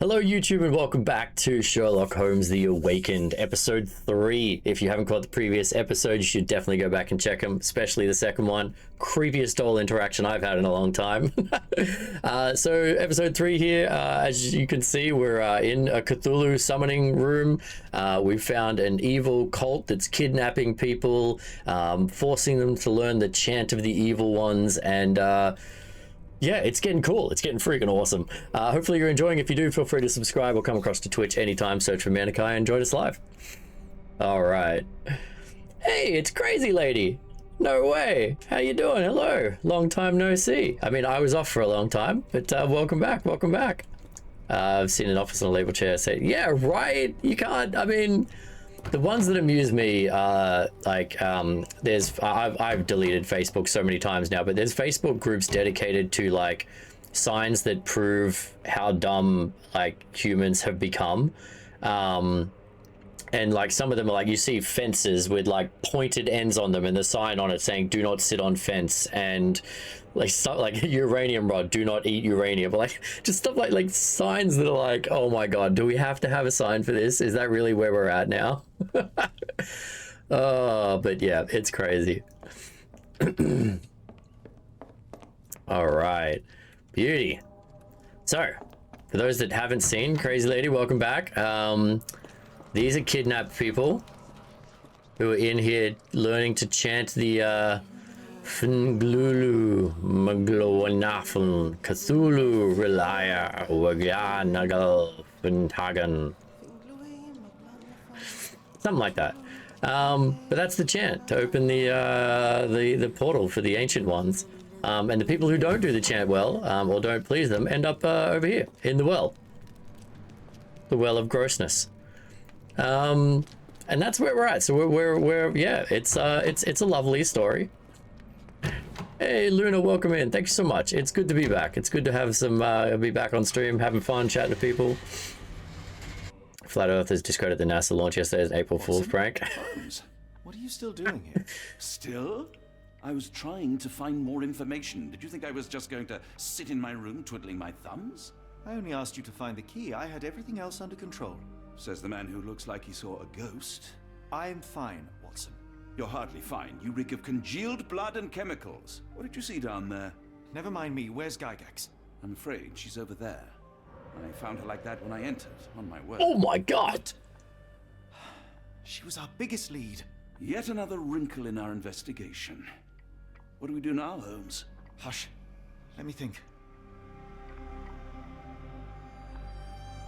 Hello YouTube and welcome back to Sherlock Holmes The Awakened, episode 3. If you haven't caught the previous episode, you should definitely go back and check them, especially the second one. Creepiest doll interaction I've had in a long time. So episode 3 here, as you can see, we're in a Cthulhu summoning room. We found an evil cult that's kidnapping people, forcing them to learn the chant of the evil ones, and yeah, it's getting cool. It's getting freaking awesome. Hopefully you're enjoying. If you do, feel free to subscribe or come across to Twitch anytime. Search for Manikai and join us live. All right. Hey, it's Crazy Lady. No way. How you doing? Hello. Long time no see. I mean, I was off for a long time, but welcome back. Welcome back. I've seen an office on a label chair say, yeah, right. You can't, I mean, the ones that amuse me are like, I've deleted Facebook so many times now, but there's Facebook groups dedicated to like signs that prove how dumb like humans have become. And like some of them are like, you see fences with like pointed ends on them and the sign on it saying, do not sit on fence, and like stuff like uranium rod, do not eat uranium, like just stuff like signs that are like, oh my God, do we have to have a sign for this? Is that really where we're at now? Oh, but yeah, it's crazy. All right, beauty. So for those that haven't seen Crazy Lady, welcome back. These are kidnapped people who are in here learning to chant the mglw'nafh, Cthulhu R'lyeh, wgah'nagl, fhtagn. Something like that. But that's the chant to open the portal for the ancient ones. And the people who don't do the chant well, or don't please them, end up over here in the well. The well of grossness. And that's where we're at. So we're yeah, it's a lovely story. Hey Luna, welcome in. Thank you so much. It's good to be back. It's good to have some be back on stream, having fun, chatting to people. Flat Earthers discredited the NASA launch yesterday as an April Fool's prank. What are you still doing here? Still? I was trying to find more information. Did you think I was just going to sit in my room twiddling my thumbs? I only asked you to find the key. I had everything else under control. Says the man who looks like he saw a ghost. I'm fine, Watson. You're hardly fine. You reek of congealed blood and chemicals. What did you see down there? Never mind me. Where's Gygax? I'm afraid she's over there. I found her like that when I entered, on my word. Oh my God! She was our biggest lead. Yet another wrinkle in our investigation. What do we do now, Holmes? Hush. Let me think.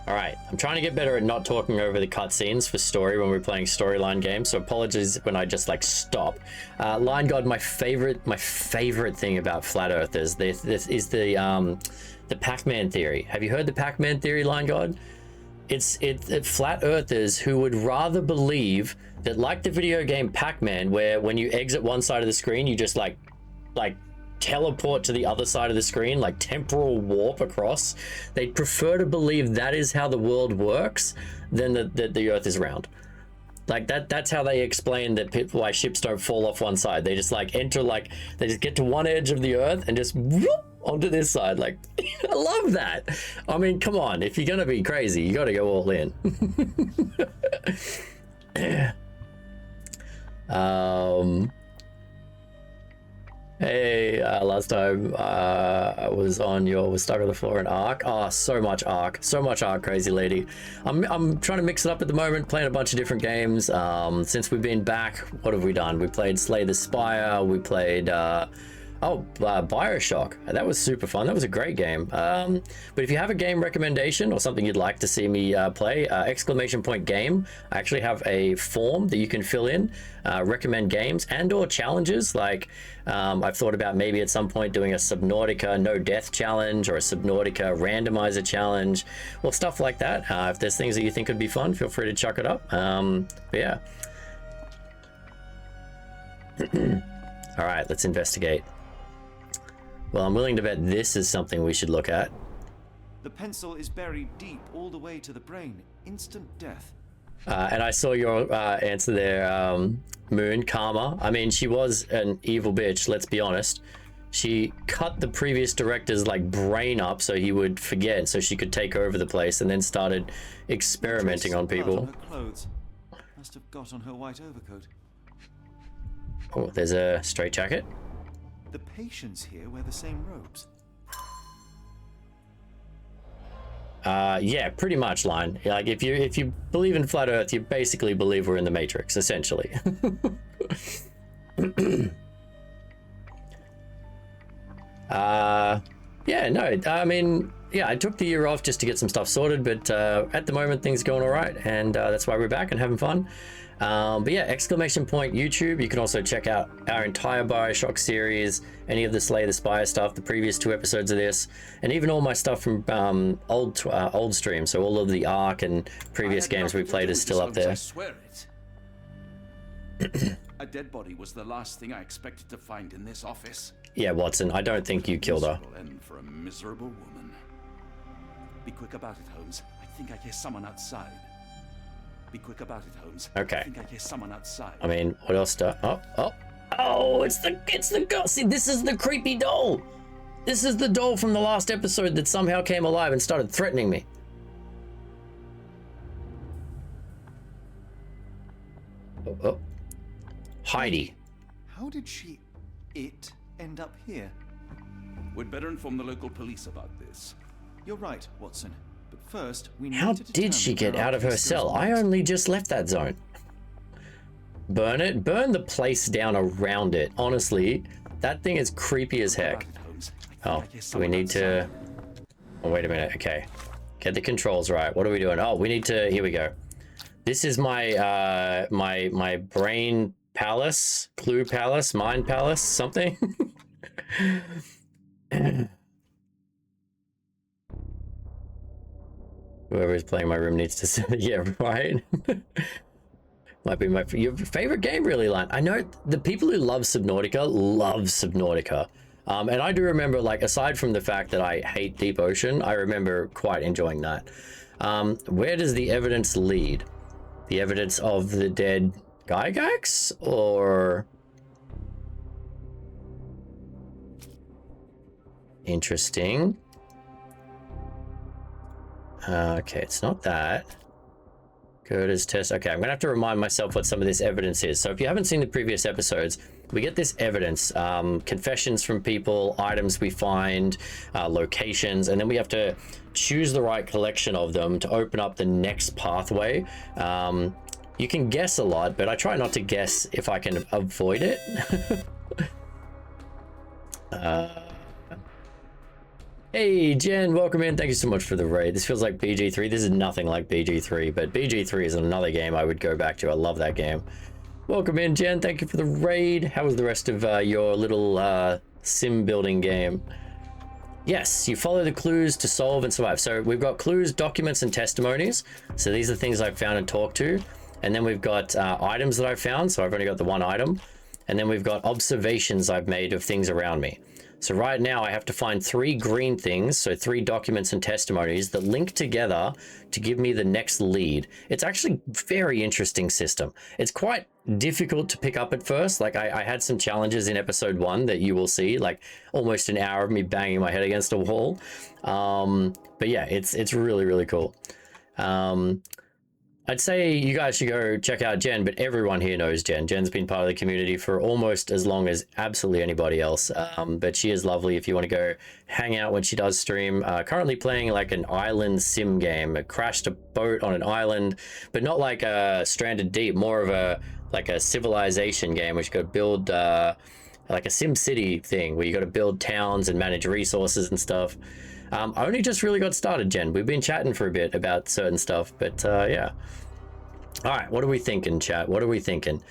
All right, I'm trying to get better at not talking over the cutscenes for story when we're playing storyline games, so apologies when I just like stop. Line God, my favorite thing about Flat Earthers, this is the Pac-Man theory. Have you heard the Pac-Man theory, Line God? It's Flat Earthers who would rather believe that, like the video game Pac-Man, where when you exit one side of the screen, you just like teleport to the other side of the screen, like temporal warp across. They'd prefer to believe that is how the world works than that the Earth is round. Like that's how they explain that why ships don't fall off one side. They just like enter, like they just get to one edge of the Earth and just whoop onto this side. Like I love that. I mean, come on, if you're gonna be crazy, you got to go all in. Hey, last time I was stuck on the floor in Ark. Oh, so much Ark, Crazy Lady. I'm trying to mix it up at the moment, playing a bunch of different games. Since we've been back, what have we done? We played Slay the Spire. We played Bioshock. That was super fun. That was a great game. But if you have a game recommendation or something you'd like to see me play, ! Game. I actually have a form that you can fill in, recommend games and or challenges. Like I've thought about maybe at some point doing a Subnautica no death challenge or a Subnautica randomizer challenge, well, stuff like that. If there's things that you think would be fun, feel free to chuck it up. But yeah. All right, let's investigate. Well, I'm willing to bet this is something we should look at. The pencil is buried deep all the way to the brain. Instant death. And I saw your answer there, Moon, Karma. I mean, she was an evil bitch, let's be honest. She cut the previous director's like brain up so he would forget, so she could take over the place, and then started experimenting on people. On her clothes. Must have got on her white overcoat. Oh, there's a straitjacket. The patients here wear the same robes. Yeah, pretty much, Line. Like if you believe in flat Earth, you basically believe we're in the Matrix, essentially. Yeah, no, I mean, yeah, I took the year off just to get some stuff sorted, but at the moment things are going all right, and that's why we're back and having fun. But yeah, exclamation point YouTube. You can also check out our entire Bioshock series, any of the Slay the Spire stuff, the previous 2 episodes of this, and even all my stuff from old streams. So all of the Ark and previous games we played is still up there. I swear it. A dead body was the last thing I expected to find in this office. Yeah, Watson, I don't think you killed her. And for a miserable woman. Be quick about it, Holmes. I think I hear someone outside. Be quick about it, Holmes. Okay. I think I hear someone outside. I mean, what else do Oh, it's the girl. See, this is the creepy doll. This is the doll from the last episode that somehow came alive and started threatening me. Oh. Heidi. How did it end up here? We'd better inform the local police about this. You're right, Watson. But first, we need How to did she get determine out of her where our case cell? goes I next. only just left that zone. Burn it. Burn the place down around it. Honestly, that thing is creepy as heck. Oh, do we need to... Oh, wait a minute. Okay. Get the controls right. What are we doing? Oh, we need to... Here we go. This is my my brain palace, clue palace, mind palace, something. Whoever is playing my room needs to say, yeah, right. Might be your favorite game, really, Line. I know the people who love Subnautica love Subnautica. And I do remember, like, aside from the fact that I hate Deep Ocean, I remember quite enjoying that. Where does the evidence lead? The evidence of the dead Gygax, or... Interesting. Okay, it's not that. Good as test. Okay, I'm gonna have to remind myself what some of this evidence is. So if you haven't seen the previous episodes, we get this evidence, confessions from people, items we find, locations, and then we have to choose the right collection of them to open up the next pathway. You can guess a lot, but I try not to guess if I can avoid it. Hey Jen, welcome in. Thank you so much for the raid. This feels like BG3. This is nothing like BG3, but BG3 is another game I would go back to. I love that game. Welcome in, Jen. Thank you for the raid. How was the rest of your little sim building game? Yes, you follow the clues to solve and survive. So we've got clues, documents, and testimonies. So these are things I've found and talked to. And then we've got items that I've found. So I've only got the one item. And then we've got observations I've made of things around me. So right now I have to find 3 green things, so 3 documents and testimonies that link together to give me the next lead. It's actually a very interesting system. It's quite difficult to pick up at first. Like I had some challenges in episode 1 that you will see, like almost an hour of me banging my head against a wall. But yeah, it's really, really cool. I'd say you guys should go check out Jen, but everyone here knows Jen. Jen's been part of the community for almost as long as absolutely anybody else. But she is lovely if you want to go hang out when she does stream. Currently playing like an island sim game. It crashed a boat on an island, but not like a Stranded Deep, more of a like a civilization game where you got to build like a Sim City thing where you got to build towns and manage resources and stuff. I only just really got started, Jen. We've been chatting for a bit about certain stuff, but yeah. All right, what are we thinking, chat? What are we thinking?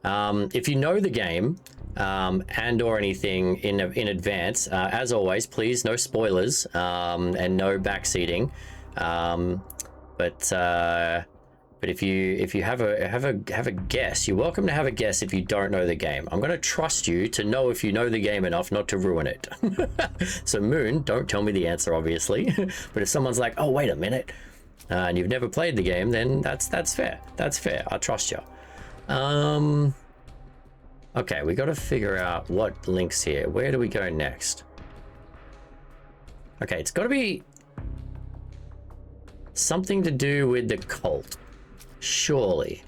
If you know the game and or anything in advance, as always, please no spoilers and no backseating. But if you have a guess, you're welcome to have a guess if you don't know the game. I'm going to trust you to know if you know the game enough not to ruin it. So Moon, don't tell me the answer, obviously. But if someone's like, oh, wait a minute, and you've never played the game, then that's fair. That's fair. I trust you. Okay, we got to figure out what links here. Where do we go next? Okay, it's got to be something to do with the cult. Surely.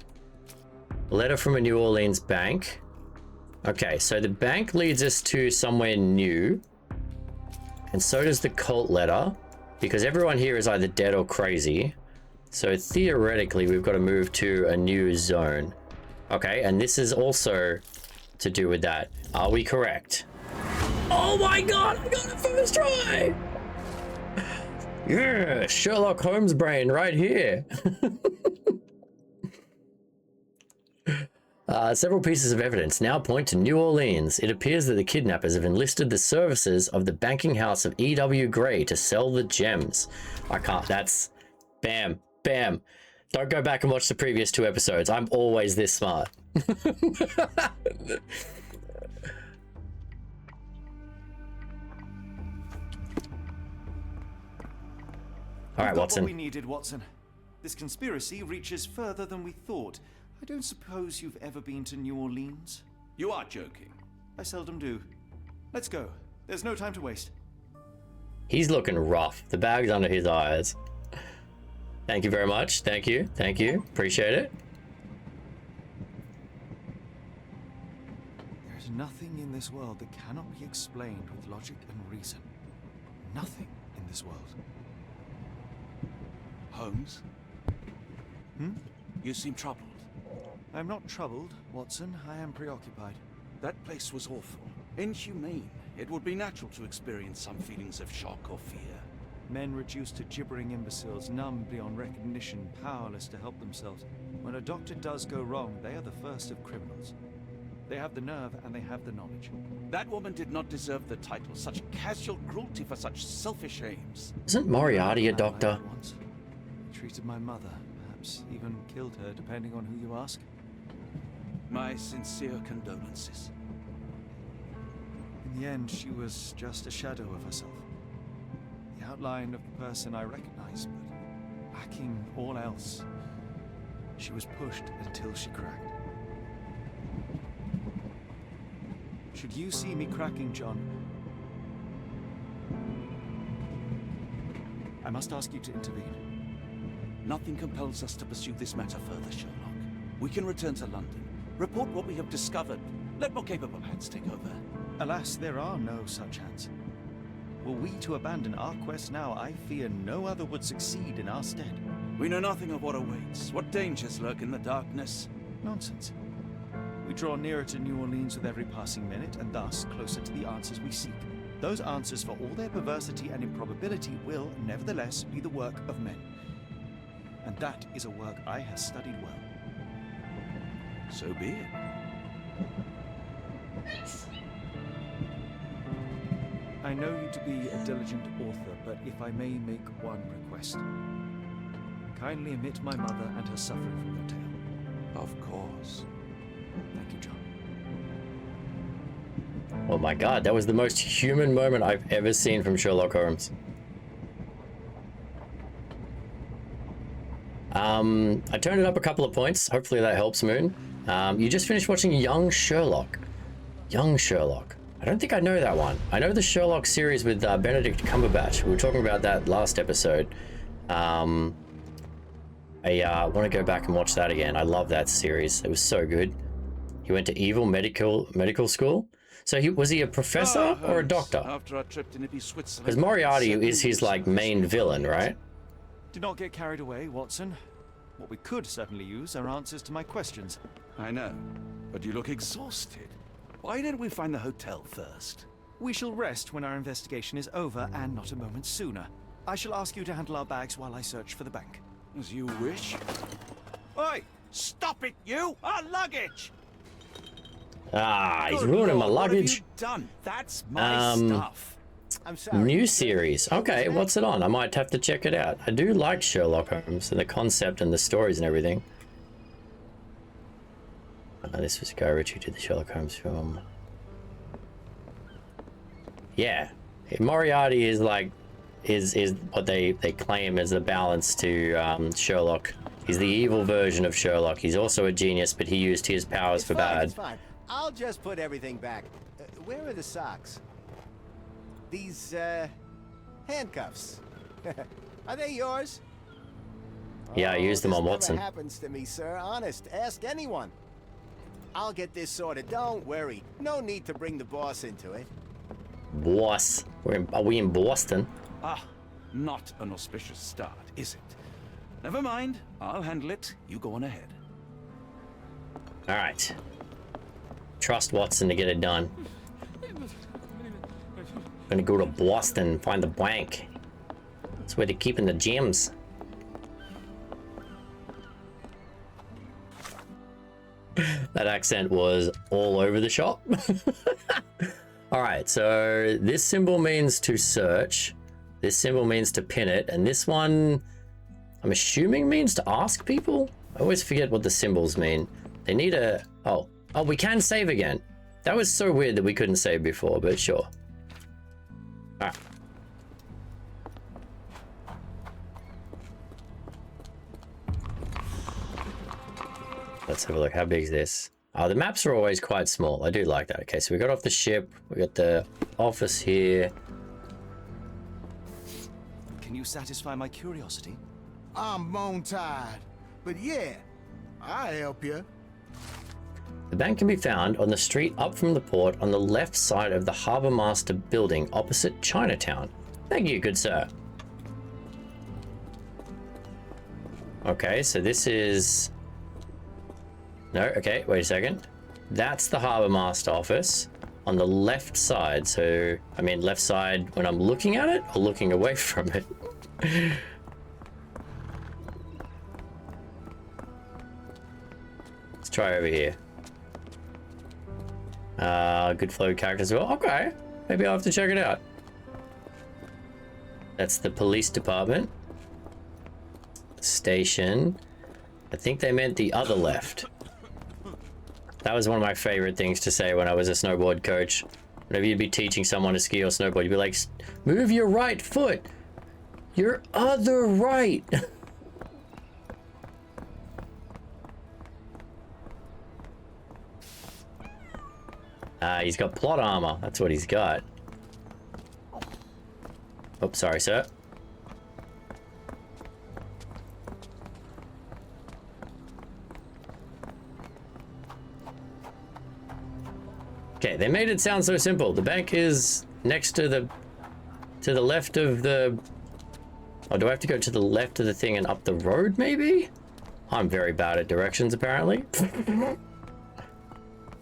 Letter from a New Orleans bank. Okay, so the bank leads us to somewhere new. And so does the cult letter. Because everyone here is either dead or crazy. So theoretically, we've got to move to a new zone. Okay, and this is also to do with that. Are we correct? Oh my god, I got it first try! Yeah, Sherlock Holmes brain right here. Several pieces of evidence now point to New Orleans. It appears that the kidnappers have enlisted the services of the banking house of E.W. Gray to sell the gems. I can't, that's... Bam, bam. Don't go back and watch the previous 2 episodes. I'm always this smart. All right, Watson. What we needed, Watson. This conspiracy reaches further than we thought. I don't suppose you've ever been to New Orleans? You are joking. I seldom do. Let's go. There's no time to waste. He's looking rough. The bag's under his eyes. Thank you very much. Thank you. Thank you. Appreciate it. There's nothing in this world that cannot be explained with logic and reason. Nothing in this world. Holmes? You seem troubled. I'm not troubled, Watson. I am preoccupied. That place was awful. Inhumane. It would be natural to experience some feelings of shock or fear. Men reduced to gibbering imbeciles, numb beyond recognition, powerless to help themselves. When a doctor does go wrong, they are the first of criminals. They have the nerve and they have the knowledge. That woman did not deserve the title. Such casual cruelty for such selfish aims. Isn't Moriarty a doctor? Once. He treated my mother, perhaps even killed her, depending on who you ask. My sincere condolences. In the end, she was just a shadow of herself. The outline of the person I recognized, but lacking all else. She was pushed until she cracked. Should you see me cracking, John, I must ask you to intervene. Nothing compels us to pursue this matter further, Sherlock. We can return to London, report what we have discovered. Let more capable hands take over. Alas, there are no such hands. Were we to abandon our quest now, I fear no other would succeed in our stead. We know nothing of what awaits, what dangers lurk in the darkness. Nonsense. We draw nearer to New Orleans with every passing minute, and thus closer to the answers we seek. Those answers, for all their perversity and improbability, will, nevertheless, be the work of men. And that is a work I have studied well. So be it. I know you to be a diligent author, but if I may make one request. Kindly omit my mother and her suffering from your tale. Of course. Thank you, John. Oh my god, that was the most human moment I've ever seen from Sherlock Holmes. I turned it up a couple of points. Hopefully that helps, Moon. You just finished watching Young Sherlock. Young Sherlock. I don't think I know that one. I know the Sherlock series with Benedict Cumberbatch. We were talking about that last episode. I want to go back and watch that again. I love that series. It was so good. He went to Evil medical school. So was he a professor or a doctor? After our trip to nippy Switzerland. Because Moriarty is his like main villain, right? Do not get carried away, Watson. What we could certainly use are answers to my questions. I know, but you look exhausted. Why didn't we find the hotel first? We shall rest when our investigation is over, and not a moment sooner. I shall ask you to handle our bags while I search for the bank. As you wish. Oi! Stop it, you! Our luggage! Ah, he's Good ruining my Lord, what have luggage. you done? That's my stuff. I'm sorry. New series. Okay, what's it on? I might have to check it out. I do like Sherlock Holmes and the concept and the stories and everything. This was Guy Ritchie did the Sherlock Holmes film. Yeah, Moriarty is like is what they claim as the balance to Sherlock. He's the evil version of Sherlock. He's also a genius, but he used his powers for bad. It's fine. I'll just put everything back. Where are the socks? These, handcuffs. Are they yours? Yeah, I used them on Watson. This never happens to me, sir. Honest, ask anyone. I'll get this sorted. Don't worry. No need to bring the boss into it. Boss. Are we in Boston? Ah, not an auspicious start, is it? Never mind. I'll handle it. You go on ahead. All right. Trust Watson to get it done. Gonna go to Boston and find the bank. That's where they're keeping the gems. That accent was all over the shop. All right, so this symbol means to search. This symbol means to pin it. And this one, I'm assuming means to ask people. I always forget what the symbols mean. They need a, oh, we can save again. That was so weird that we couldn't save before, but sure. All right. Let's have a look. How big is this? Oh, the maps are always quite small. I do like that. Okay, so we got off the ship. We got the office here. Can you satisfy my curiosity? I'm bone tired, but yeah, I'll help you. The bank can be found on the street up from the port on the left side of the Harbour Master building opposite Chinatown. Thank you, good sir. Okay, so this is... No, okay, wait a second. That's the Harbour Master office on the left side. So, I mean, left side when I'm looking at it or looking away from it? Let's try over here. Good flow character as well. Okay, maybe I'll have to check it out. That's the police department. Station. I think they meant the other left. That was one of my favorite things to say when I was a snowboard coach. Whenever you'd be teaching someone to ski or snowboard, you'd be like, move your right foot. Your other right. He's got plot armor. That's what he's got. Oh, sorry, sir. Okay, they made it sound so simple. The bank is next to the left of the... Oh, do I have to go to the left of the thing and up the road, maybe? I'm very bad at directions, apparently.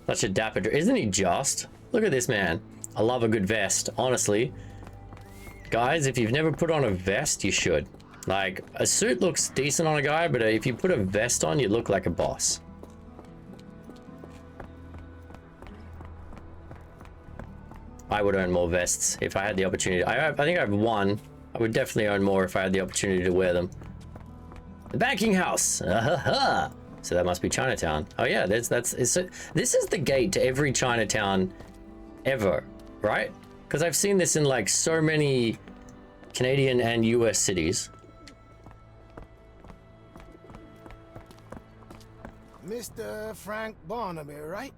Such a dapper... Isn't he just? Look at this man. I love a good vest, honestly. Guys, if you've never put on a vest, you should. Like, a suit looks decent on a guy, but if you put a vest on, you look like a boss. I would own more vests if I had the opportunity. I think I have one. I would definitely own more if I had the opportunity to wear them. The banking house. So that must be Chinatown. Oh yeah, this is the gate to every Chinatown ever, right? Because I've seen this in like so many Canadian and US cities. Mr. Frank Barnaby, right?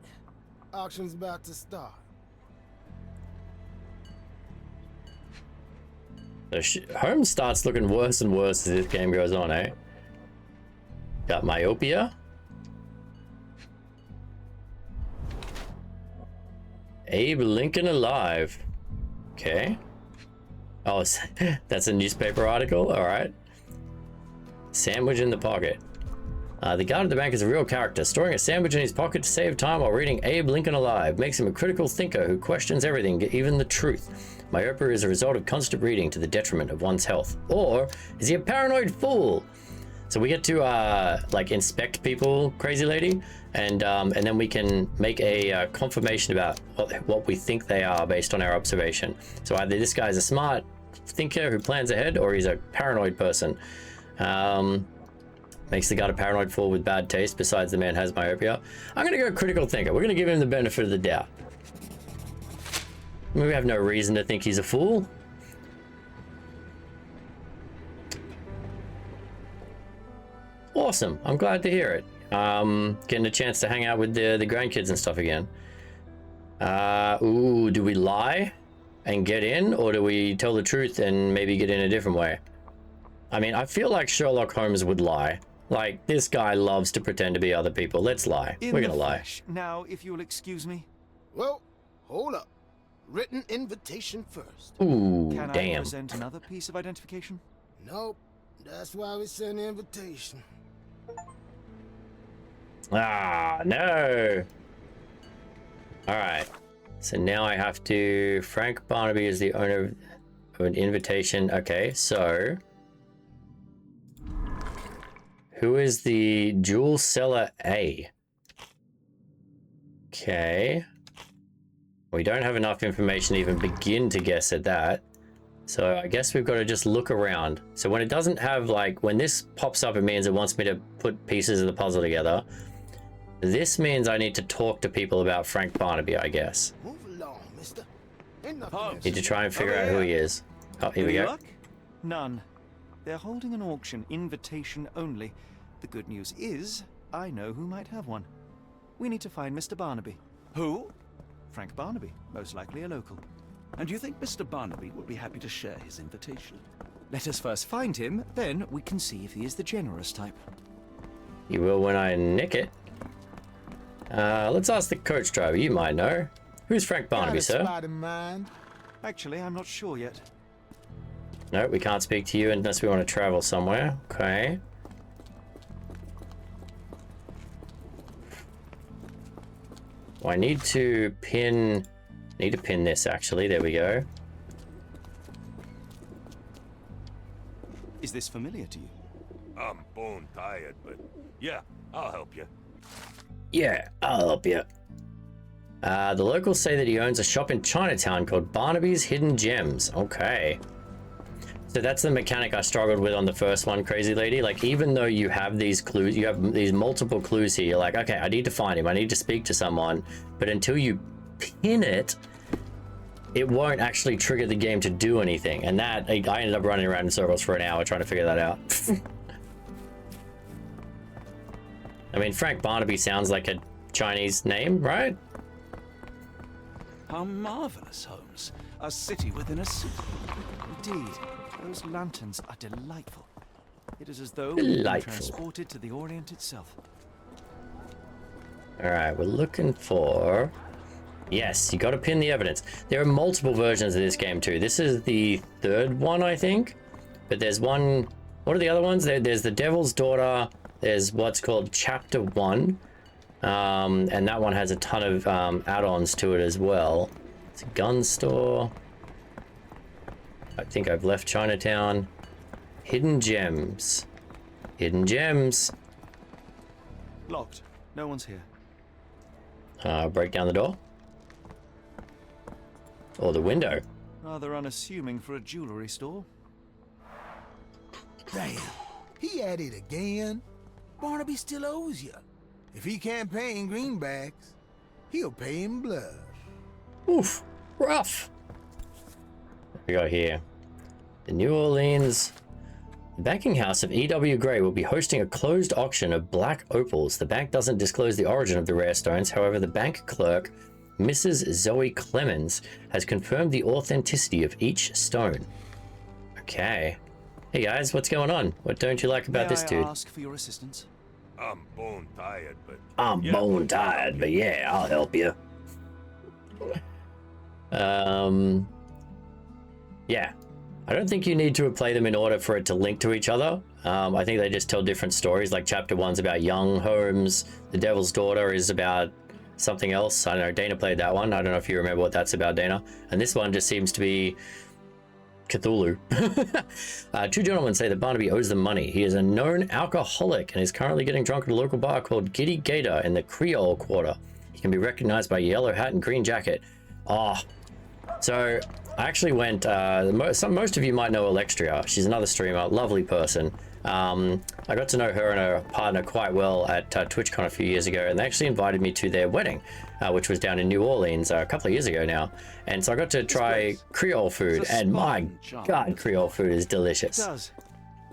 Auction's about to start. Home starts looking worse and worse as this game goes on, eh? Got myopia. Abe Lincoln alive. Okay. Oh, that's a newspaper article? All right. Sandwich in the pocket. The guard at the bank is a real character. Storing a sandwich in his pocket to save time while reading Abe Lincoln Alive makes him a critical thinker who questions everything, even the truth. Myopia is a result of constant reading to the detriment of one's health. Or is he a paranoid fool? So we get to like inspect people, crazy lady, and then we can make a confirmation about what we think they are based on our observation. So either this guy's a smart thinker who plans ahead, or he's a paranoid person. Makes the guy a paranoid fool with bad taste, besides the man has myopia. I'm gonna go critical thinker. We're gonna give him the benefit of the doubt. We have no reason to think he's a fool. Awesome, I'm glad to hear it. Getting a chance to hang out with the grandkids and stuff again. Ooh, do we lie and get in, or do we tell the truth and maybe get in a different way? I mean, I feel like Sherlock Holmes would lie. Like, this guy loves to pretend to be other people. Let's lie. We're gonna lie. Now, if you'll excuse me. Well, hold up. Written invitation first. Ooh, Can I damn. present another piece of identification? Nope. That's why we send the invitation. Ah, no. All right. So now I have to... Frank Barnaby is the owner of an invitation. Okay, so... Who is the jewel seller A? Okay. We don't have enough information to even begin to guess at that. So I guess we've got to just look around. So when it doesn't have, like, when this pops up, it means it wants me to put pieces of the puzzle together. This means I need to talk to people about Frank Barnaby, I guess. Move along, mister. Ain't nothing Holmes. Need to try and figure out who he is. Oh, here we Any go. luck? None. They're holding an auction, invitation only. The good news is, I know who might have one. We need to find Mr. Barnaby. Who? Frank Barnaby, most likely a local. And you think Mr. Barnaby would be happy to share his invitation? Let us first find him, then we can see if he is the generous type. You will when I nick it. Let's ask the coach driver. You might know. Who's Frank Barnaby, sir? Spot in mind. Actually, I'm not sure yet. No, we can't speak to you unless we want to travel somewhere. Okay. Well, I need to pin this actually. There we go. Is this familiar to you? I'm bone tired, but yeah, I'll help you. Yeah, I'll help you. The locals say that he owns a shop in Chinatown called Barnaby's Hidden Gems. Okay. So that's the mechanic I struggled with on the first one, Crazy Lady. Like, even though you have these clues, you have these multiple clues here, you're like, okay, I need to find him, I need to speak to someone. But until you pin it, it won't actually trigger the game to do anything. And that, I ended up running around in circles for an hour trying to figure that out. I mean, Frank Barnaby sounds like a Chinese name, right? How marvelous, Holmes. A city within a city. Indeed. Those lanterns are delightful. It is as though we've been Delightful. transported to the Orient itself. All right, we're looking for... Yes, you got to pin the evidence. There are multiple versions of this game too. This is the third one, I think. But there's one... What are the other ones? There's the Devil's Daughter. There's what's called Chapter 1. And that one has a ton of add-ons to it as well. It's a gun store. I think I've left Chinatown. Hidden Gems. Hidden Gems. Locked. No one's here. Break down the door. Or the window. Rather unassuming for a jewelry store. Damn, he at it again. Barnaby still owes you. If he can't pay in greenbacks, he'll pay in blood. Oof. Rough. What we got here? The New Orleans banking house of E.W. Gray will be hosting a closed auction of black opals. The bank doesn't disclose the origin of the rare stones. However, the bank clerk, Mrs. Zoe Clemens, has confirmed the authenticity of each stone. Okay. Hey guys, what's going on? What don't you like about this dude? May I ask for your assistance? I'm bone tired, but I'm yeah, bone tired, but yeah, I'll help you. Yeah. I don't think you need to play them in order for it to link to each other. I think they just tell different stories. Like Chapter 1's about young Holmes. The Devil's Daughter is about something else. I don't know. Dana played that one. I don't know if you remember what that's about, Dana. And this one just seems to be Cthulhu. Two gentlemen say that Barnaby owes them money. He is a known alcoholic and is currently getting drunk at a local bar called Giddy Gator in the Creole Quarter. He can be recognized by a yellow hat and green jacket. Oh, so I actually went, most of you might know Alextria. She's another streamer, lovely person. I got to know her and her partner quite well at TwitchCon a few years ago, and they actually invited me to their wedding, which was down in New Orleans a couple of years ago now. And so I got to try Creole food, and my God, Creole food is It delicious. does.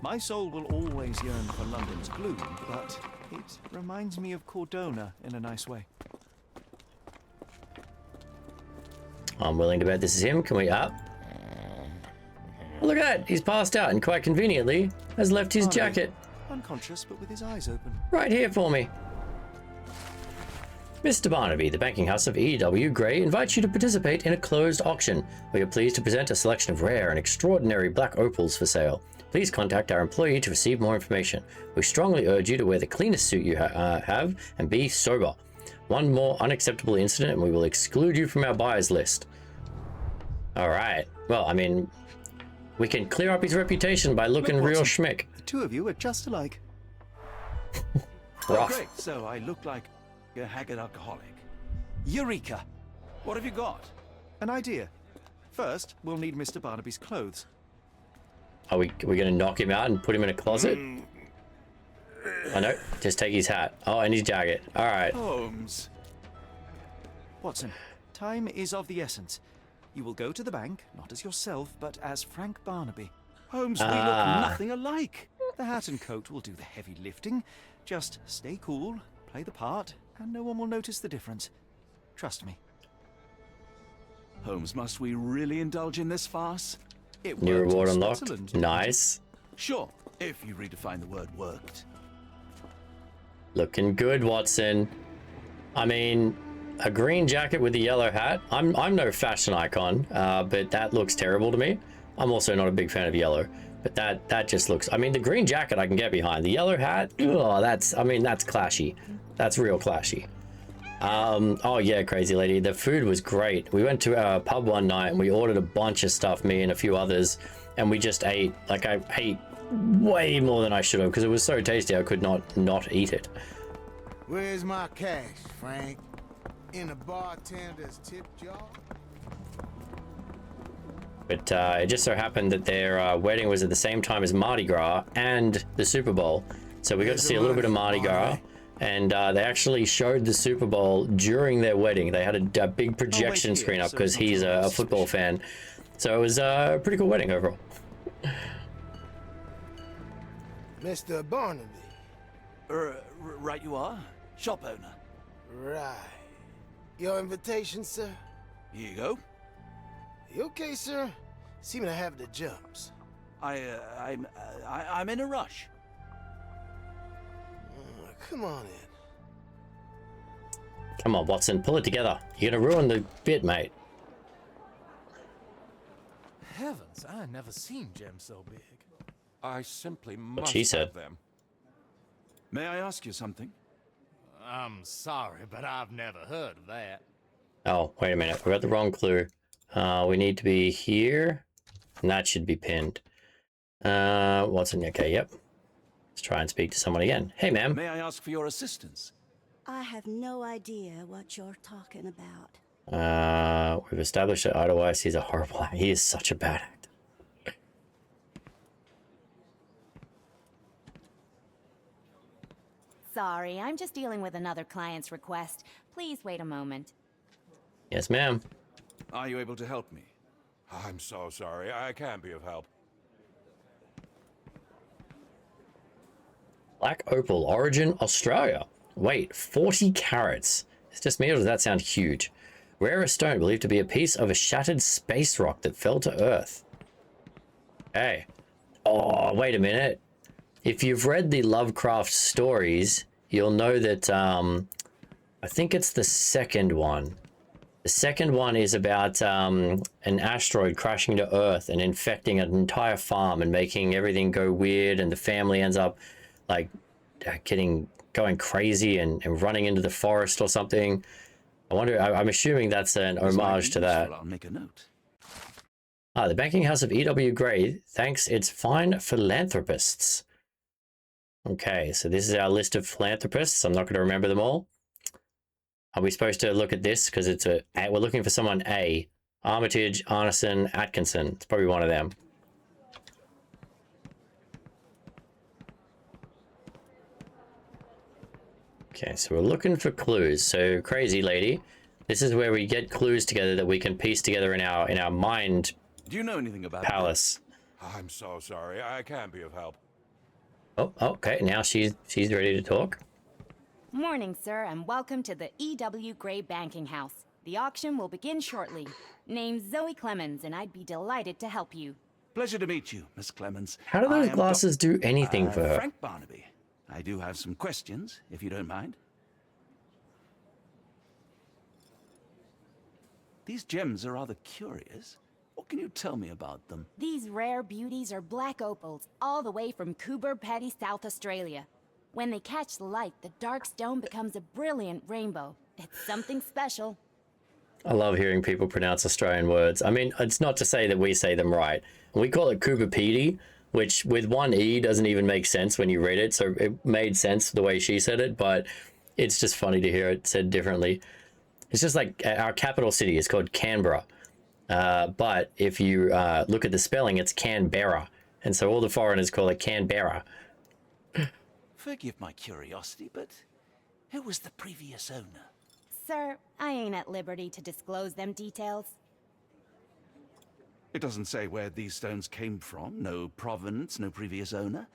My soul will always yearn for London's gloom, but It reminds me of Cordona in a nice way. I'm willing to bet this is him. Can we up? Oh, look at that. He's passed out and quite conveniently has left his jacket Unconscious, but with his eyes open. right here for me. Mr. Barnaby, the banking house of E.W. Gray invites you to participate in a closed auction. We are pleased to present a selection of rare and extraordinary black opals for sale. Please contact our employee to receive more information. We strongly urge you to wear the cleanest suit you have and be sober. One more unacceptable incident and we will exclude you from our buyers list. All right. Well, I mean, we can clear up his reputation by looking Look, real Watson. schmick. The two of you are just alike. Oh, Rough. great. So I look like a haggard alcoholic. Eureka! What have you got? An idea. First, we'll need Mr. Barnaby's clothes. Are we going to knock him out and put him in a closet? Oh, no. Just take his hat. Oh, and his jacket. All right. Holmes. Watson, time is of the essence. You will go to the bank, not as yourself, but as Frank Barnaby. Holmes, we look nothing alike. The hat and coat will do the heavy lifting. Just stay cool, play the part, and no one will notice the difference. Trust me. Holmes, must we really indulge in this farce? It New worked in reward unlocked. Switzerland. Nice. Sure, if you redefine the word worked. Looking good, Watson. I mean, a green jacket with a yellow hat. I'm no fashion icon, but that looks terrible to me. I'm also not a big fan of yellow, but that just looks. I mean, the green jacket I can get behind. The yellow hat, oh, that's clashy. That's real clashy. Oh yeah, crazy lady. The food was great. We went to a pub one night and we ordered a bunch of stuff, me and a few others, and we just ate. Like I ate way more than I should have because it was so tasty. I could not eat it. Where's my cash, Frank? In the bartender's tip jar? But it just so happened that their wedding was at the same time as Mardi Gras and the Super Bowl. So we got to see a little bit of Mardi Gras. And they actually showed the Super Bowl during their wedding. They had a big projection screen up because he's a football fan. So it was a pretty cool wedding overall. Mr. Barnaby. Right you are. Shop owner. Right. Your invitation, sir? Here you go. You okay, sir? Seem to have the jumps. I'm in a rush. Come on in. Come on, Watson, pull it together. You're gonna ruin the bit, mate. Heavens, I never seen gems so big. I simply must she said. have them. May I ask you something? I'm sorry, but I've never heard of that. Oh, wait a minute. We got the wrong clue. We need to be here. And that should be pinned. Watson, okay, yep. Let's try and speak to someone again. Hey, ma'am. May I ask for your assistance? I have no idea what you're talking about. We've established that otherwise he's a horrible actor. He is such a bad actor. Sorry, I'm just dealing with another client's request. Please wait a moment. Yes, ma'am. Are you able to help me? I'm so sorry. I can't be of help. Black Opal, origin Australia. Wait, 40 carats. It's just me or does that sound huge? Rarest stone believed to be a piece of a shattered space rock that fell to Earth. Hey. Oh, wait a minute. If you've read the Lovecraft stories, you'll know that I think it's the second one. The second one is about an asteroid crashing to Earth and infecting an entire farm and making everything go weird, and the family ends up like going crazy and running into the forest or something. I wonder, I'm assuming that's an homage to that. I'll make a note. Ah, the banking house of E.W. Gray thanks its fine philanthropists. Okay, so this is our list of philanthropists. I'm not going to remember them all. Are we supposed to look at this? Because it's we're looking for someone A. Armitage, Arneson, Atkinson. It's probably one of them. Okay, so we're looking for clues. So, crazy lady, this is where we get clues together that we can piece together in our mind. Do you know anything about palace? I'm so sorry. I can't be of help. Oh, okay. Now she's ready to talk. Morning, sir, and welcome to the E.W. Gray Banking House. The auction will begin shortly. Name's Zoe Clemens, and I'd be delighted to help you. Pleasure to meet you, Miss Clemens. How do those I am glasses do anything for her? Frank Barnaby. I do have some questions, if you don't mind. These gems are rather curious. What can you tell me about them? These rare beauties are black opals, all the way from Coober Pedy, South Australia. When they catch the light, the dark stone becomes a brilliant rainbow. It's something special. I love hearing people pronounce Australian words. I mean, it's not to say that we say them right. We call it Coober Pedy, which with one E doesn't even make sense when you read it. So it made sense the way she said it, but it's just funny to hear it said differently. It's just like our capital city is called Canberra. But if you look at the spelling, it's Canberra. And so all the foreigners call it Canberra. Forgive my curiosity, but who was the previous owner? Sir, I ain't at liberty to disclose them details. It doesn't say where these stones came from. No provenance, no previous owner.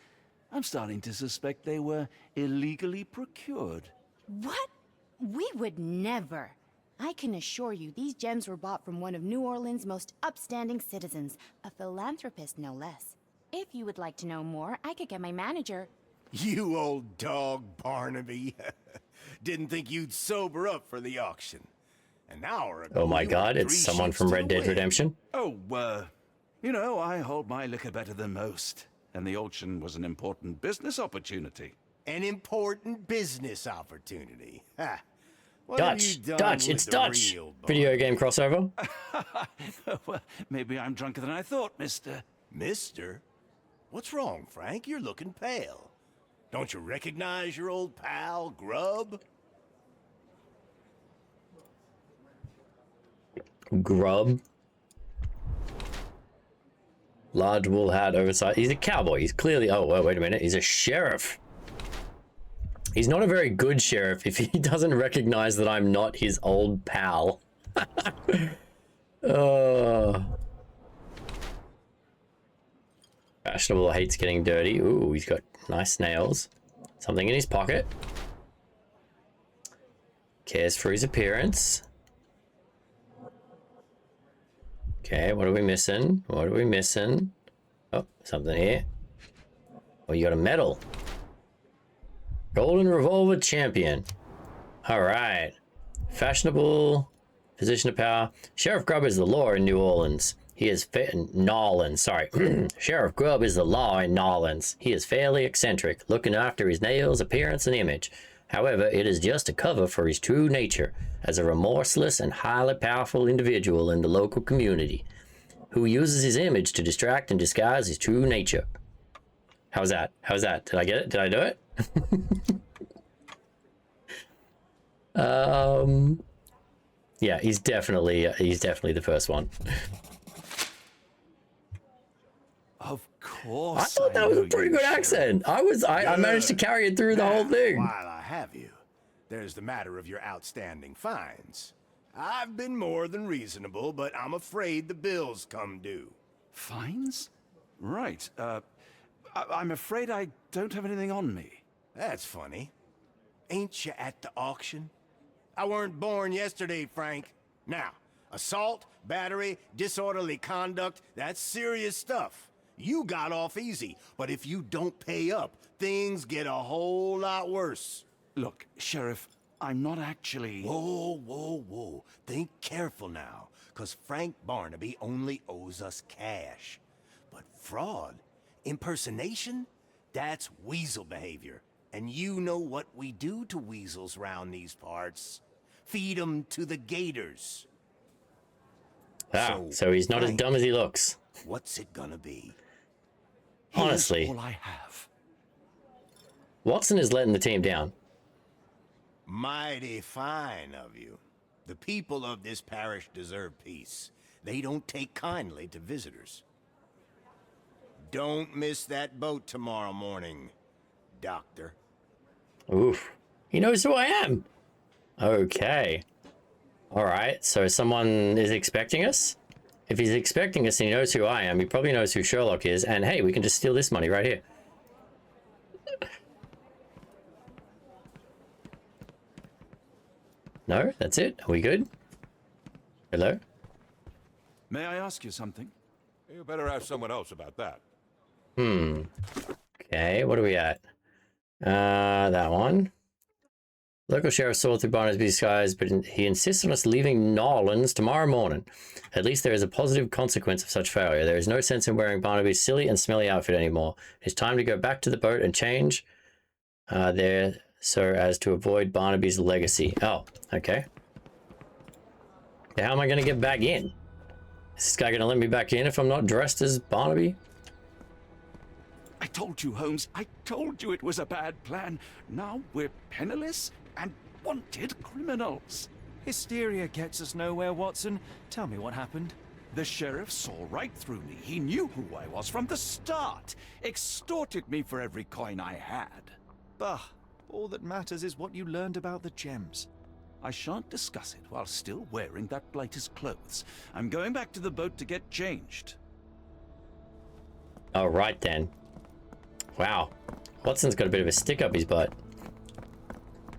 I'm starting to suspect they were illegally procured. What? We would never. I can assure you these gems were bought from one of New Orleans' most upstanding citizens, a philanthropist no less. If you would like to know more, I could get my manager. You old dog, Barnaby. Didn't think you'd sober up for the auction. An hour ago. Oh my God, it's someone from Red Dead Redemption. Oh, you know, I hold my liquor better than most. And the auction was an important business opportunity. An important business opportunity. Ha. What Dutch, it's Dutch. Video game crossover. Well, maybe I'm drunker than I thought, mister. Mister? What's wrong, Frank? You're looking pale. Don't you recognize your old pal, Grub? Grub. Large wool hat, oversized. He's a cowboy. He's clearly... Oh, well, wait a minute. He's a sheriff. He's not a very good sheriff if he doesn't recognize that I'm not his old pal. Fashionable hates getting dirty. Ooh, he's got nice nails. Something in his pocket. Cares for his appearance. Okay, what are we missing? What are we missing? Oh, something here. Oh, you got a medal. Golden Revolver Champion. All right. Fashionable. Position of power. Sheriff Grubb is the law in New Orleans. He is Nolans, sorry. Sheriff Grubb is the law in Nolans. He is fairly eccentric, looking after his nails, appearance, and image. However, it is just a cover for his true nature as a remorseless and highly powerful individual in the local community who uses his image to distract and disguise his true nature. How's that? How's that? Did I get it? Did I do it? Yeah, he's definitely the first one. Of course. I thought that was a pretty good accent. I managed to carry it through the whole thing. While I have you, there's the matter of your outstanding fines. I've been more than reasonable, but I'm afraid the bills come due. Fines? Right. I'm afraid I don't have anything on me. That's funny. Ain't you at the auction? I weren't born yesterday, Frank. Now, assault, battery, disorderly conduct, that's serious stuff. You got off easy, but if you don't pay up, things get a whole lot worse. Look, Sheriff, I'm not actually... Whoa, whoa, whoa. Think careful now, 'cause Frank Barnaby only owes us cash. But fraud, impersonation, that's weasel behavior. And you know what we do to weasels round these parts. Feed 'em to the gators. Wow, so he's not as dumb as he looks. What's it gonna be? Honestly. Here's all I have. Watson is letting the team down. Mighty fine of you. The people of this parish deserve peace. They don't take kindly to visitors. Don't miss that boat tomorrow morning, Doctor. Oof. He knows who I am. Okay. Alright, so someone is expecting us? If he's expecting us and he knows who I am, he probably knows who Sherlock is. And hey, we can just steal this money right here. No, that's it. Are we good? Hello? May I ask you something? You better ask someone else about that. Okay, what are we at? That one. Local sheriff saw through Barnaby's disguise, but he insists on us leaving New Orleans tomorrow morning. At least there is a positive consequence of such failure. There is no sense in wearing Barnaby's silly and smelly outfit anymore. It's time to go back to the boat and change there so as to avoid Barnaby's legacy. Oh, okay. How am I going to get back in? Is this guy going to let me back in if I'm not dressed as Barnaby? I told you, Holmes. I told you it was a bad plan. Now we're penniless and wanted criminals. Hysteria gets us nowhere, Watson. Tell me what happened. The sheriff saw right through me. He knew who I was from the start. Extorted me for every coin I had. Bah, all that matters is what you learned about the gems. I shan't discuss it while still wearing that blighter's clothes. I'm going back to the boat to get changed. All right, then. Wow. Watson's got a bit of a stick up his butt.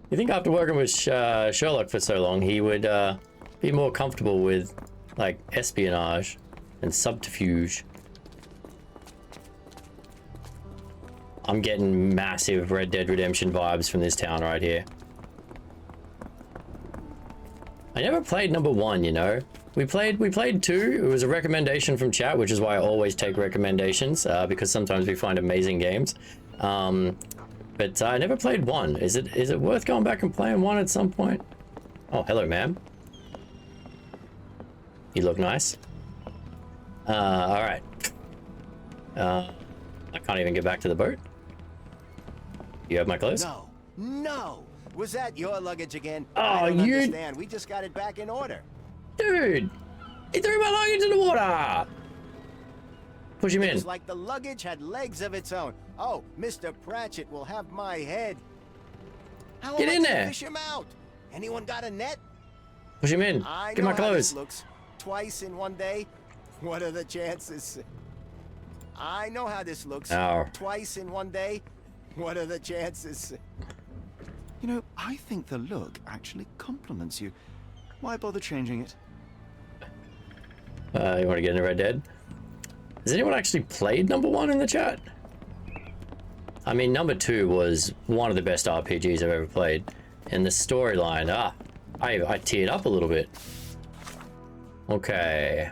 You think after working with Sherlock for so long, he would be more comfortable with, like, espionage and subterfuge? I'm getting massive Red Dead Redemption vibes from this town right here. I never played number 1, you know. We played 2. It was a recommendation from chat, which is why I always take recommendations, because sometimes we find amazing games. But I never played 1. Is it worth going back and playing 1 at some point? Oh, hello, ma'am. You look nice. All right. I can't even get back to the boat. You have my clothes? No, no. Was that your luggage again? Oh, I don't you... understand. We just got it back in order. Dude! He threw my luggage in the water! Push him in. It's like the luggage had legs of its own. Oh, Mr. Pratchett will have my head. How Get in there. Fish him out. Anyone got a net? Push him in. Get my How clothes. this looks. Twice in one day. What are the chances? I know how this looks. Oh. Twice in one day. What are the chances? You know, I think the look actually compliments you. Why bother changing it? You want to get into Red Dead? Has anyone actually played number 1 in the chat? I mean, number 2 was one of the best RPGs I've ever played. And the storyline, I teared up a little bit. Okay.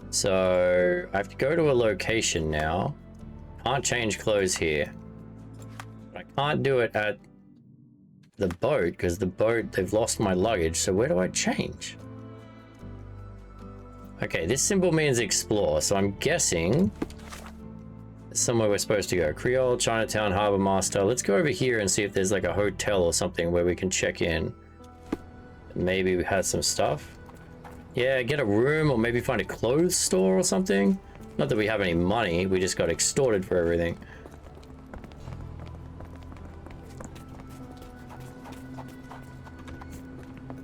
So, I have to go to a location now. Can't change clothes here. I can't do it at the boat, because the boat, they've lost my luggage. So where do I change? Okay, this symbol means explore, so I'm guessing somewhere we're supposed to go. Creole, Chinatown, Harbor Master. Let's go over here and see if there's like a hotel or something where we can check in. Maybe we had some stuff. Yeah, get a room, or maybe find a clothes store or something. Not that we have any money, we just got extorted for everything.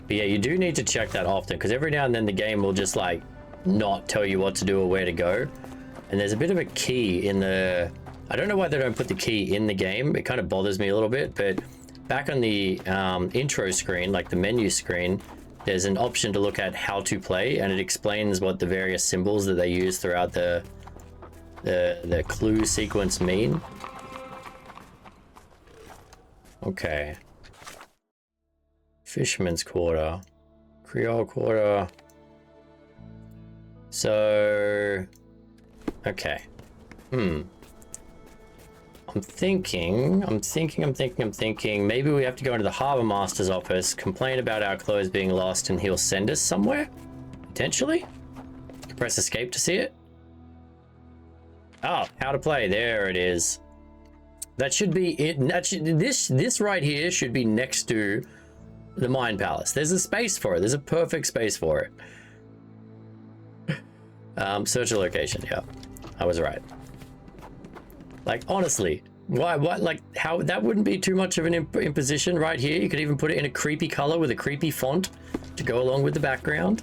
But yeah, you do need to check that often, because every now and then the game will just like not tell you what to do or where to go. And there's a bit of a key in the... I don't know why they don't put the key in the game. It kind of bothers me a little bit, but back on the intro screen, like the menu screen, there's an option to look at how to play, and it explains what the various symbols that they use throughout the clue sequence mean. Okay. Fisherman's Quarter. Creole Quarter. So... Okay. I'm thinking, maybe we have to go into the Harbor Master's office, complain about our clothes being lost, and he'll send us somewhere? Potentially? Press escape to see it? Oh, how to play. There it is. That should be it. This right here should be next to the Mind Palace. There's a space for it. There's a perfect space for it. Search a location. Yeah, I was right. Like, honestly, why, like, how, that wouldn't be too much of an imposition right here. You could even put it in a creepy color with a creepy font to go along with the background.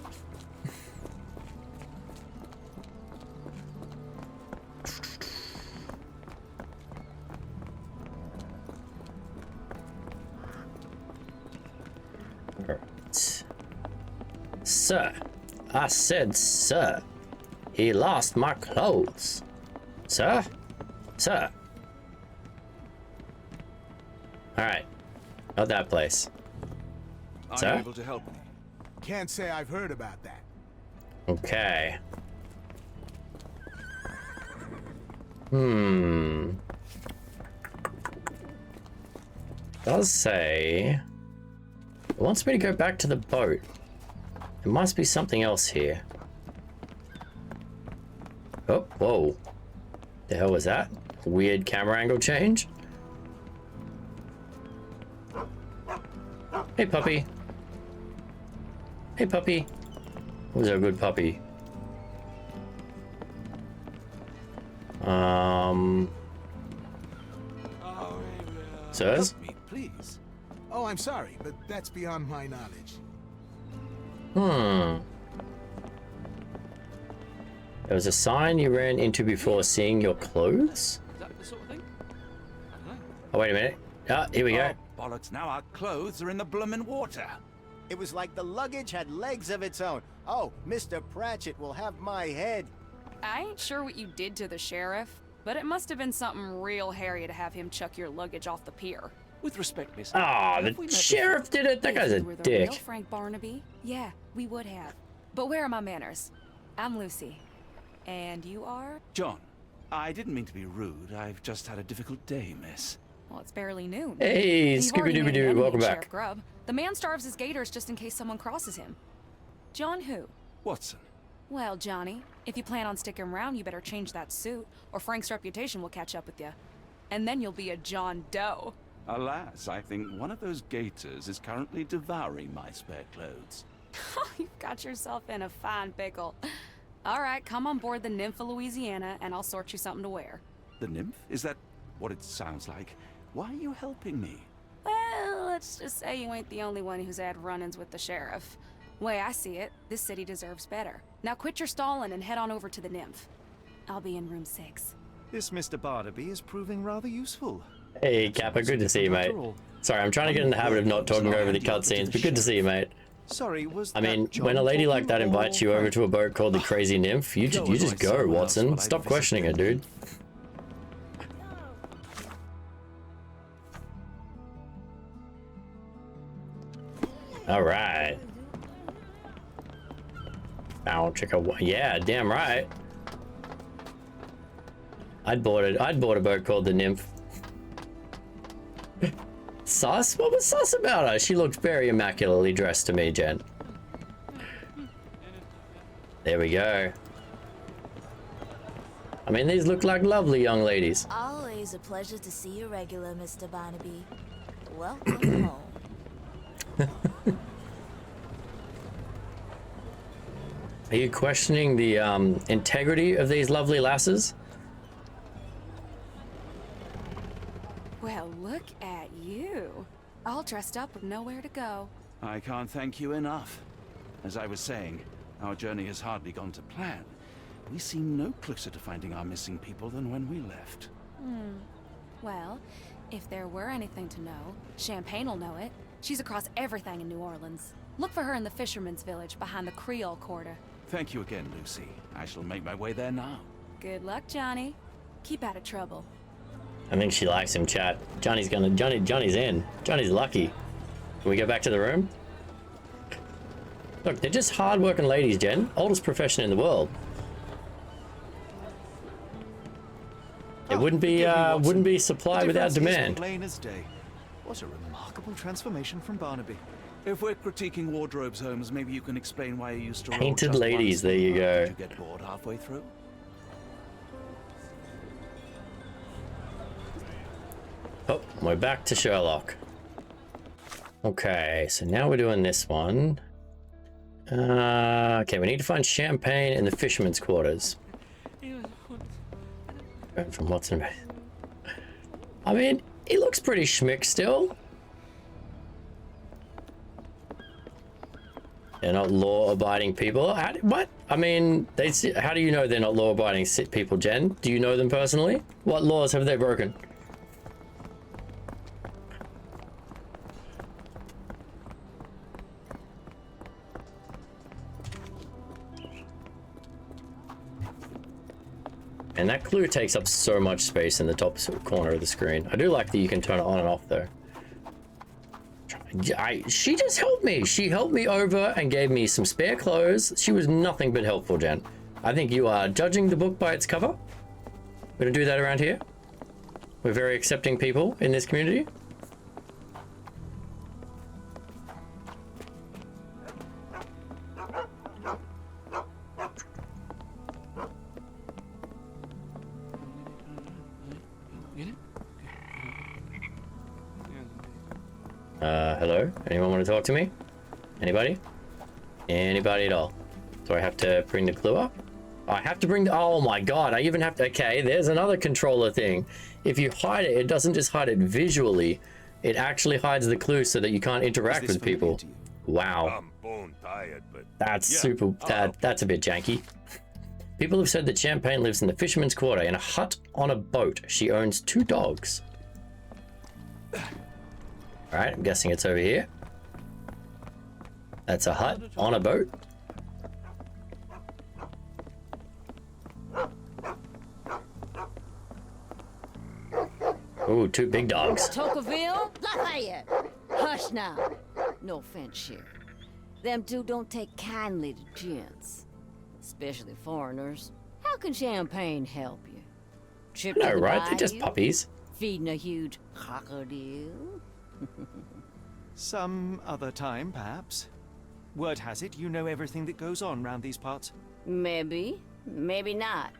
Alright. Sir. I said, sir. He lost my clothes. Sir? Sir. Alright. Not that place. Are Sir? you able to help me? Can't say I've heard about that. Okay. Does say it wants me to go back to the boat. There must be something else here. Oh, whoa. The hell was that? Weird camera angle change? Hey, puppy. Hey, puppy. Who's a good puppy? Sirs? Help me, please. Oh, I'm sorry, but that's beyond my knowledge. There was a sign you ran into before seeing your clothes? Is that the sort of thing? I don't know. Oh, wait a minute. Ah, here we go. Oh, bollocks, now our clothes are in the bloomin' water. It was like the luggage had legs of its own. Oh, Mr. Pratchett will have my head. I ain't sure what you did to the sheriff, but it must have been something real hairy to have him chuck your luggage off the pier. With respect, miss. Ah, have we the met sheriff did it. That guy's a If you were the dick. real Frank Barnaby? Yeah, we would have. But where are my manners? I'm Lucy. And you are? John, I didn't mean to be rude. I've just had a difficult day, miss. Well, it's barely noon. Hey, You've already made an Scooby-Dooby-Doo, enemy, welcome Sheriff back. Grubb. The man starves his gators just in case someone crosses him. John who? Watson. Well, Johnny, if you plan on sticking around, you better change that suit, or Frank's reputation will catch up with you. And then you'll be a John Doe. Alas, I think one of those gators is currently devouring my spare clothes. You've got yourself in a fine pickle. All right, come on board the Nymph of Louisiana, and I'll sort you something to wear. The nymph? Is that what it sounds like? Why are you helping me? Well, let's just say you ain't the only one who's had run-ins with the sheriff. Way I see it, this city deserves better. Now quit your stalling and head on over to the Nymph. I'll be in room 6. This Mr. Barnaby is proving rather useful. Hey, Kappa, good to see you, mate. Sorry, I'm trying to get in the habit of not talking over the cutscenes, but good to see you, mate. Sorry, was I mean, that John when a lady like that talking, invites you or over to a boat called the Crazy Nymph, you just go, Watson. Stop questioning her, dude. All right. I'll check out. Yeah, damn right. I'd bought a boat called the Nymph. Sus? What was sus about her? She looked very immaculately dressed to me, Jen. There we go. I mean, these look like lovely young ladies. Always a pleasure to see you regular, Mr. Barnaby. Welcome home. Are you questioning the integrity of these lovely lasses? Well, look at you. All dressed up with nowhere to go. I can't thank you enough. As I was saying, our journey has hardly gone to plan. We seem no closer to finding our missing people than when we left. Well, if there were anything to know, Champagne will know it. She's across everything in New Orleans. Look for her in the fisherman's village behind the Creole Quarter. Thank you again, Lucy. I shall make my way there now. Good luck, Johnny. Keep out of trouble. I think she likes him, chat. Johnny's in. Johnny's lucky. Can we go back to the room? Look, they're just hard-working ladies, Jen. Oldest profession in the world. It wouldn't be supply without demand. Plain as day. What a remarkable transformation from Barnaby. If we're critiquing wardrobes, Holmes, maybe you can explain why you used to roll Painted just ladies, once there you and go. Did you get bored halfway through? Oh, we're back to Sherlock. Okay, so now we're doing this one. Okay, we need to find Champagne in the fisherman's quarters. From Watson. I mean, he looks pretty schmick still. They're not law-abiding people. What? I mean, how do you know they're not law-abiding people, Jen? Do you know them personally? What laws have they broken? And that clue takes up so much space in the top corner of the screen. I do like that you can turn it on and off though. She just helped me. She helped me over and gave me some spare clothes. She was nothing but helpful, Jen. I think you are judging the book by its cover. We're gonna do that around here. We're very accepting people in this community. Hello? Anyone want to talk to me? Anybody? Anybody at all? Do I have to bring the clue up? I have to bring the... Oh my god, I even have to... Okay, there's another controller thing. If you hide it, it doesn't just hide it visually. It actually hides the clue so that you can't interact with people. Wow. I'm bone tired, but... That's super... That's a bit janky. People have said that Champagne lives in the Fisherman's Quarter in a hut on a boat. She owns 2 dogs. Alright, I'm guessing it's over here. That's a hut on a boat. Ooh, 2 big dogs. Tocqueville? Lafayette! Hush now. No offense, Sheriff. Them 2 don't take kindly to gents. Especially foreigners. How can Champagne help you? Trip No, to the right? They're bayou? just puppies. Feeding a huge crocodile? Some other time, perhaps. Word has it, you know everything that goes on round these parts. Maybe. Maybe not.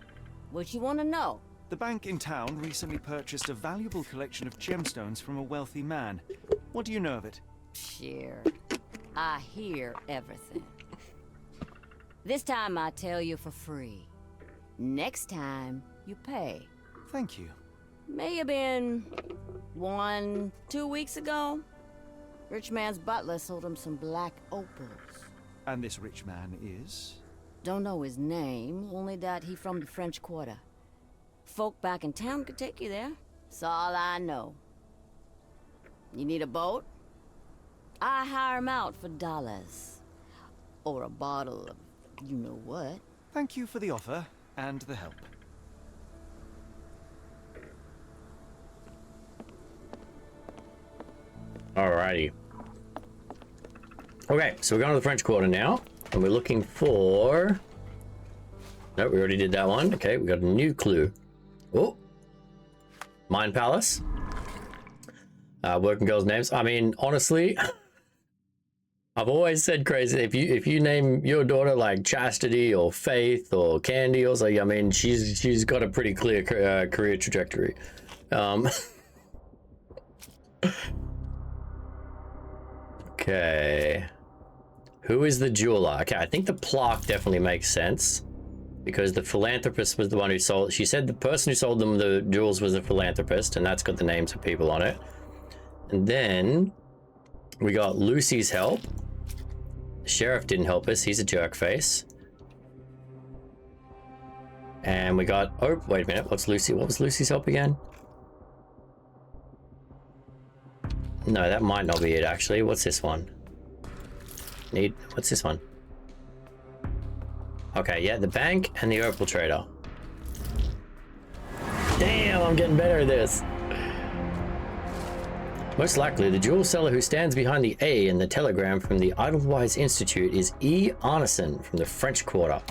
What you want to know? The bank in town recently purchased a valuable collection of gemstones from a wealthy man. What do you know of it? Sure. I hear everything. This time I tell you for free. Next time, you pay. Thank you. May have been 1, 2 weeks ago. Rich man's butler sold him some black opals. And this rich man is? Don't know his name, only that he from the French Quarter. Folk back in town could take you there. That's all I know. You need a boat? I hire 'em out for dollars. Or a bottle of you-know-what. Thank you for the offer and the help. Alrighty. Okay, so we're going to the French Quarter now, and we're looking for... Nope, we already did that one. Okay, we got a new clue. Oh! Mine Palace. Working girls' names. I mean, honestly, I've always said crazy. If you name your daughter like Chastity or Faith or Candy or something, I mean, she's got a pretty clear career trajectory. Okay. Who is the jeweler? Okay, I think the plaque definitely makes sense. Because the philanthropist was the one who sold... She said the person who sold them the jewels was a philanthropist, and that's got the names of people on it. And then we got Lucy's help. The sheriff didn't help us. He's a jerk face. And we got... Oh, wait a minute. What was Lucy's help again? No, that might not be it, actually. What's this one? What's this one? Okay, yeah, the bank and the opal trader. Damn, I'm getting better at this. Most likely, the jewel seller who stands behind the A in the telegram from the Idlewise Institute is E. Arneson from the French Quarter.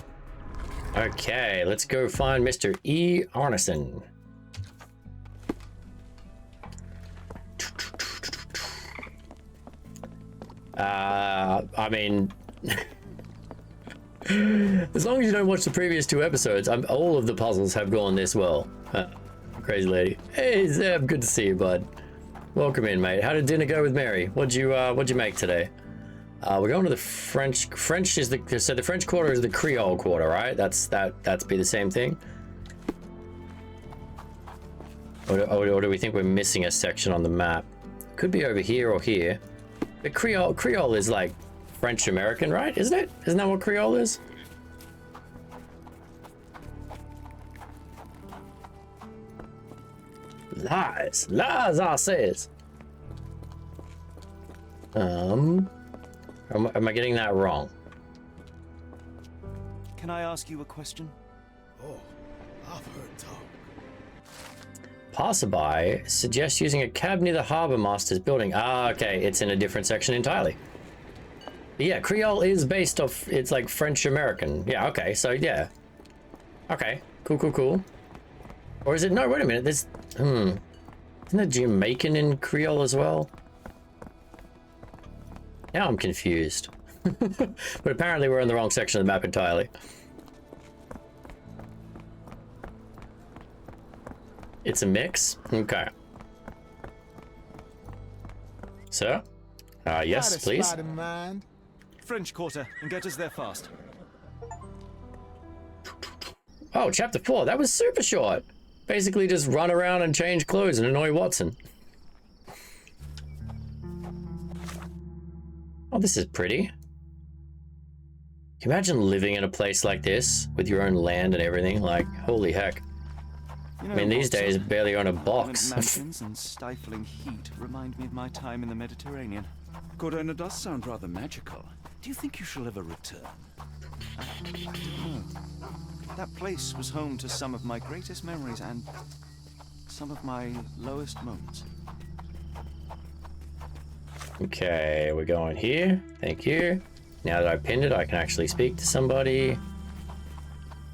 Okay, let's go find Mr. E. Arneson. I mean... As long as you don't watch the previous 2 episodes, all of the puzzles have gone this well. Crazy lady. Hey Zeb, good to see you, bud. Welcome in, mate. How did dinner go with Mary? What'd you make today? We're going to the French. French is so the French Quarter is the Creole Quarter, right? That's be the same thing. Or do we think we're missing a section on the map? Could be over here or here. But Creole is like French American, right? Isn't it? Isn't that what Creole is? Lies, I says. Am I getting that wrong? Can I ask you a question? Oh, I've heard talk. Passerby suggests using a cab near the harbor master's building. Ah, okay, it's in a different section entirely. But yeah, Creole is based off, it's like French American. Yeah, okay, so yeah. Okay, cool. Or is it, no, wait a minute, there's, isn't there Jamaican in Creole as well? Now I'm confused. But apparently we're in the wrong section of the map entirely. It's a mix? Okay. Sir? Yes, Got a please. spot in mind. French Quarter, and get us there fast. Oh, chapter 4. That was super short. Basically just run around and change clothes and annoy Watson. Oh, this is pretty. Can you imagine living in a place like this with your own land and everything? Like, holy heck. You know, I mean, these days, barely own a box. Mansions and stifling heat remind me of my time in the Mediterranean. Corona does sound rather magical. Do you think you shall ever return? I don't know. That place was home to some of my greatest memories and some of my lowest moments. Okay, we're going here. Thank you. Now that I pinned it, I can actually speak to somebody.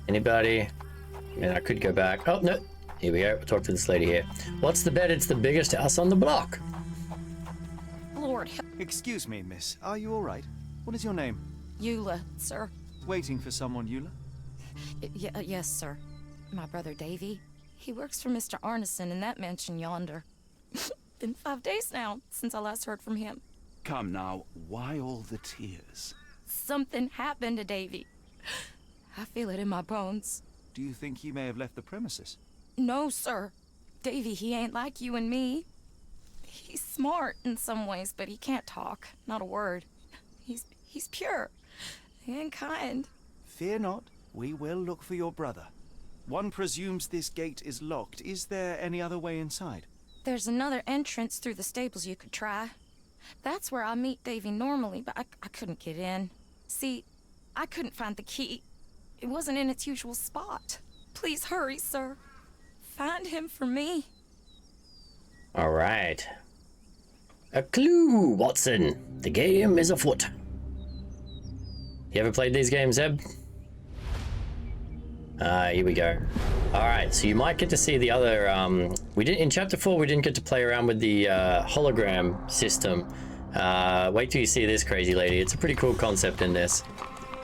Anybody? I mean, I could go back. Oh, no. Here we go. We'll talk to this lady here. What's the bet? It's the biggest house on the block. Lord, Excuse me, miss. Are you all right? What is your name? Eula, sir. Waiting for someone, Eula? Yes, sir. My brother Davy. He works for Mr. Arneson in that mansion yonder. Been 5 days now since I last heard from him. Come now, why all the tears? Something happened to Davy. I feel it in my bones. Do you think he may have left the premises? No, sir. Davy, he ain't like you and me. He's smart in some ways, but he can't talk. Not a word. He's pure and kind. Fear not. We will look for your brother. One presumes this gate is locked. Is there any other way inside? There's another entrance through the stables you could try. That's where I meet Davy normally, but I couldn't get in. See, I couldn't find the key. It wasn't in its usual spot. Please hurry, sir. Find him for me. All right. A clue, Watson. The game is afoot. You ever played these games, Zeb? Here we go. All right, so you might get to see the other. We didn't in chapter 4. We didn't get to play around with the hologram system. Wait till you see this crazy lady. It's a pretty cool concept in this.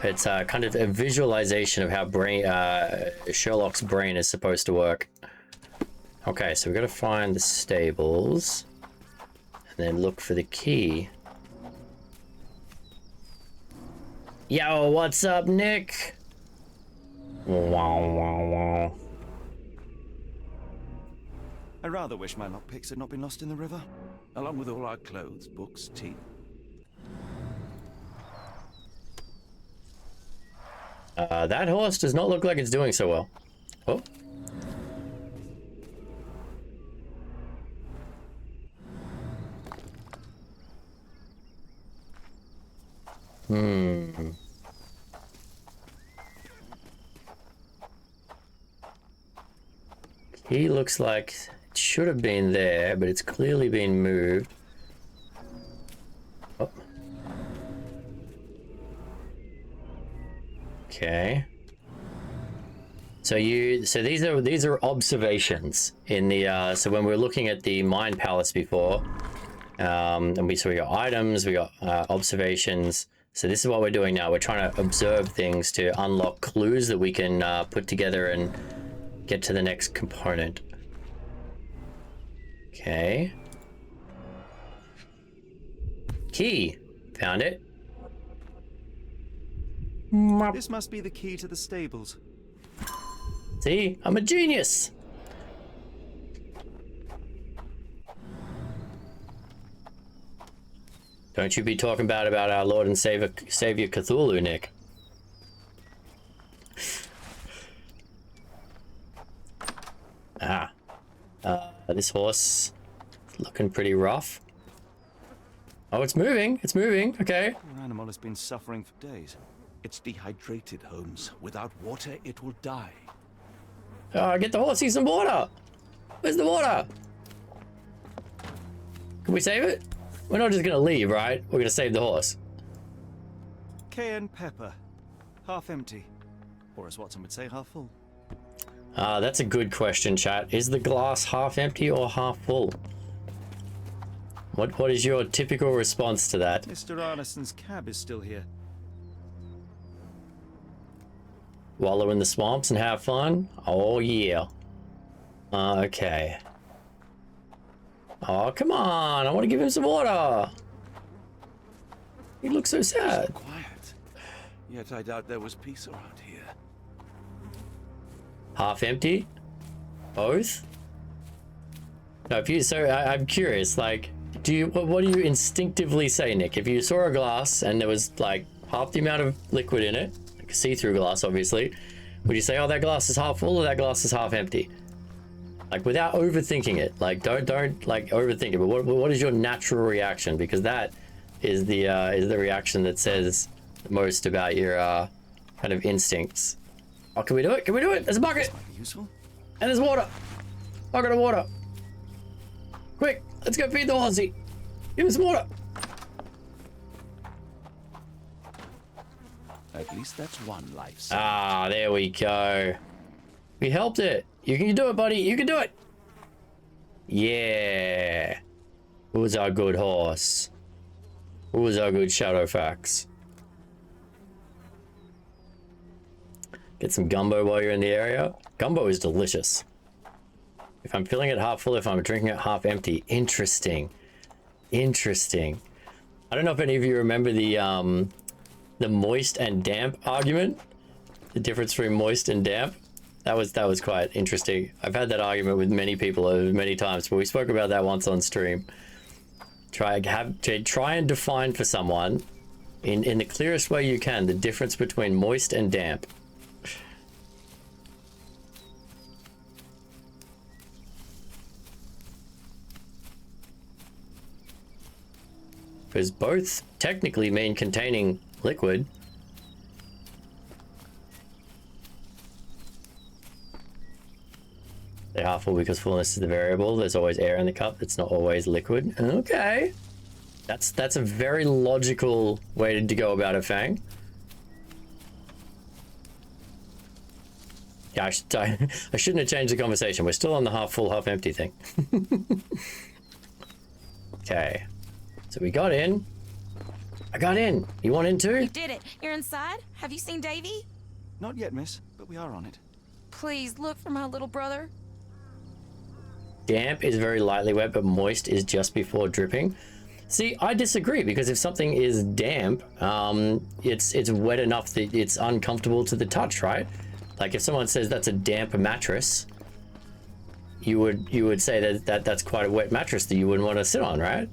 It's kind of a visualization of how Sherlock's brain is supposed to work. Okay, so we've got to find the stables and then look for the key. Yo, what's up, Nick? Wow. I rather wish my lockpicks had not been lost in the river. Along with all our clothes, books, tea. That horse does not look like it's doing so well. Oh. He looks like it should have been there, but it's clearly been moved. Oh. Okay. So these are observations in the so when we were looking at the Mind Palace before, and we got items, we got observations. So this is what we're doing now. We're trying to observe things to unlock clues that we can put together and get to the next component. Okay. Key. Found it. This must be the key to the stables. See? I'm a genius! Don't you be talking about our Lord and Savior Cthulhu, Nick. This horse is looking pretty rough. Oh, it's moving. It's moving. Okay. Poor animal has been suffering for days. It's dehydrated, Holmes. Without water, it will die. Get the horsey some water. Where's the water? Can we save it? We're not just gonna leave, right? We're gonna save the horse. Cayenne pepper. Half empty. Or as Watson would say, half full. That's a good question, chat. Is the glass half empty or half full? What is your typical response to that? Mr. Arneson's cab is still here. Wallow in the swamps and have fun? Oh yeah. Okay. Oh, come on. I want to give him some water. He looks so sad. So quiet. Yet I doubt there was peace around here. Half empty? Both? No, if you, so I'm curious, like, what do you instinctively say, Nick? If you saw a glass and there was like half the amount of liquid in it, like a see-through glass, obviously, would you say, oh, that glass is half full or that glass is half empty? Like, without overthinking it. Like, don't like overthink it. But what is your natural reaction? Because that is the reaction that says most about your kind of instincts. Oh, can we do it? Can we do it? There's a bucket. Useful. And there's water. Bucket of water. Quick, let's go feed the horsey. Give him some water. At least that's one life. Ah, there we go. We helped it. You can do it, buddy. You can do it. Yeah. Who's our good horse? Who's our good Shadowfax? Get some gumbo while you're in the area. Gumbo is delicious. If I'm filling it half full, if I'm drinking it half empty. Interesting. Interesting. I don't know if any of you remember the moist and damp argument. The difference between moist and damp. That was quite interesting. I've had that argument with many people many times, but we spoke about that once on stream. Try and define for someone in the clearest way you can the difference between moist and damp. Because both technically mean containing liquid. They are full because fullness is the variable. There's always air in the cup. It's not always liquid. Okay. That's a very logical way to go about it, Fang. Yeah, I shouldn't have changed the conversation. We're still on the half full, half empty thing. Okay. So we got in. I got in. You want in too? You did it. You're inside? Have you seen Davy? Not yet, miss, but we are on it. Please look for my little brother. Damp is very lightly wet, but moist is just before dripping. See, I disagree, because if something is damp, it's wet enough that it's uncomfortable to the touch, right? Like if someone says that's a damp mattress, you would say that's quite a wet mattress that you wouldn't want to sit on, right?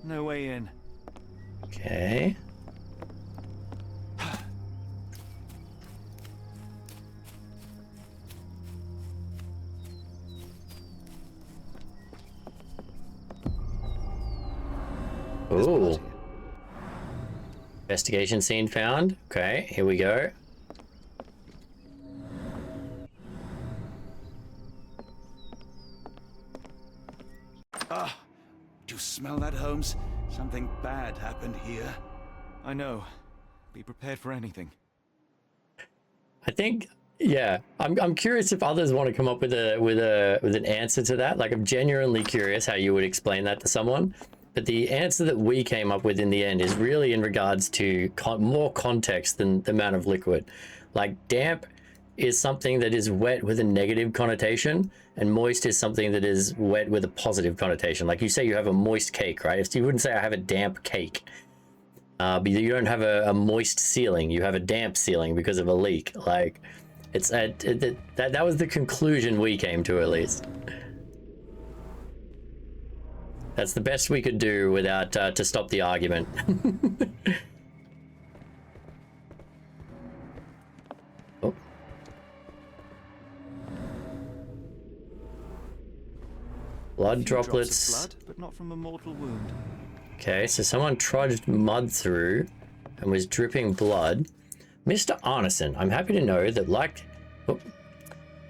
No way in. Okay. Ooh. Investigation scene found. Okay, here we go. Ah, do you smell that, Holmes? Something bad happened here. I know. Be prepared for anything. I think, yeah. I'm curious if others want to come up with an answer to that. Like, I'm genuinely curious how you would explain that to someone. But the answer that we came up with in the end is really in regards to more context than the amount of liquid. Like, damp is something that is wet with a negative connotation, and moist is something that is wet with a positive connotation. Like you say you have a moist cake, right? If you wouldn't say I have a damp cake. But you don't have a moist ceiling. You have a damp ceiling because of a leak. Like, it's that was the conclusion we came to, at least. That's the best we could do without to stop the argument. Oh. Blood droplets. Blood, but not from a mortal wound. Okay, so someone trudged mud through and was dripping blood. Mr. Arneson, I'm happy to know that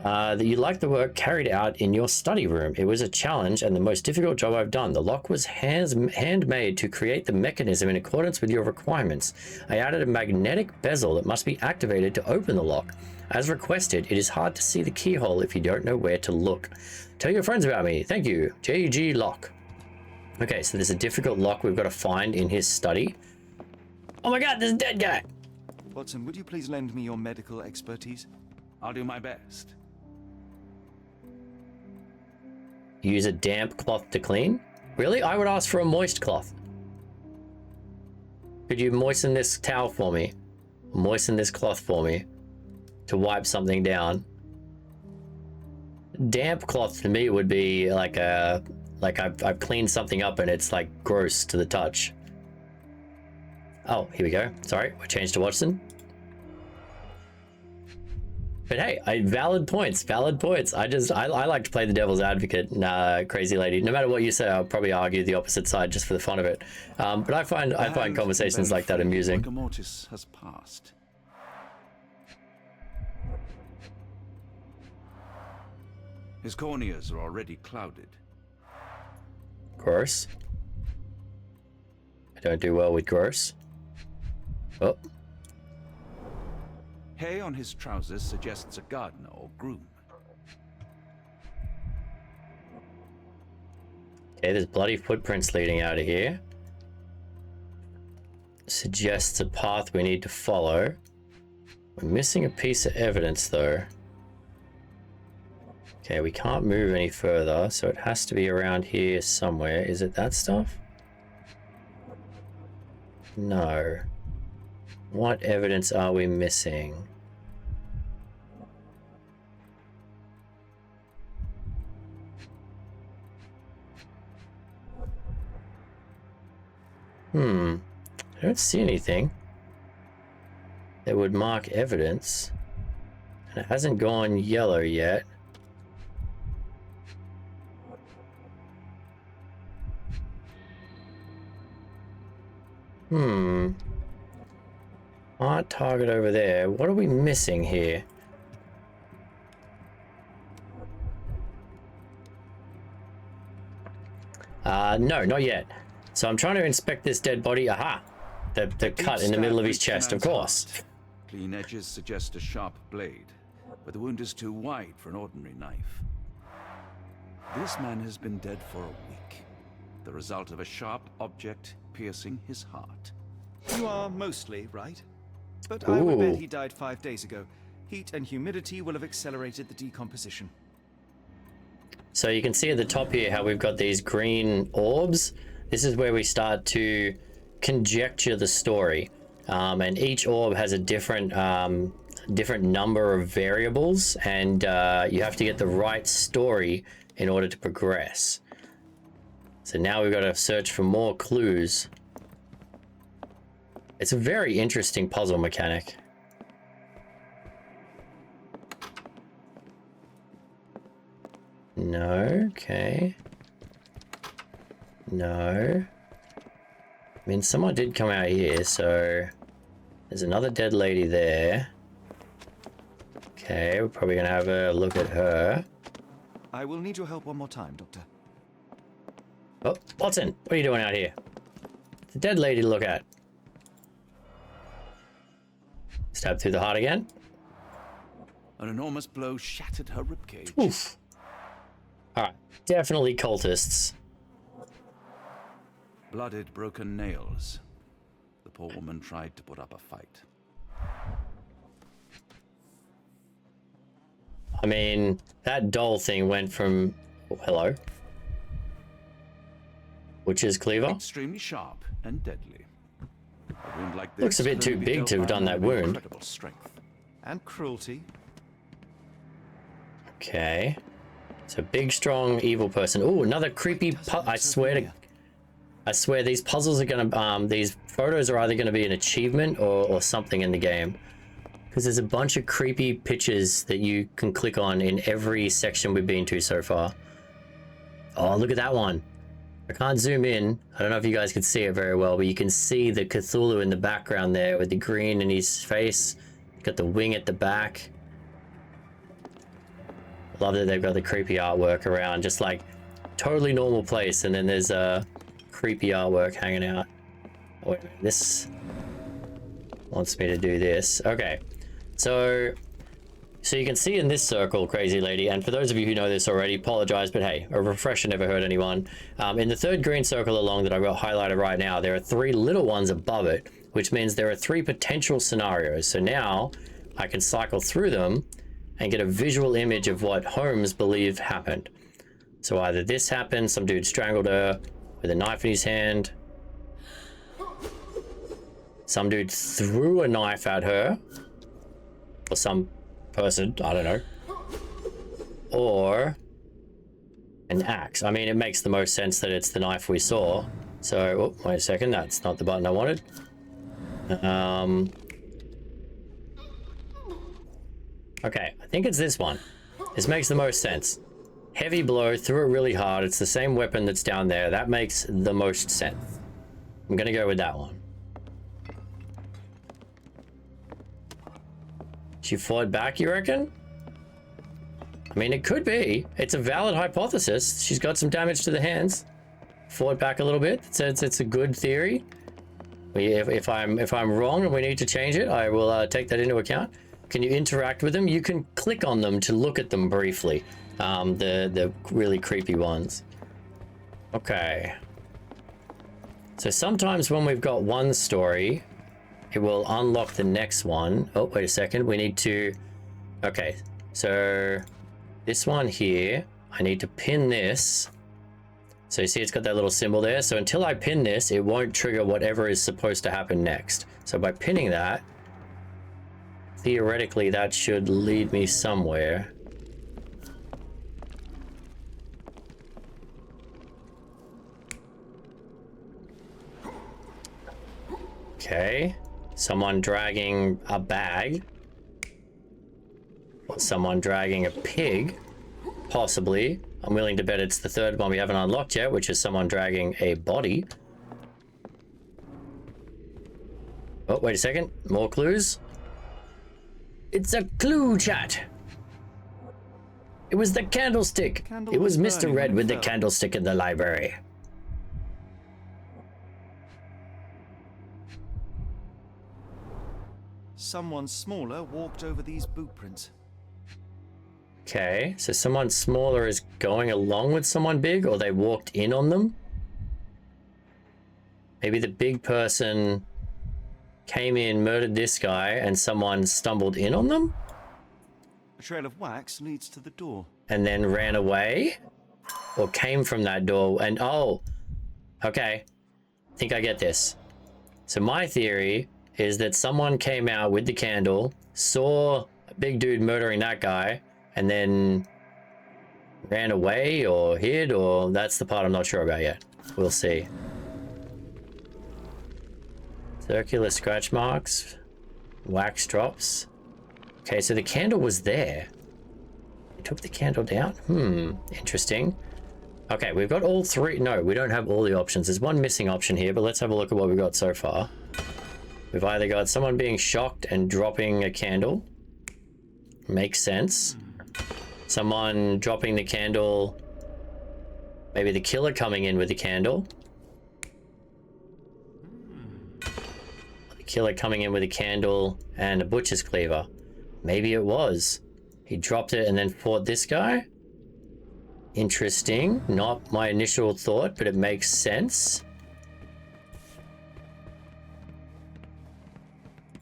that you liked the work carried out in your study room. It was a challenge and the most difficult job I've done. The lock was handmade to create the mechanism in accordance with your requirements. I added a magnetic bezel that must be activated to open the lock. As requested, it is hard to see the keyhole if you don't know where to look. Tell your friends about me. Thank you. J.G. Lock. Okay, so there's a difficult lock we've got to find in his study. Oh my god, there's a dead guy! Watson, would you please lend me your medical expertise? I'll do my best. Use a damp cloth to clean? Really? I would ask for a moist cloth. Could you moisten this towel for me? Moisten this cloth for me to wipe something down. Damp cloth to me would be like I've cleaned something up and it's like gross to the touch. Oh, here we go. Sorry, we changed to Watson. But hey, valid points. I like to play the devil's advocate, crazy lady. No matter what you say, I'll probably argue the opposite side just for the fun of it. But I find conversations like that amusing. Rigor mortis has passed. His corneas are already clouded. Gross. I don't do well with gross. Oh. Hay on his trousers suggests a gardener or groom. Okay, there's bloody footprints leading out of here. Suggests a path we need to follow. We're missing a piece of evidence though. Okay, we can't move any further, so it has to be around here somewhere. Is it that stuff? No. What evidence are we missing? I don't see anything that would mark evidence. And it hasn't gone yellow yet. Hard target over there. What are we missing here? No, not yet. So I'm trying to inspect this dead body. Aha! The cut in the middle of his chest, of course. Clean edges suggest a sharp blade, but the wound is too wide for an ordinary knife. This man has been dead for a week. The result of a sharp object piercing his heart. You are mostly right. But I would bet he died 5 days ago. Heat and humidity will have accelerated the decomposition. So you can see at the top here how we've got these green orbs. This is where we start to conjecture the story. And each orb has a different number of variables, and you have to get the right story in order to progress. So now we've got to search for more clues. It's a very interesting puzzle mechanic. No, okay. No. I mean, someone did come out here, so there's another dead lady there. Okay, we're probably gonna have a look at her. I will need your help one more time, Doctor. Oh, Watson, what are you doing out here? It's a dead lady to look at. Stab through the heart again. An enormous blow shattered her ribcage. Oof. Alright, definitely cultists. Blooded, broken nails. The poor woman tried to put up a fight. I mean, that doll thing went from... Oh, hello. Witch's cleaver. Extremely sharp and deadly. A wound like this looks a bit too big to have done that wound. Incredible strength and cruelty. Okay. So big, strong, evil person. Oh, another creepy. I swear these puzzles are gonna. These photos are either gonna be an achievement or something in the game. Because there's a bunch of creepy pictures that you can click on in every section we've been to so far. Oh, look at that one. I can't zoom in. I don't know if you guys can see it very well, but you can see the Cthulhu in the background there with the green in his face. Got the wing at the back. Love that they've got the creepy artwork around, just like totally normal place, and then there's a creepy artwork hanging out. Oh, wait a minute, this wants me to do this. Okay, so you can see in this circle, crazy lady, and for those of you who know this already, apologize, but hey, a refresher never hurt anyone. In the third green circle along that I've got highlighted right now, there are 3 little ones above it, which means there are 3 potential scenarios. So now I can cycle through them and get a visual image of what Holmes believed happened. So either this happened, some dude strangled her with a knife in his hand, some dude threw a knife at her, or some person, I don't know, or an axe. I mean, it makes the most sense that it's the knife we saw. So, oh, wait a second, that's not the button I wanted. Okay, I think it's this one. This makes the most sense. Heavy blow, threw it really hard. It's the same weapon that's down there. That makes the most sense. I'm gonna go with that one. She fought back, you reckon? I mean, it could be. It's a valid hypothesis. She's got some damage to the hands. Fought back a little bit. It's a good theory. If I'm wrong and we need to change it, I will take that into account. Can you interact with them? You can click on them to look at them briefly. The really creepy ones. Okay. So sometimes when we've got one story, it will unlock the next one. Oh, wait a second. We need to... Okay, so this one here, I need to pin this. So you see it's got that little symbol there. So until I pin this, it won't trigger whatever is supposed to happen next. So by pinning that, theoretically that should lead me somewhere. Okay. Someone dragging a bag. Or someone dragging a pig. Possibly. I'm willing to bet it's the third one we haven't unlocked yet, which is someone dragging a body. Oh, wait a second. More clues. It's a clue, chat. It was the candlestick. It was Mr. Red with the candlestick in the library. Someone smaller walked over these boot prints. Okay, so someone smaller is going along with someone big, or they walked in on them? Maybe the big person came in, murdered this guy, and someone stumbled in on them? A trail of wax leads to the door. And then ran away? Or came from that door and... Oh! Okay. I think I get this. So my theory is that someone came out with the candle, saw a big dude murdering that guy, and then ran away or hid, or that's the part I'm not sure about yet. We'll see. Circular scratch marks, wax drops. Okay, so the candle was there. They took the candle down? Interesting. Okay, we've got all 3. No, we don't have all the options. There's one missing option here, but let's have a look at what we've got so far. We've either got someone being shocked and dropping a candle. Makes sense. Someone dropping the candle. Maybe the killer coming in with the candle. The killer coming in with a candle and a butcher's cleaver. Maybe it was. He dropped it and then fought this guy. Interesting. Not my initial thought, but it makes sense.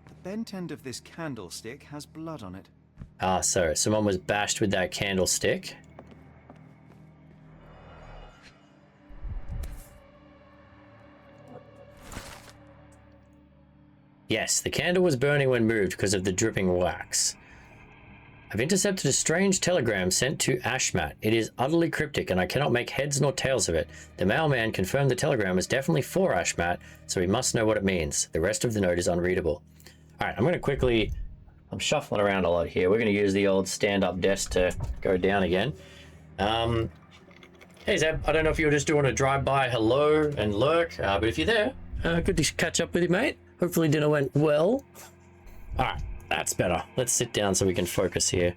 The bent end of this candlestick has blood on it. Ah, so someone was bashed with that candlestick. Yes, the candle was burning when moved because of the dripping wax. I've intercepted a strange telegram sent to Ashmat. It is utterly cryptic and I cannot make heads nor tails of it. The mailman confirmed the telegram is definitely for Ashmat, so we must know what it means. The rest of the note is unreadable. Alright, I'm going to quickly... I'm shuffling around a lot here. We're going to use the old stand-up desk to go down again. Hey Zeb, I don't know if you were just doing a drive-by hello and lurk, but if you're there, good to catch up with you, mate. Hopefully dinner went well. Alright, that's better. Let's sit down so we can focus here.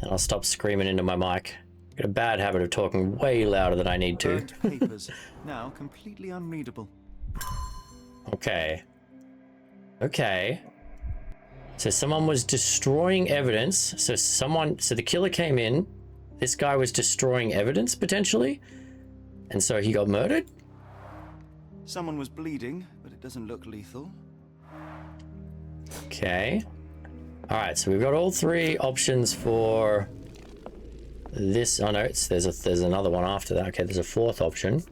And I'll stop screaming into my mic. I've got a bad habit of talking way louder than I need to. Burnt papers, now completely unreadable. Okay. Okay. So someone was destroying evidence. So the killer came in. This guy was destroying evidence, potentially. And so he got murdered? Someone was bleeding, but it doesn't look lethal. Okay. Alright, so we've got all three options for this. Oh no, there's another one after that. Okay, there's a fourth option.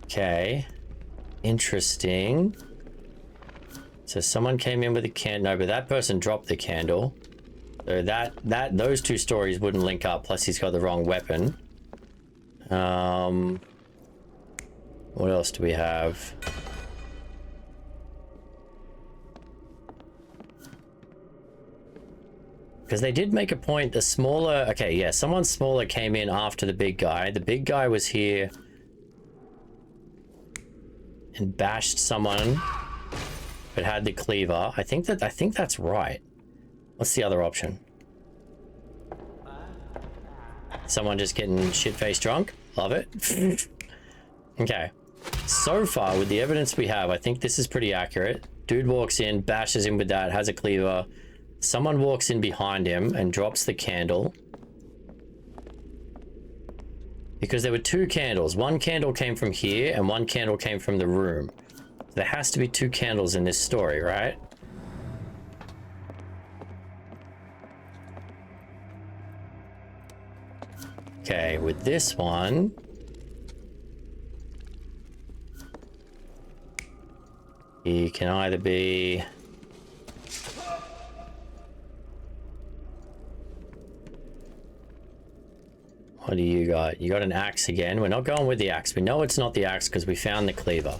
Okay. Interesting. So someone came in with a candle. No, but that person dropped the candle. So those two stories wouldn't link up. Plus, he's got the wrong weapon. What else do we have? Because they did make a point. The smaller. Okay, yeah, someone smaller came in after the big guy. The big guy was here and bashed someone, but had the cleaver. I think that's right. What's the other option? Someone just getting shit-faced drunk? Love it. Okay. So far, with the evidence we have, I think this is pretty accurate. Dude walks in, bashes him with that, has a cleaver. Someone walks in behind him and drops the candle. Because there were two candles. One candle came from here and one candle came from the room. There has to be two candles in this story, right? Okay, with this one... he can either be... what do you got? You got an axe again. We're not going with the axe. We know it's not the axe because we found the cleaver.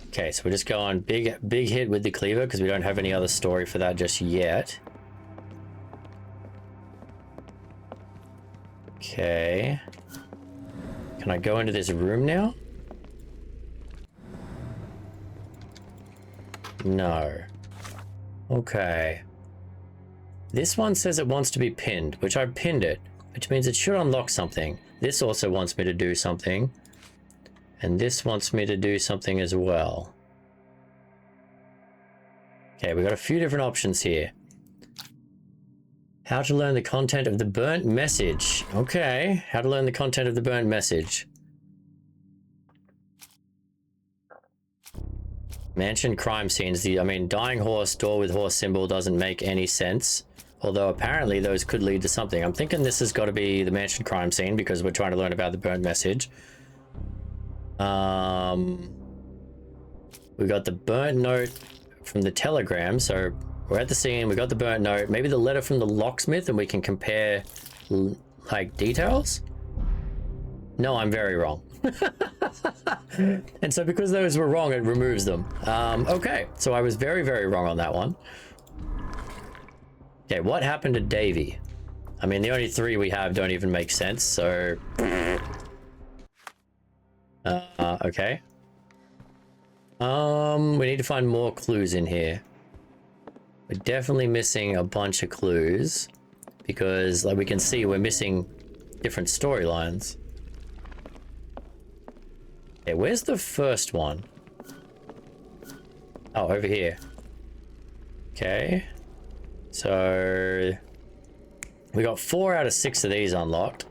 Okay, so we're just going big hit with the cleaver because we don't have any other story for that just yet. Okay. Can I go into this room now? No. Okay. This one says it wants to be pinned, which I pinned it, which means it should unlock something. This also wants me to do something. And this wants me to do something as well. Okay, we got a few different options here. How to learn the content of the burnt message. Okay, how to learn the content of the burnt message. Mansion crime scenes. Dying horse, door with horse symbol doesn't make any sense. Although apparently those could lead to something. I'm thinking this has got to be the mansion crime scene because we're trying to learn about the burnt message. We got the burnt note from the telegram. So we're at the scene. We got the burnt note. Maybe the letter from the locksmith and we can compare like details. No, I'm very wrong. And so because those were wrong, it removes them. Okay, so I was very, very wrong on that one. Okay, what happened to Davy? The only three we have don't even make sense, so... okay. We need to find more clues in here. We're definitely missing a bunch of clues. Because, like we can see, we're missing different storylines. Okay, where's the first one? Oh, over here. Okay. So we got 4 out of 6 of these unlocked.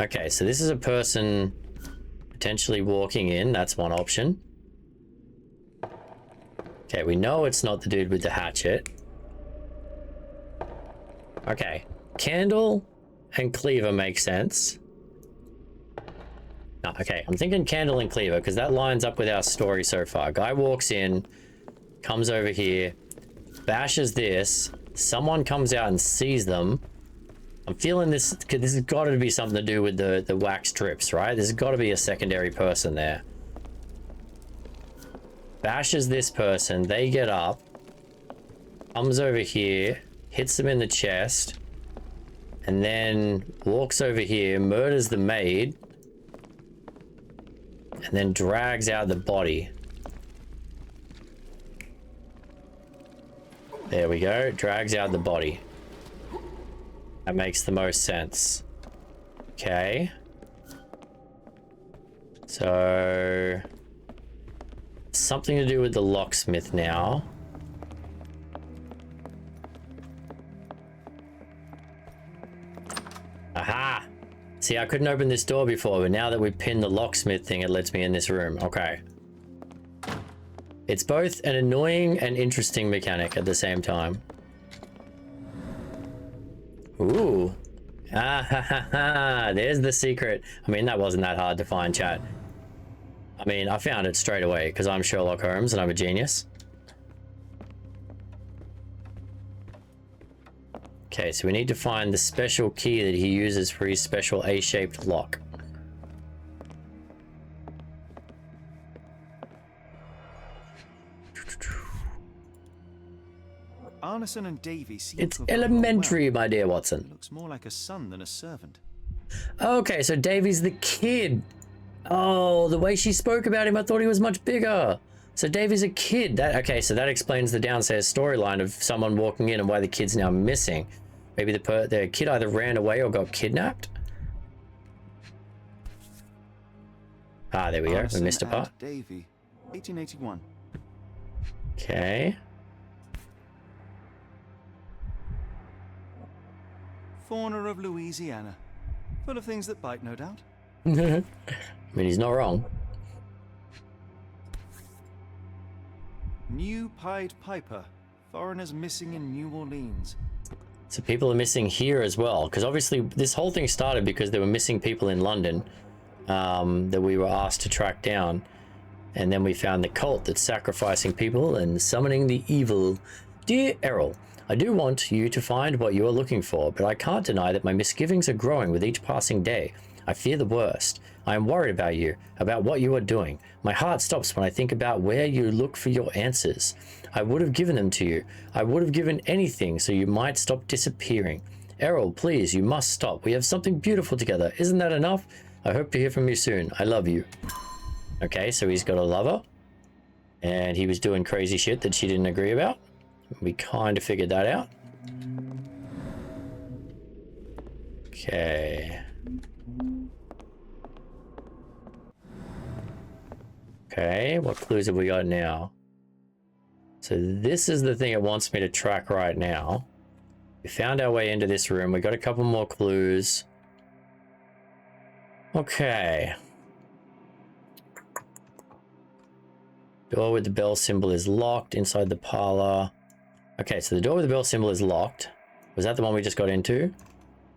Okay, so this is a person potentially walking in. That's one option. Okay, we know it's not the dude with the hatchet. Okay, candle and cleaver make sense. No, okay, I'm thinking candle and cleaver because that lines up with our story so far. Guy walks in, comes over here, bashes this. Someone comes out and sees them. I'm feeling this has got to be something to do with the wax strips, right? There's got to be a secondary person there. Bashes this person, they get up, comes over here, hits them in the chest, and then walks over here, murders the maid, and then drags out the body. There we go, drags out the body. That makes the most sense. Okay. So... something to do with the locksmith now. Aha! See, I couldn't open this door before, but now that we've pinned the locksmith thing, it lets me in this room. Okay. It's both an annoying and interesting mechanic at the same time. Ooh. Ah ha ha ha. There's the secret. I mean, that wasn't that hard to find, chat. I mean, I found it straight away because I'm Sherlock Holmes and I'm a genius. Okay, so we need to find the special key that he uses for his special A-shaped lock. Arneson and Davy seem It's to have elementary, well. my dear Watson. He looks more like a son than a servant. Okay, so Davy's the kid. Oh, the way she spoke about him, I thought he was much bigger. So Davy's a kid. Okay, so that explains the downstairs storyline of someone walking in and why the kid's now missing. Maybe the kid either ran away or got kidnapped. Ah, there we go. We missed a part. Davy, 1881. Okay. Fauna of Louisiana. Full of things that bite, no doubt. I mean, he's not wrong. New Pied Piper. Foreigners missing in New Orleans. So people are missing here as well, because obviously this whole thing started because there were missing people in London that we were asked to track down. And then we found the cult that's sacrificing people and summoning the evil. Dear Errol, I do want you to find what you are looking for, but I can't deny that my misgivings are growing with each passing day. I fear the worst. I am worried about you, about what you are doing. My heart stops when I think about where you look for your answers. I would have given them to you. I would have given anything so you might stop disappearing. Errol, please, you must stop. We have something beautiful together. Isn't that enough? I hope to hear from you soon. I love you. Okay, so he's got a lover. And he was doing crazy shit that she didn't agree about. We kind of figured that out. Okay. Okay, what clues have we got now? So this is the thing it wants me to track right now. We found our way into this room. We got a couple more clues. Okay. Door with the bell symbol is locked inside the parlor. Okay, so the door with the bell symbol is locked. Was that the one we just got into?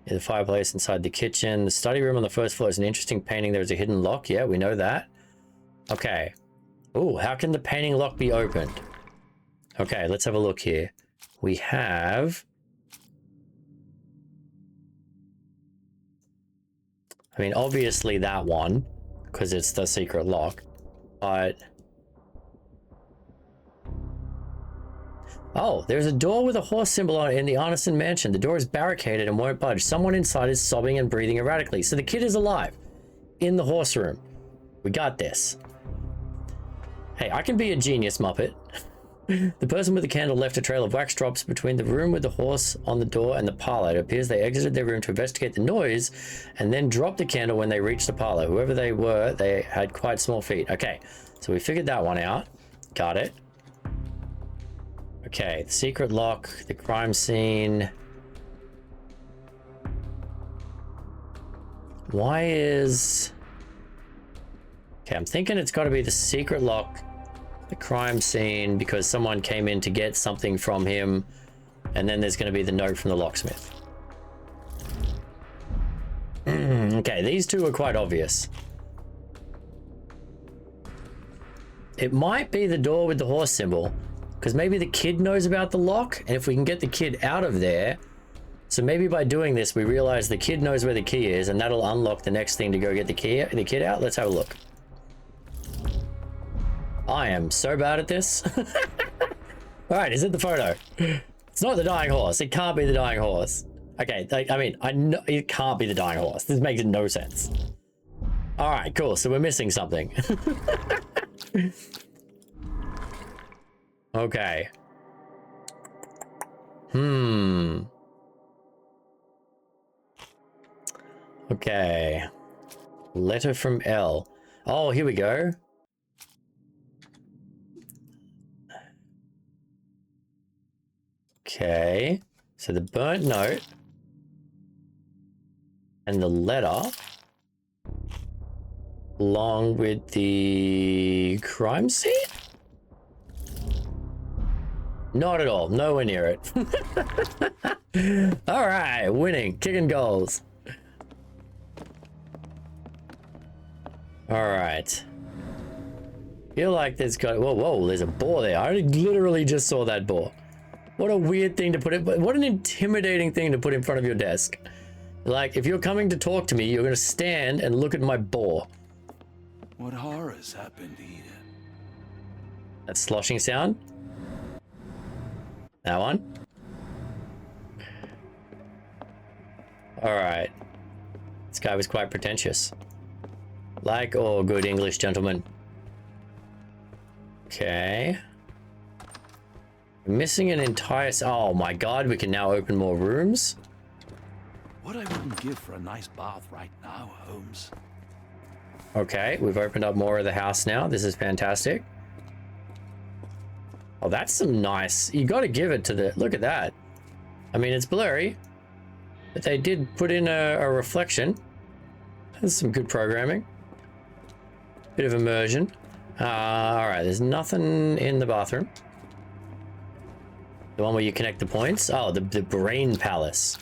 Yeah, the fireplace inside the kitchen. The study room on the first floor is an interesting painting. There's a hidden lock. Yeah, we know that. Okay. Oh, how can the painting lock be opened? Okay, let's have a look here. We have... I mean, obviously that one, because it's the secret lock, but... Oh, there's a door with a horse symbol on it in the Arneson mansion. The door is barricaded and won't budge. Someone inside is sobbing and breathing erratically. So the kid is alive in the horse room. We got this. Hey, I can be a genius, Muppet. The person with the candle left a trail of wax drops between the room with the horse on the door and the parlor. It appears they exited their room to investigate the noise and then dropped the candle when they reached the parlor. Whoever they were, they had quite small feet. Okay, so we figured that one out. Got it. Okay, the secret lock, the crime scene. Why is... Okay, I'm thinking it's got to be the secret lock, the crime scene, because someone came in to get something from him, and then there's going to be the note from the locksmith. Okay, these two are quite obvious. It might be the door with the horse symbol, because maybe the kid knows about the lock, and if we can get the kid out of there, so maybe by doing this, we realize the kid knows where the key is, and that'll unlock the next thing to go get the kid out. Let's have a look. I am so bad at this. All right, is it the photo? It's not the dying horse. It can't be the dying horse. Okay, like, I mean, I know it can't be the dying horse. This makes no sense. All right, cool. So we're missing something. Okay. Okay. Letter from L. Oh, here we go. Okay. So the burnt note and the letter along with the crime scene? Not at all. Nowhere near it. All right. Winning. Kicking goals. All right. Feel like there's got... Whoa, there's a boar there. I literally just saw that boar. What a weird thing to put it... What an intimidating thing to put in front of your desk. Like, if you're coming to talk to me, you're going to stand and look at my boar. What horrors happened here? That sloshing sound? That one? Alright. This guy was quite pretentious. Like all good English gentlemen. Okay. We're missing an entire... Oh my god, we can now open more rooms. What I wouldn't give for a nice bath right now, Holmes. Okay, we've opened up more of the house now. This is fantastic. Oh, that's some nice... You gotta give it to the... Look at that. I mean, it's blurry, but they did put in a reflection. That's some good programming. Bit of immersion. All right, there's nothing in the bathroom. The one where you connect the points. Oh, the brain palace.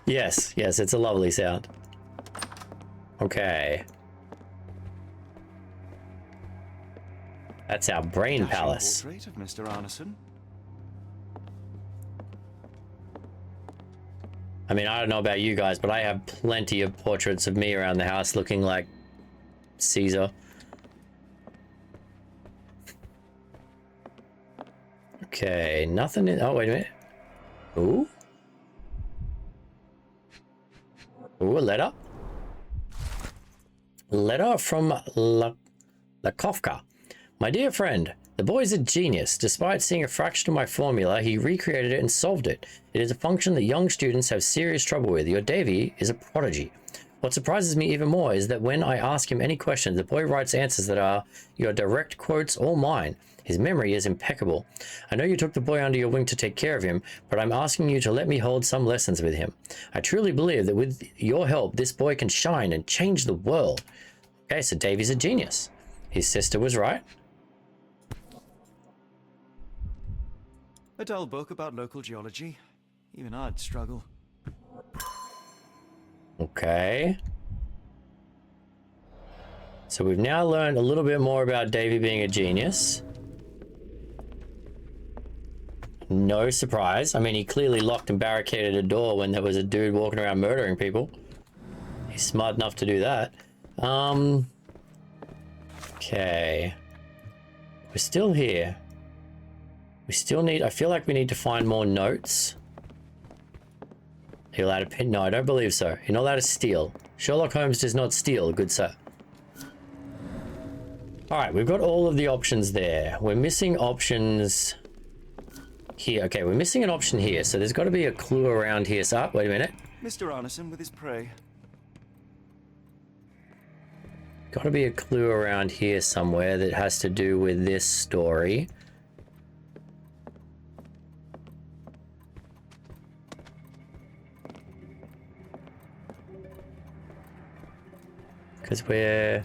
Yes, it's a lovely sound. Okay. That's our brain palace. Portrait of Mr. Arneson. I mean, I don't know about you guys, but I have plenty of portraits of me around the house looking like Caesar. Okay, nothing in... Oh, wait a minute. Ooh. Ooh, a letter. Letter from Kafka. My dear friend, the boy's a genius. Despite seeing a fraction of my formula, he recreated it and solved it. It is a function that young students have serious trouble with. Your Davy is a prodigy. What surprises me even more is that when I ask him any questions, the boy writes answers that are your direct quotes or mine. His memory is impeccable. I know you took the boy under your wing to take care of him, but I'm asking you to let me hold some lessons with him. I truly believe that with your help, this boy can shine and change the world. Okay, so Davy's a genius. His sister was right. A dull book about local geology. Even I'd struggle. Okay. So we've now learned a little bit more about Davy being a genius. No surprise. I mean, he clearly locked and barricaded a door when there was a dude walking around murdering people. He's smart enough to do that. Okay. We're still here. We still need... I feel like we need to find more notes. Are you allowed to pin? No, I don't believe so. You're not allowed to steal. Sherlock Holmes does not steal, good sir. Alright, we've got all of the options there. We're missing options here. Okay, we're missing an option here, so there's got to be a clue around here. So, wait a minute. Mr. Arneson with his prey. Got to be a clue around here somewhere that has to do with this story. Because we're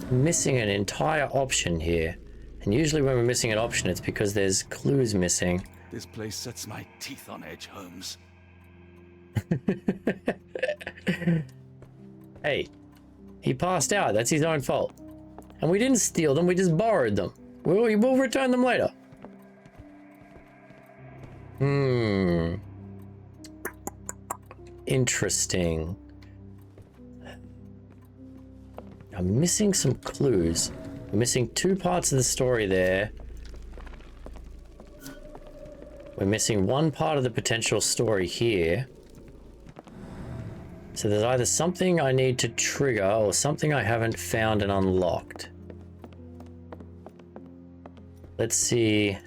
missing an entire option here. And usually when we're missing an option, it's because there's clues missing. This place sets my teeth on edge, Holmes. Hey, he passed out. That's his own fault. And we didn't steal them. We just borrowed them. We'll return them later. Interesting. I'm missing some clues. We're missing two parts of the story there. We're missing one part of the potential story here. So there's either something I need to trigger or something I haven't found and unlocked. Let's see.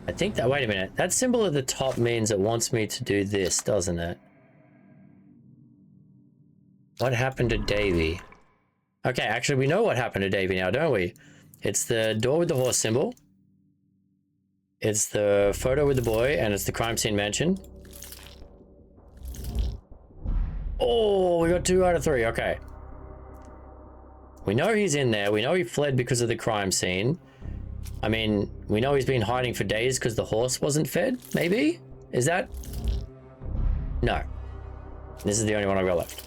I think that, wait a minute. That symbol at the top means it wants me to do this, doesn't it? What happened to Davy? Okay, actually we know what happened to Davy now, don't we? It's the door with the horse symbol. It's the photo with the boy, and it's the crime scene mansion. Oh, we got 2 out of 3. Okay. We know he's in there. We know he fled because of the crime scene. I mean, we know he's been hiding for days because the horse wasn't fed, maybe? Is that? No. This is the only one I've got left.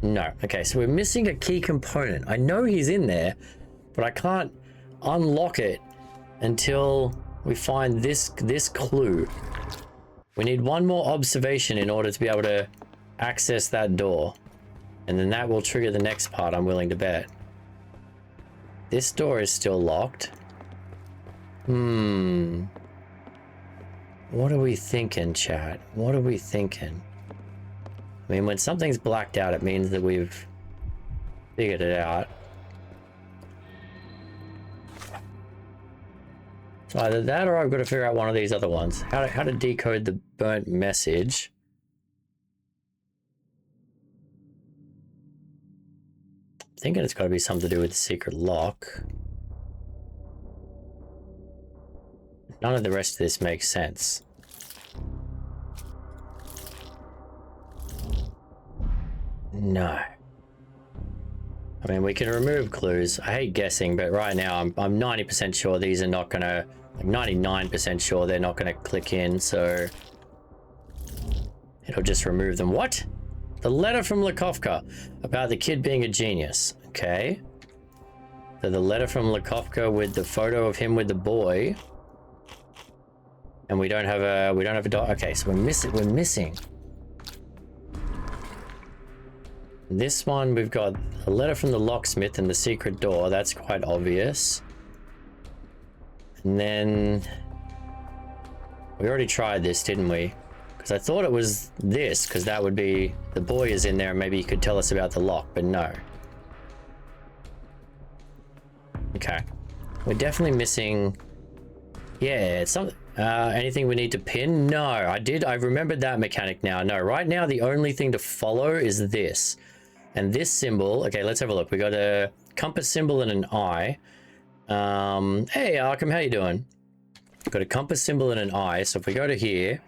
No. Okay, so we're missing a key component. I know he's in there, but I can't unlock it until we find this clue. We need one more observation in order to be able to access that door. And then that will trigger the next part, I'm willing to bet. This door is still locked. What are we thinking, chat? What are we thinking? I mean, when something's blacked out, it means that we've figured it out. So either that or I've got to figure out one of these other ones. How to decode the burnt message. I'm thinking it's got to be something to do with the secret lock. None of the rest of this makes sense. No. I mean, we can remove clues. I hate guessing, but right now I'm 90% sure these are not gonna, like 99% sure they're not gonna click in, so it'll just remove them. What? The letter from Lakovka about the kid being a genius. Okay. So the letter from Lakovka with the photo of him with the boy. And we don't have a dot. Okay, so we're missing. This one, we've got a letter from the locksmith and the secret door. That's quite obvious. And then we already tried this, didn't we? Because I thought it was this, because that would be the boy is in there and maybe he could tell us about the lock, but no. Okay. We're definitely missing. Yeah, it's something. Anything we need to pin? No, I remembered that mechanic now. No, right now the only thing to follow is this. And this symbol, okay, let's have a look. We got a compass symbol and an eye. Hey, Arkham, how you doing? Got a compass symbol and an eye. So if we go to here,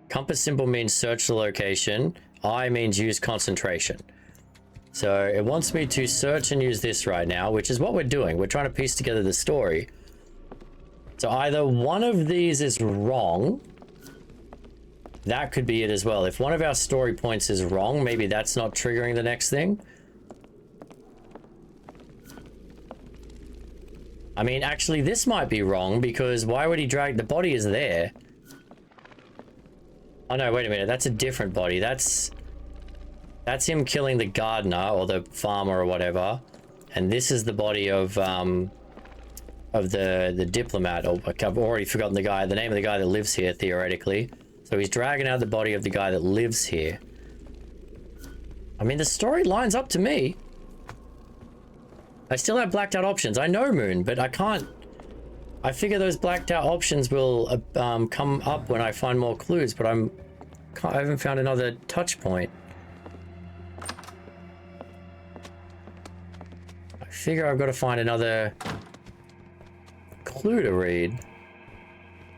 compass symbol means search the location. Eye means use concentration. So it wants me to search and use this right now, which is what we're doing. We're trying to piece together the story. So either one of these is wrong. That could be it as well. If one of our story points is wrong, maybe that's not triggering the next thing. I mean, actually, this might be wrong because why would he drag... The body is there. Oh, no, wait a minute. That's a different body. That's him killing the gardener or the farmer or whatever. And this is the body of the diplomat, or I've already forgotten the name of the guy that lives here, theoretically. So he's dragging out the body of the guy that lives here. I mean, the story lines up to me. I still have blacked out options. I know, Moon, but I can't. I figure those blacked out options will come up when I find more clues, but I haven't found another touch point. I figure I've got to find another clue to read.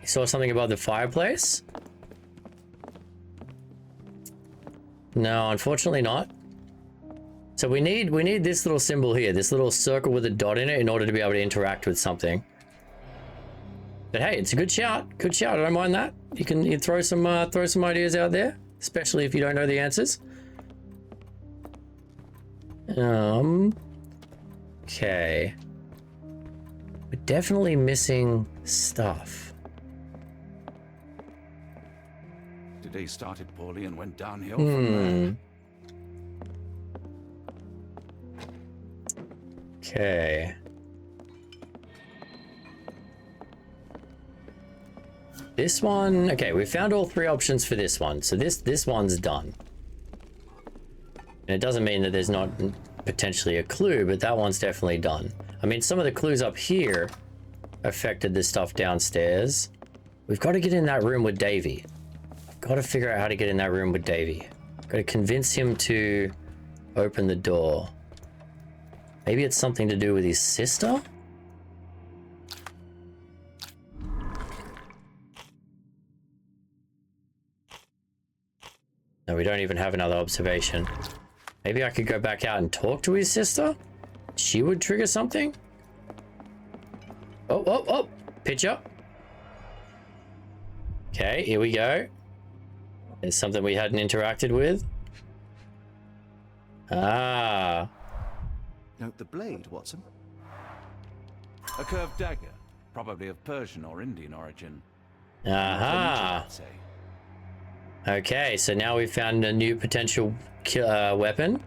You saw something above the fireplace? No, unfortunately not. So we need this little symbol here, this little circle with a dot in it, in order to be able to interact with something. But hey, it's a good shout. Good shout. I don't mind that. You can throw some ideas out there, especially if you don't know the answers. Okay. We're definitely missing stuff. Today started poorly and went downhill from there. Okay. This one, okay, we found all 3 options for this one. So this one's done. And it doesn't mean that there's not potentially a clue, but that one's definitely done. I mean, some of the clues up here affected the stuff downstairs. We've got to get in that room with Davy. I've got to figure out how to get in that room with Davy. Got to convince him to open the door. Maybe it's something to do with his sister? No, we don't even have another observation. Maybe I could go back out and talk to his sister? She would trigger something? Oh, oh, oh! Picture. Okay, here we go. There's something we hadn't interacted with. Ah. Note the blade, Watson. A curved dagger, probably of Persian or Indian origin. Aha. Okay, so now we've found a new potential weapon.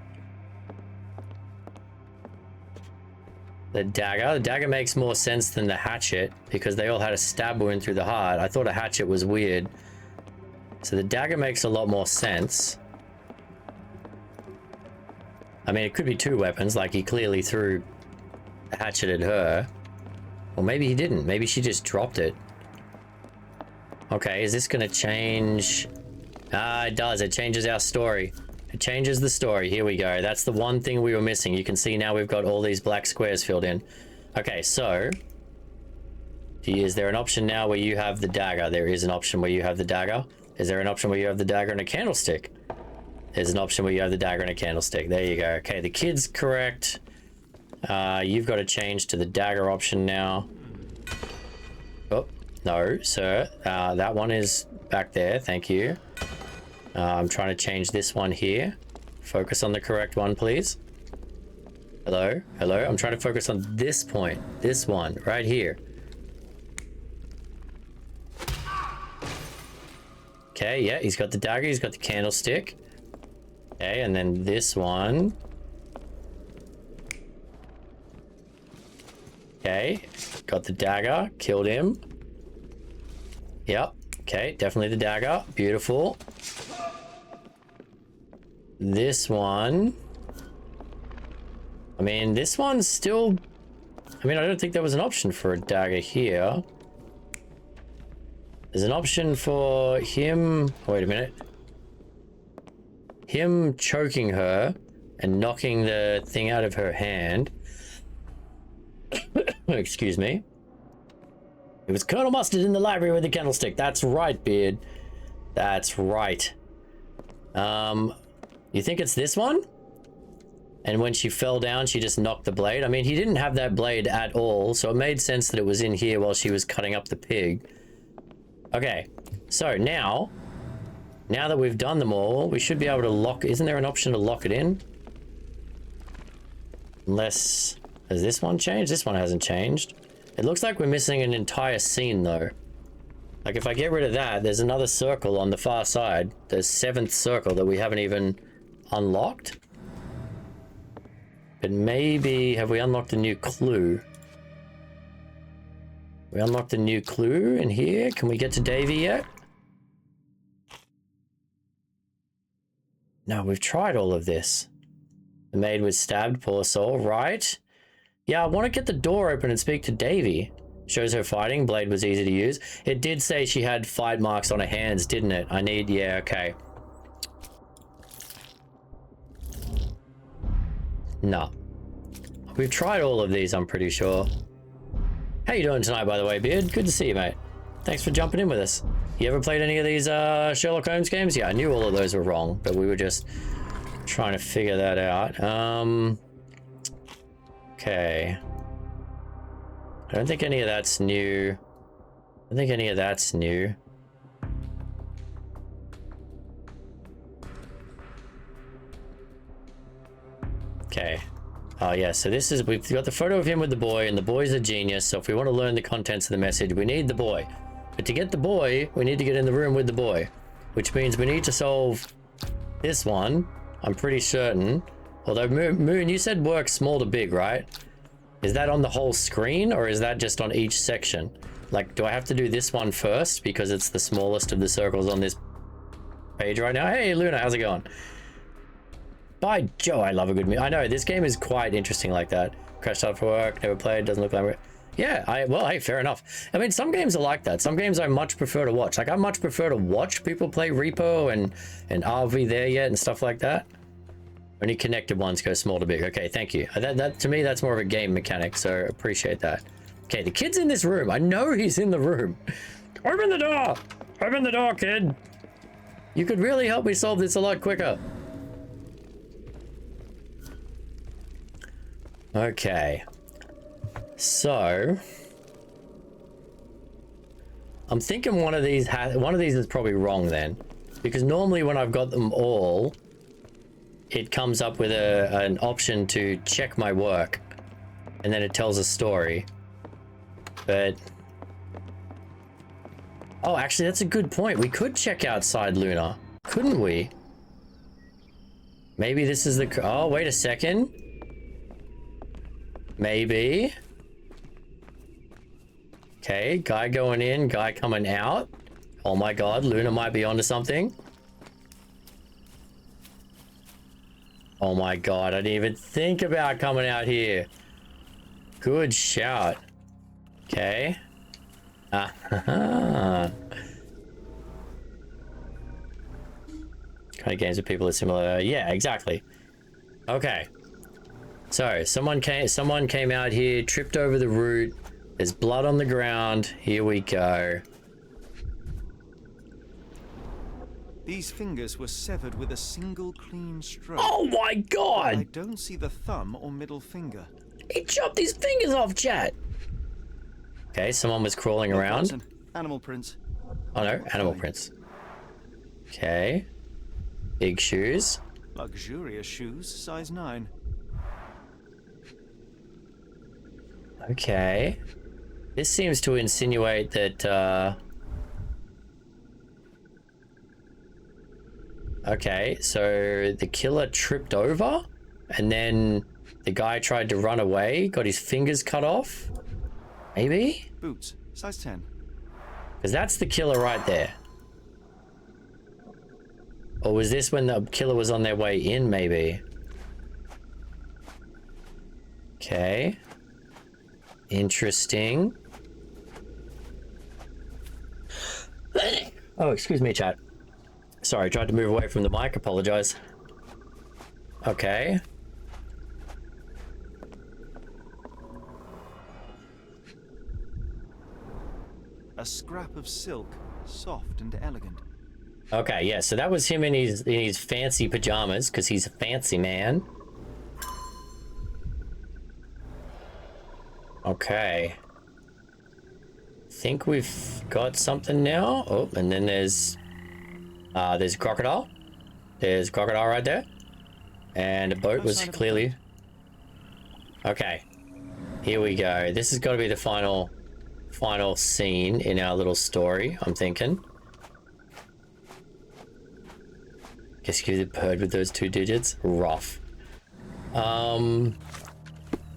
The dagger. The dagger makes more sense than the hatchet because they all had a stab wound through the heart. I thought a hatchet was weird. So the dagger makes a lot more sense. I mean, it could be 2 weapons, like he clearly threw a hatchet at her. Or maybe he didn't. Maybe she just dropped it. Okay, is this gonna change? Ah, it does. It changes our story. It changes the story. Here we go. That's the one thing we were missing. You can see now we've got all these black squares filled in. Okay, so is there an option now where you have the dagger? There is an option where you have the dagger. Is there an option where you have the dagger and a candlestick? There's an option where you have the dagger and a candlestick. There you go. Okay, the kid's correct. You've got to change to the dagger option now. Oh, no, sir. That one is back there. Thank you. I'm trying to change this one here. Focus on the correct one, please. Hello? Hello? I'm trying to focus on this point. This one, right here. Okay, yeah, he's got the dagger, he's got the candlestick. Okay, and then this one. Okay, got the dagger, killed him. Yep, okay, definitely the dagger. Beautiful. This one. I mean, this one's still... I mean, I don't think there was an option for a dagger here. There's an option for him... Wait a minute. Him choking her and knocking the thing out of her hand. Excuse me. It was Colonel Mustard in the library with the candlestick. That's right, Beard. That's right. You think it's this one? And when she fell down, she just knocked the blade? I mean, he didn't have that blade at all, so it made sense that it was in here while she was cutting up the pig. Okay, so now that we've done them all, we should be able to lock... Isn't there an option to lock it in? Unless... Has this one changed? This one hasn't changed. It looks like we're missing an entire scene, though. Like, if I get rid of that, there's another circle on the far side. The 7th circle that we haven't even unlocked. But maybe... Have we unlocked a new clue? We unlocked a new clue in here. Can we get to Davy yet? No, we've tried all of this. The maid was stabbed, poor soul, right? Yeah, I want to get the door open and speak to Davy. Shows her fighting. Blade was easy to use. It did say she had fight marks on her hands, didn't it? I need... Yeah, okay. No. We've tried all of these, I'm pretty sure. How you doing tonight, by the way, Beard? Good to see you, mate. Thanks for jumping in with us. You ever played any of these Sherlock Holmes games? Yeah, I knew all of those were wrong, but we were just trying to figure that out. Okay. I don't think any of that's new. I don't think any of that's new. Okay. Oh yeah, so this is, we've got the photo of him with the boy, and the boy's a genius, so if we want to learn the contents of the message, we need the boy. But to get the boy, we need to get in the room with the boy, which means we need to solve this one, I'm pretty certain. Although, Moon, you said work small to big, right? Is that on the whole screen or is that just on each section? Like, do I have to do this one first because it's the smallest of the circles on this page right now? Hey, Luna, how's it going? By Joe, I love a good I know, this game is quite interesting like that. Crashed out for work, never played, doesn't look like it. Yeah, well, hey, fair enough. I mean, some games are like that. Some games I much prefer to watch. Like, I much prefer to watch people play Repo and Are We There Yet and stuff like that. Only connected ones go small to big. Okay, thank you. That to me, that's more of a game mechanic, so appreciate that. Okay, the kid's in this room. I know he's in the room. Open the door! Open the door, kid! You could really help me solve this a lot quicker. Okay. So I'm thinking one of these is probably wrong then, because normally when I've got them all, it comes up with an option to check my work, and then it tells a story. But oh, actually, that's a good point. We could check outside Luna, couldn't we? Maybe this is the. Oh, wait a second. Maybe. Okay, guy going in, guy coming out. Oh my god, Luna might be onto something. Oh my god, I didn't even think about coming out here. Good shout. Okay. Kind of games with people are similar. Yeah, exactly. Okay. So someone came out here, tripped over the root. There's blood on the ground. Here we go. These fingers were severed with a single clean stroke. Oh my god! I don't see the thumb or middle finger. He chopped his fingers off, chat. Okay, someone was crawling around. Animal prints. Oh no, animal prints. Okay. Big shoes. Luxurious shoes, size 9. Okay. This seems to insinuate that, okay, so the killer tripped over, and then the guy tried to run away, got his fingers cut off? Maybe? Boots, size 10. Because that's the killer right there. Or was this when the killer was on their way in, maybe? Okay. Interesting. Oh, excuse me, chat. Sorry, tried to move away from the mic. Apologize. Okay. A scrap of silk, soft and elegant. Okay, yeah, so that was him in his fancy pajamas, because he's a fancy man. Okay. Think we've got something now. Oh, and then there's a crocodile. There's a crocodile right there. And a boat was clearly... Okay. Here we go. This has got to be the final scene in our little story, I'm thinking. Guess you the bird with those 2 digits. Rough. Maybe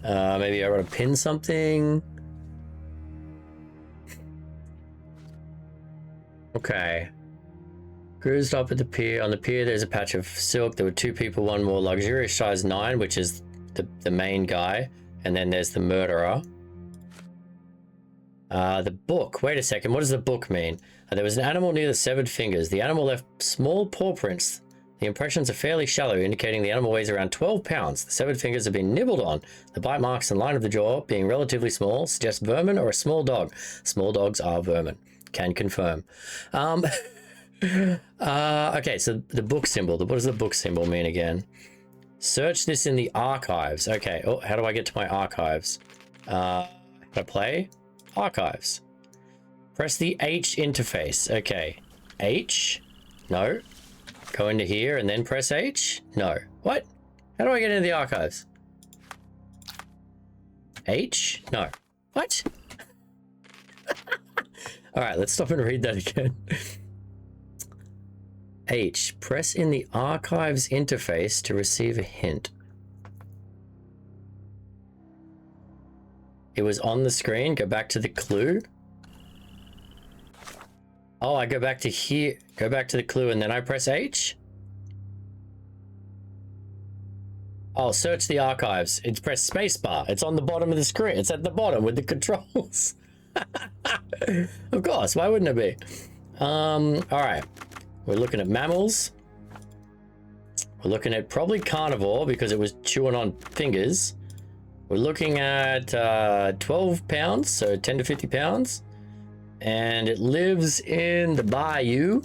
I want to pin something. Okay. Cruised up at the pier. On the pier, there's a patch of silk. There were 2 people, one more luxurious, size 9, which is the main guy. And then there's the murderer. The book. Wait a second. What does the book mean? There was an animal near the severed fingers. The animal left small paw prints. The impressions are fairly shallow, indicating the animal weighs around 12 pounds. The severed fingers have been nibbled on. The bite marks and line of the jaw, being relatively small, suggest vermin or a small dog. Small dogs are vermin. Can confirm. Okay, so the book symbol. What does the book symbol mean again? Search this in the archives. Okay. Oh, how do I get to my archives? Can I play? Archives. Press the H interface. Okay. H? No. Go into here and then press H? No. What? How do I get into the archives? H? No. What? All right, let's stop and read that again. H. Press in the archives interface to receive a hint. It was on the screen. Go back to the clue. Oh, I go back to here. Go back to the clue and then I press H. Oh, search the archives. It's press spacebar. It's on the bottom of the screen. It's at the bottom with the controls. Of course, why wouldn't it be? All right. We're looking at mammals. We're looking at probably carnivore because it was chewing on fingers. We're looking at 12 pounds, so 10 to 50 pounds. And it lives in the bayou.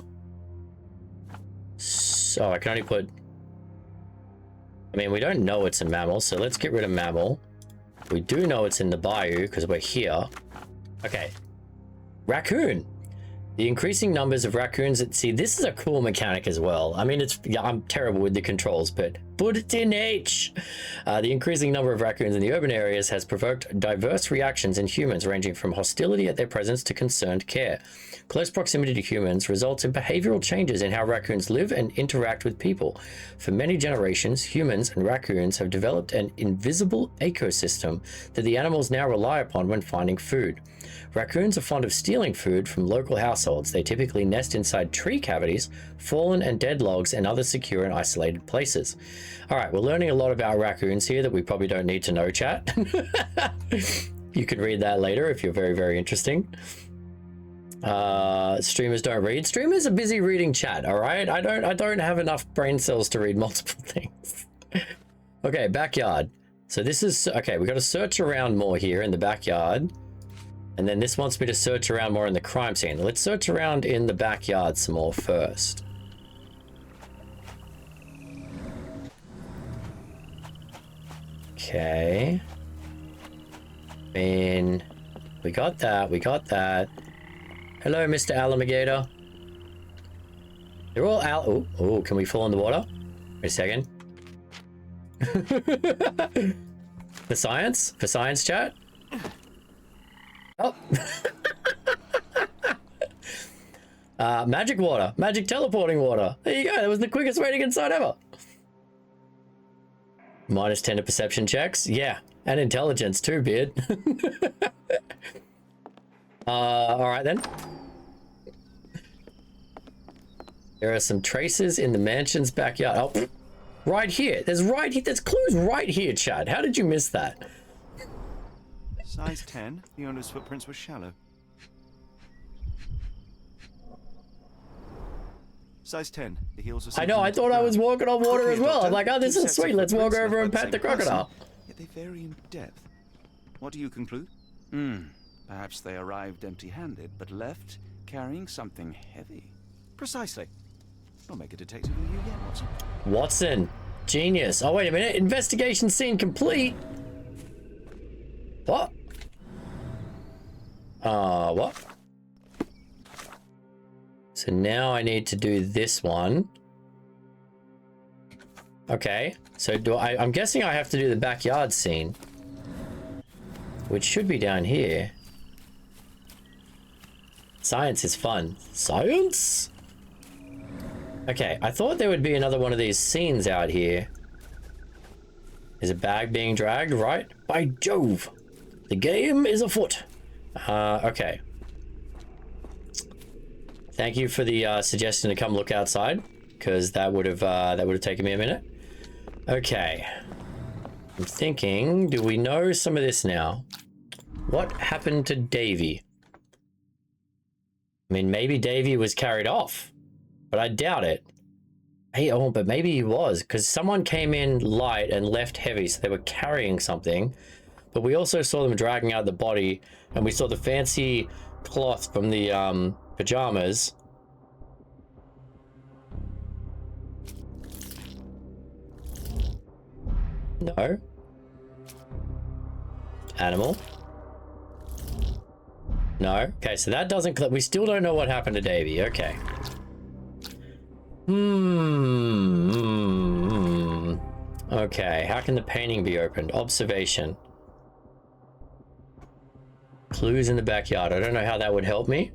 So I can only put... I mean, we don't know it's a mammal, so let's get rid of mammal. We do know it's in the bayou because we're here. Okay. Raccoon. The increasing numbers of raccoons at sea. This is a cool mechanic as well. I mean, I'm terrible with the controls, but put it in H. The increasing number of raccoons in the urban areas has provoked diverse reactions in humans, ranging from hostility at their presence to concerned care. Close proximity to humans results in behavioral changes in how raccoons live and interact with people. For many generations, humans and raccoons have developed an invisible ecosystem that the animals now rely upon when finding food. Raccoons are fond of stealing food from local households. They typically nest inside tree cavities, fallen and dead logs, and other secure and isolated places. All right, we're learning a lot about raccoons here that we probably don't need to know, chat. You can read that later if you're very, very interesting. Streamers don't read. Streamers are busy reading chat, all right? I don't have enough brain cells to read multiple things. Okay, backyard. So this is... Okay, we got to search around more here in the backyard. And then this wants me to search around more in the crime scene. Let's search around in the backyard some more first. Okay. We got that, we got that. Hello, Mr. Alligator. They're all out. Oh, can we fall in the water? Wait a second. For science? For science chat? Oh. Magic water. Magic teleporting water. There you go. That was the quickest way to get inside ever. Minus 10 to perception checks. Yeah. And intelligence too, Beard. All right then. There are some traces in the mansion's backyard. Oh, right here. There's clues right here, Chad. How did you miss that? Size 10, the owner's footprints were shallow. Size 10, the heels are... I know, I thought I was walking on water as well. I'm like, oh, this is sweet. Let's walk over and pet the crocodile. Yet they vary in depth. What do you conclude? Perhaps they arrived empty-handed, but left carrying something heavy. Precisely. I'll make a detective of you yet, Watson. Watson. Genius. Oh, wait a minute. Investigation scene complete. What? What? So now I need to do this one. Okay. So I'm guessing I have to do the backyard scene, which should be down here. Science is fun. Science? Okay, I thought there would be another one of these scenes out here. Is a bag being dragged, right? By Jove! The game is afoot. Okay. Thank you for the suggestion to come look outside, because that would have taken me a minute. Okay. I'm thinking, do we know some of this now? What happened to Davy? I mean, maybe Davy was carried off, but I doubt it. Hey, oh, but maybe he was, because someone came in light and left heavy, so they were carrying something. But we also saw them dragging out the body, and we saw the fancy cloth from the pajamas. No. Animal. No. Okay, so that doesn't... We still don't know what happened to Davy. Okay. Okay, how can the painting be opened? Observation. Clues in the backyard. I don't know how that would help me.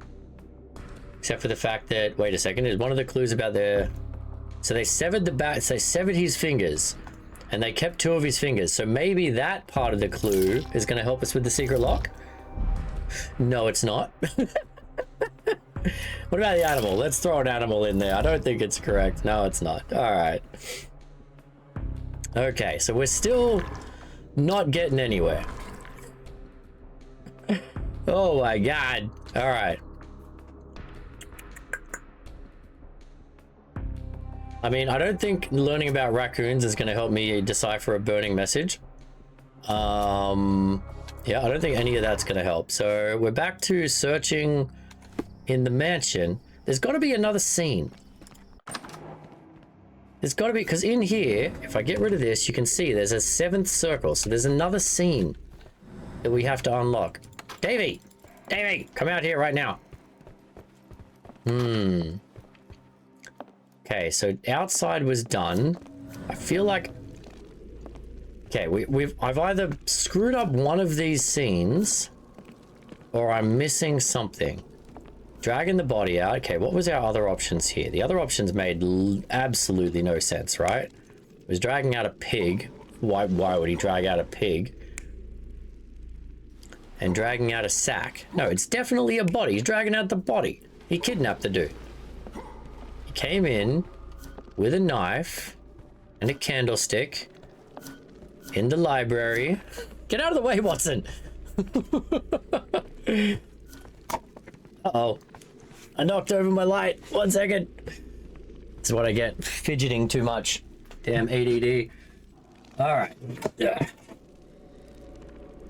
Except for the fact that... Wait a second. Is one of the clues about their... So they severed the back... So they severed his fingers. And they kept 2 of his fingers. So maybe that part of the clue is going to help us with the secret lock? No, it's not. What about the animal? Let's throw an animal in there. I don't think it's correct. No, it's not. All right. Okay, so we're still not getting anywhere. Oh my god. All right. I mean, I don't think learning about raccoons is going to help me decipher a burning message. Yeah, I don't think any of that's going to help. So we're back to searching in the mansion. There's got to be another scene. There's got to be, because in here, if I get rid of this, you can see there's a 7th circle. So there's another scene that we have to unlock. Davey! Davey! Come out here right now. Okay, so outside was done. I feel like... Okay, I've either screwed up one of these scenes or I'm missing something. Dragging the body out. Okay, what was our other options here? The other options made absolutely no sense, right? It was dragging out a pig. Why would he drag out a pig? And dragging out a sack. No, it's definitely a body. He's dragging out the body. He kidnapped the dude. He came in with a knife and a candlestick in the library. Get out of the way, Watson. Uh-oh. I knocked over my light. 1 second. This is what I get. Fidgeting too much. Damn ADD. All right. Yeah.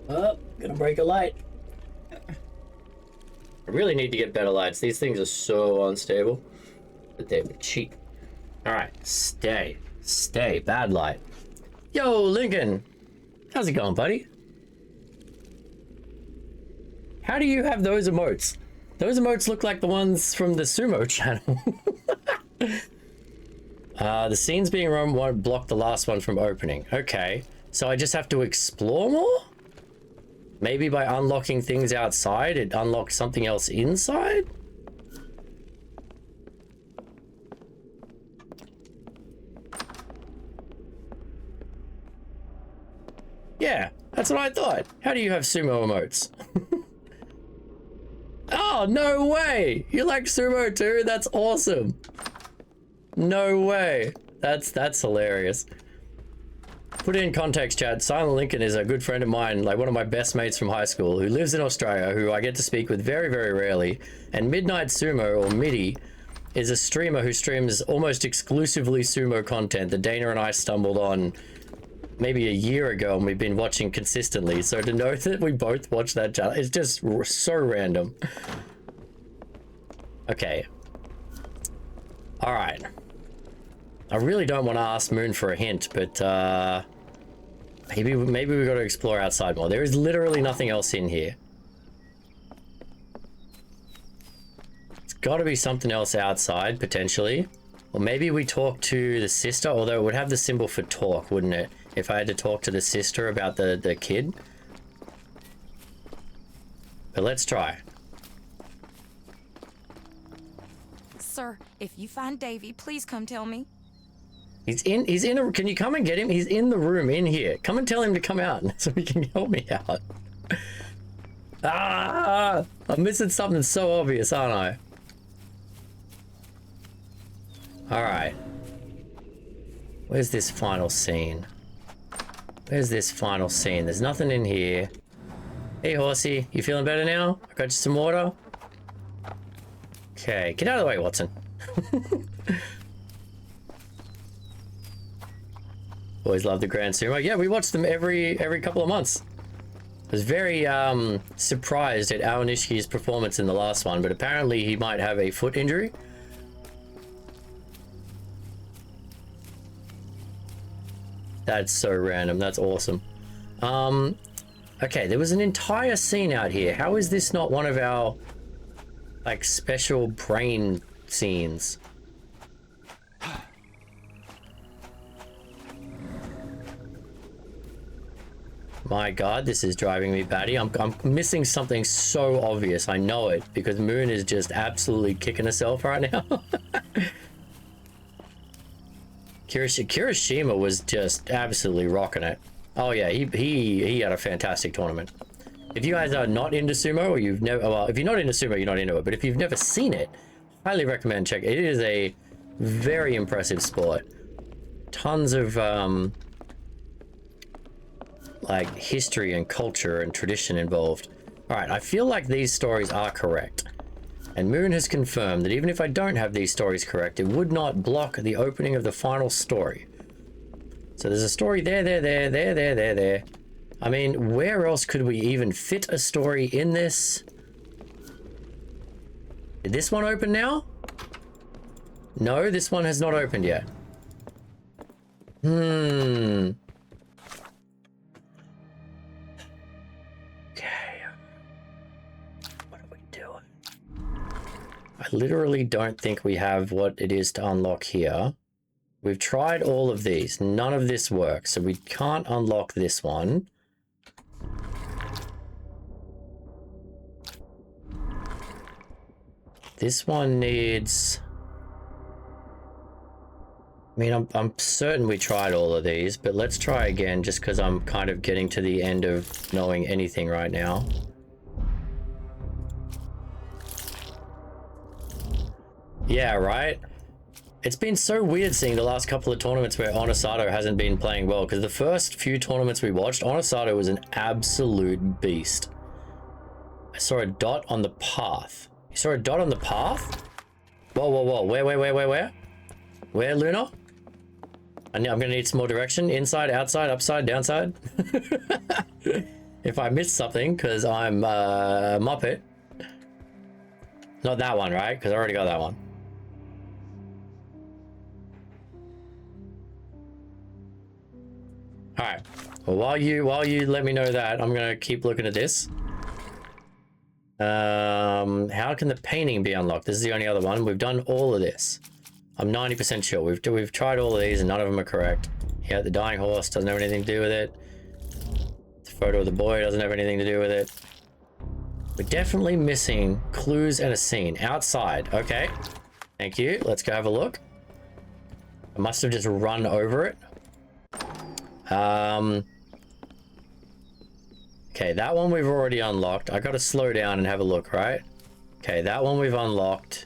Oh, gonna break a light. I really need to get better lights. These things are so unstable. But they were cheap. All right. Stay. Stay. Bad light. Yo, Lincoln. How's it going, buddy? How do you have those emotes? Those emotes look like the ones from the sumo channel. The scenes being run won't block the last one from opening. Okay, so I just have to explore more? Maybe by unlocking things outside, it unlocks something else inside? Yeah, that's what I thought. How do you have sumo emotes? Oh, no way! You like sumo too? That's awesome. No way. That's hilarious. Put it in context, chat. Silent Lincoln is a good friend of mine, like one of my best mates from high school, who lives in Australia, who I get to speak with very, very rarely. And Midnight Sumo, or MIDI, is a streamer who streams almost exclusively sumo content that Dana and I stumbled on maybe a year ago, and we've been watching consistently. So to know that we both watch that channel, it's just so random. Okay. All right. I really don't want to ask Moon for a hint, but maybe we got to explore outside more. There is literally nothing else in here. It's got to be something else outside, potentially. Or maybe we talk to the sister, although it would have the symbol for talk, wouldn't it? If I had to talk to the sister about the kid. But let's try. Sir, if you find Davy, please come tell me. He's in a, can you come and get him? He's in the room in here. Come and tell him to come out so he can help me out. Ah, I'm missing something so obvious, aren't I? All right. Where's this final scene? Where's this final scene? There's nothing in here. Hey, horsey, you feeling better now? I got you some water. Okay, get out of the way, Watson. Always love the Grand Sumo. Yeah, we watch them every couple of months. I was very surprised at Aonishki's performance in the last one, but apparently he might have a foot injury. That's so random. That's awesome. Okay, there was an entire scene out here. How is this not one of our, like, special brain scenes? My God, this is driving me batty. I'm missing something so obvious. I know it because Moon is just absolutely kicking herself right now. Kirishima was just absolutely rocking it. Oh yeah, he had a fantastic tournament. If you guys are not into sumo, or you've never, well, if you're not into sumo, you're not into it. But if you've never seen it, highly recommend check. It is a very impressive sport. Tons of like history and culture and tradition involved. All right, I feel like these stories are correct. And Moon has confirmed that even if I don't have these stories correct, it would not block the opening of the final story. So there's a story there. I mean, where else could we even fit a story in this? Did this one open now? No, this one has not opened yet. Okay. What are we doing? I literally don't think we have what it is to unlock here. We've tried all of these. None of this works, so we can't unlock this one. This one needs... I mean, I'm certain we tried all of these, but let's try again just because I'm kind of getting to the end of knowing anything right now. Yeah, right? It's been so weird seeing the last couple of tournaments where Onosato hasn't been playing well, because the first few tournaments we watched, Onosato was an absolute beast. I saw a dot on the path. You saw a dot on the path? Whoa, whoa, whoa. Where? Where, Luna? I'm gonna need some more direction. Inside, outside, upside, downside. If I missed something, because I'm a Muppet. Not that one, right? Because I already got that one. Alright. Well, while you let me know that, I'm gonna keep looking at this. How can the painting be unlocked? This is the only other one. We've done all of this. I'm 90% sure. We've tried all of these and none of them are correct. Yeah, the dying horse doesn't have anything to do with it. The photo of the boy doesn't have anything to do with it. We're definitely missing clues and a scene. Outside. Okay. Thank you. Let's go have a look. I must have just run over it. Okay, that one we've already unlocked. I gotta slow down and have a look, right? Okay, that one we've unlocked.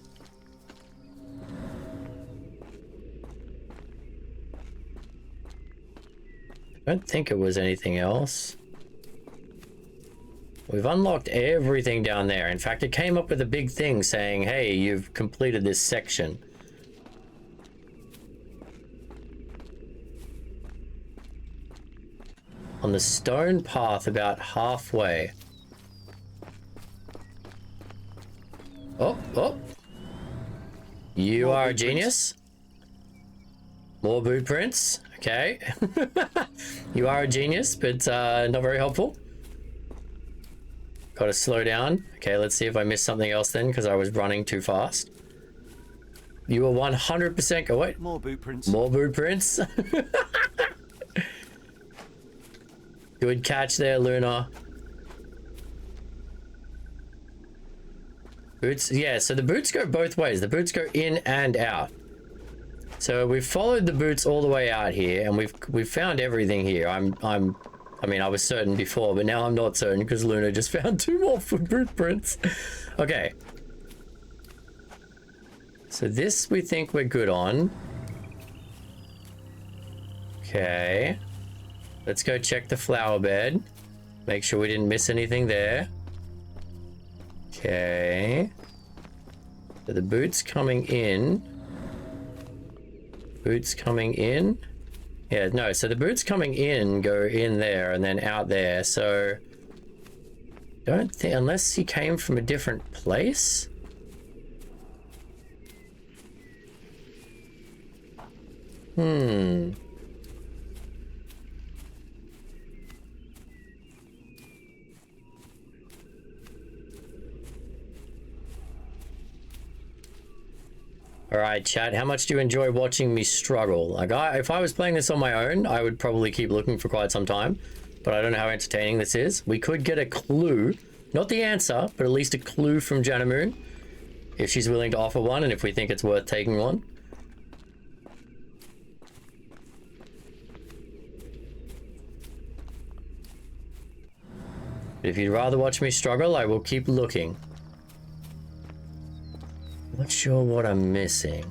I don't think it was anything else. We've unlocked everything down there. In fact, it came up with a big thing saying, hey, you've completed this section. On the stone path about halfway. Oh. You are a genius. More boot prints. Okay. You are a genius, but not very helpful. Gotta slow down. Okay, let's see if I missed something else then, because I was running too fast. You were 100% go wait. More boot prints. More boot prints. Good catch there, Luna. Boots, yeah, so the boots go both ways. The boots go in and out. So we've followed the boots all the way out here, and we've found everything here. I mean, I was certain before, but now I'm not certain because Luna just found 2 more boot prints. Okay. So this we think we're good on. Okay. Let's go check the flower bed. Make sure we didn't miss anything there. Okay. So the boots coming in. Boots coming in. Yeah, no, so the boots coming in go in there and then out there. So don't think, unless he came from a different place. Alright, chat, how much do you enjoy watching me struggle? Like, if I was playing this on my own, I would probably keep looking for quite some time, but I don't know how entertaining this is. We could get a clue, not the answer, but at least a clue from Janna Moon, if she's willing to offer one, and if we think it's worth taking one. If you'd rather watch me struggle, I will keep looking. Not sure what I'm missing.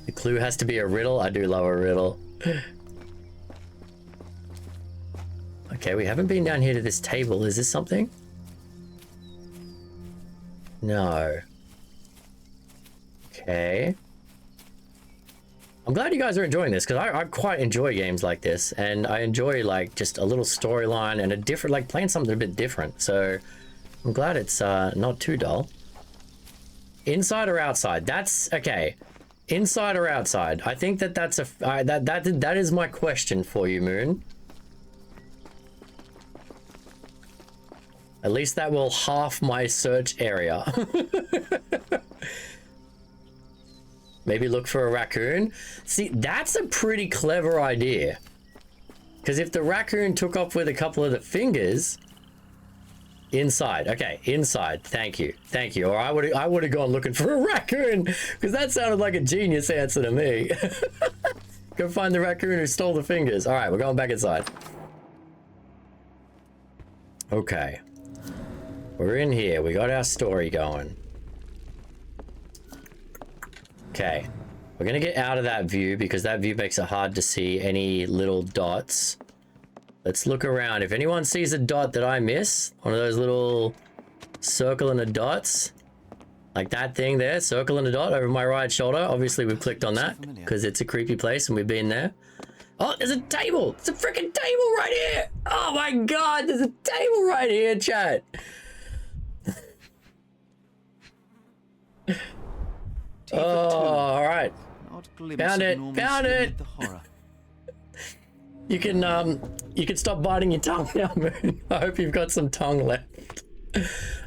The clue has to be a riddle. I do love a riddle. Okay, we haven't been down here to this table. Is this something? No. Okay. I'm glad you guys are enjoying this, because I quite enjoy games like this, and I enjoy like just a little storyline and a different, like playing something a bit different. So I'm glad it's not too dull. Inside or outside? That's okay. Inside or outside? I think that's a that is my question for you, Moon. At least that will half my search area. Maybe look for a raccoon. See, that's a pretty clever idea. Because if the raccoon took off with a couple of the fingers... Inside. Okay, inside. Thank you. Thank you. Or I would have gone looking for a raccoon. Because that sounded like a genius answer to me. Go find the raccoon who stole the fingers. Alright, we're going back inside. Okay. We're in here. We got our story going. Okay. We're going to get out of that view because that view makes it hard to see any little dots. Let's look around. If anyone sees a dot that I miss, one of those little circle and a dots, like that thing there, circle and a dot over my right shoulder. Obviously, we've clicked on that because it's a creepy place and we've been there. Oh, there's a table. It's a freaking table right here. Oh my God, there's a table right here, chat. Oh, all right. Found it. Found it. You can stop biting your tongue now, Moon. I hope you've got some tongue left.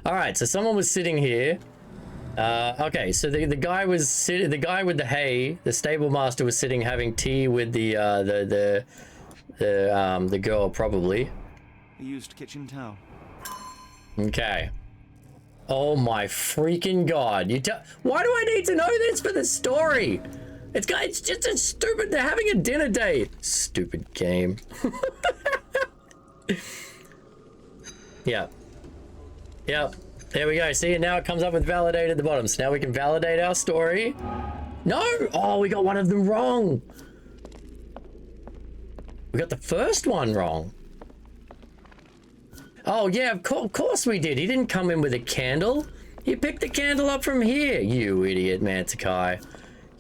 All right, so someone was sitting here. Okay, so the guy was sitting. The guy with the hay, the stable master, was sitting having tea with the girl, probably. A used kitchen towel. Okay. Oh my freaking God! Why do I need to know this for the story? It's just a stupid. They're having a dinner date. Stupid game. Yep. Yep. There we go. See, and now it comes up with validate at the bottom. So now we can validate our story. No! Oh, we got one of them wrong. We got the first one wrong. Oh, yeah, of course we did. He didn't come in with a candle. He picked the candle up from here. You idiot, Mantikai.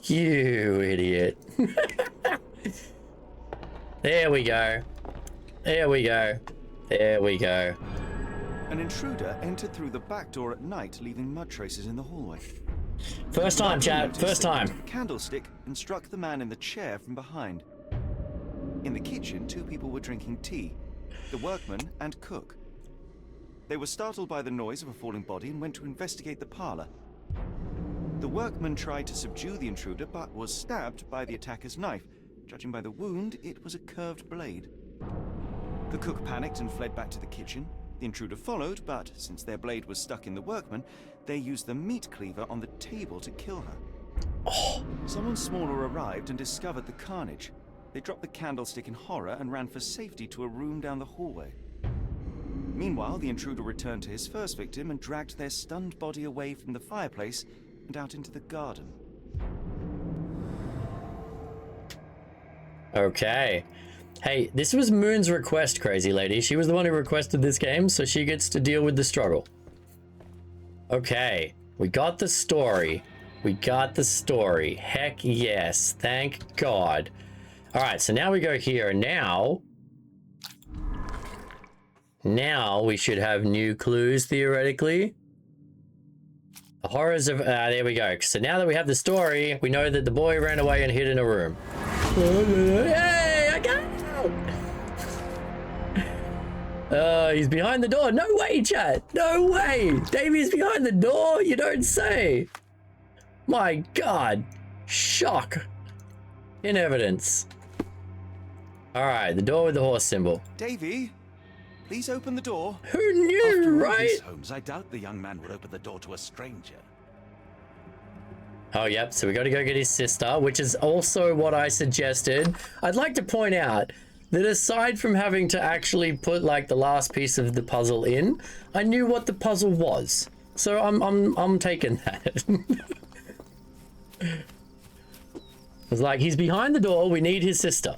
You idiot. There we go. There we go. There we go. An intruder entered through the back door at night, leaving mud traces in the hallway. First time, chat. First time. Candlestick and struck the man in the chair from behind. In the kitchen, two people were drinking tea, the workman and cook. They were startled by the noise of a falling body and went to investigate the parlor. The workman tried to subdue the intruder, but was stabbed by the attacker's knife. Judging by the wound, it was a curved blade. The cook panicked and fled back to the kitchen. The intruder followed, but since their blade was stuck in the workman, they used the meat cleaver on the table to kill her. Oh. Someone smaller arrived and discovered the carnage. They dropped the candlestick in horror and ran for safety to a room down the hallway. Meanwhile, the intruder returned to his first victim and dragged their stunned body away from the fireplace and out into the garden. Okay. Hey, this was Moon's request, crazy lady. She was the one who requested this game, so she gets to deal with the struggle. Okay. We got the story. We got the story. Heck yes. Thank God. All right, so now we go here. Now we should have new clues, theoretically. The horrors of... there we go. So now that we have the story, we know that the boy ran away and hid in a room. Hey, I got out! He's behind the door. No way, chat. No way. Davey's behind the door? You don't say. My God. Shock. In evidence. All right, the door with the horse symbol. Davey, please open the door. Who knew, After right? These homes, I doubt the young man would open the door to a stranger. Oh, yep. So we got to go get his sister, which is also what I suggested. I'd like to point out, that aside from having to actually put like the last piece of the puzzle in, I knew what the puzzle was. So I'm taking that. It's like, he's behind the door, we need his sister.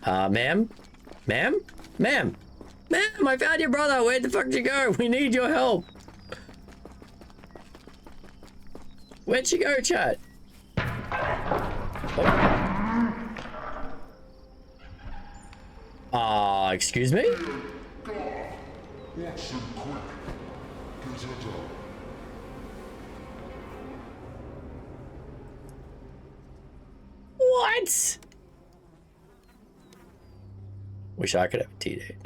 Ma'am? Ma'am? Ma'am? Ma'am, I found your brother, where the fuck did you go? We need your help. Where'd she go, chat? Oh. Excuse me? What? Wish I could have a tea date.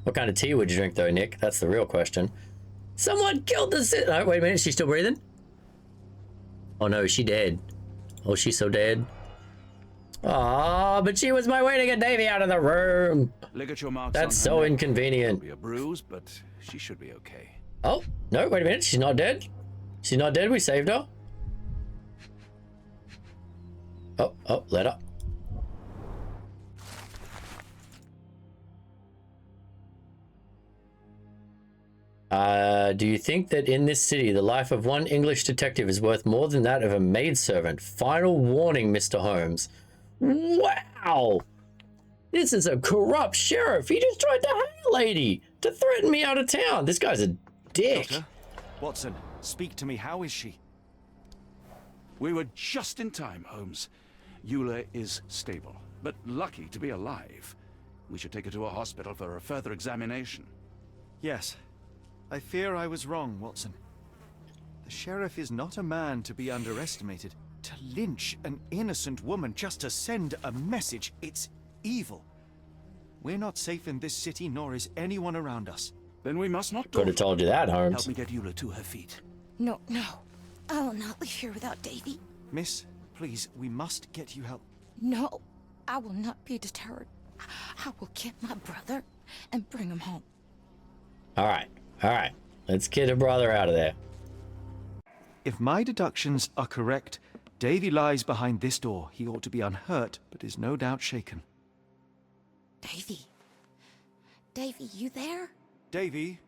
What kind of tea would you drink though, Nick? That's the real question. Someone killed the sis- Oh, wait a minute, is she still breathing? Oh no, is she dead? Oh, she's so dead. Ah, but she was my way to get Davy out of the room. Ligature marks That's on so her neck. inconvenient. Be a bruise, but she should be okay. Oh, no, wait a minute. She's not dead. She's not dead. We saved her. Oh, let up. Do you think that in this city, the life of one English detective is worth more than that of a maidservant? Final warning, Mr. Holmes. Wow! This is a corrupt sheriff. He just tried to hang a lady to threaten me out of town. This guy's a dick. Doctor? Watson, speak to me. How is she? We were just in time, Holmes. Eula is stable, but lucky to be alive. We should take her to a hospital for a further examination. Yes. I fear I was wrong, Watson. The sheriff is not a man to be underestimated. To lynch an innocent woman just to send a message, it's evil. We're not safe in this city, nor is anyone around us. Then we must not. Could have told you that, Holmes. Help me get Eula to her feet. No. I will not leave here without Davy. Miss, please, we must get you help. No, I will not be deterred. I will get my brother and bring him home. All right. Let's get her brother out of there. If my deductions are correct, Davy lies behind this door. He ought to be unhurt, but is no doubt shaken. Davy, you there? Davy,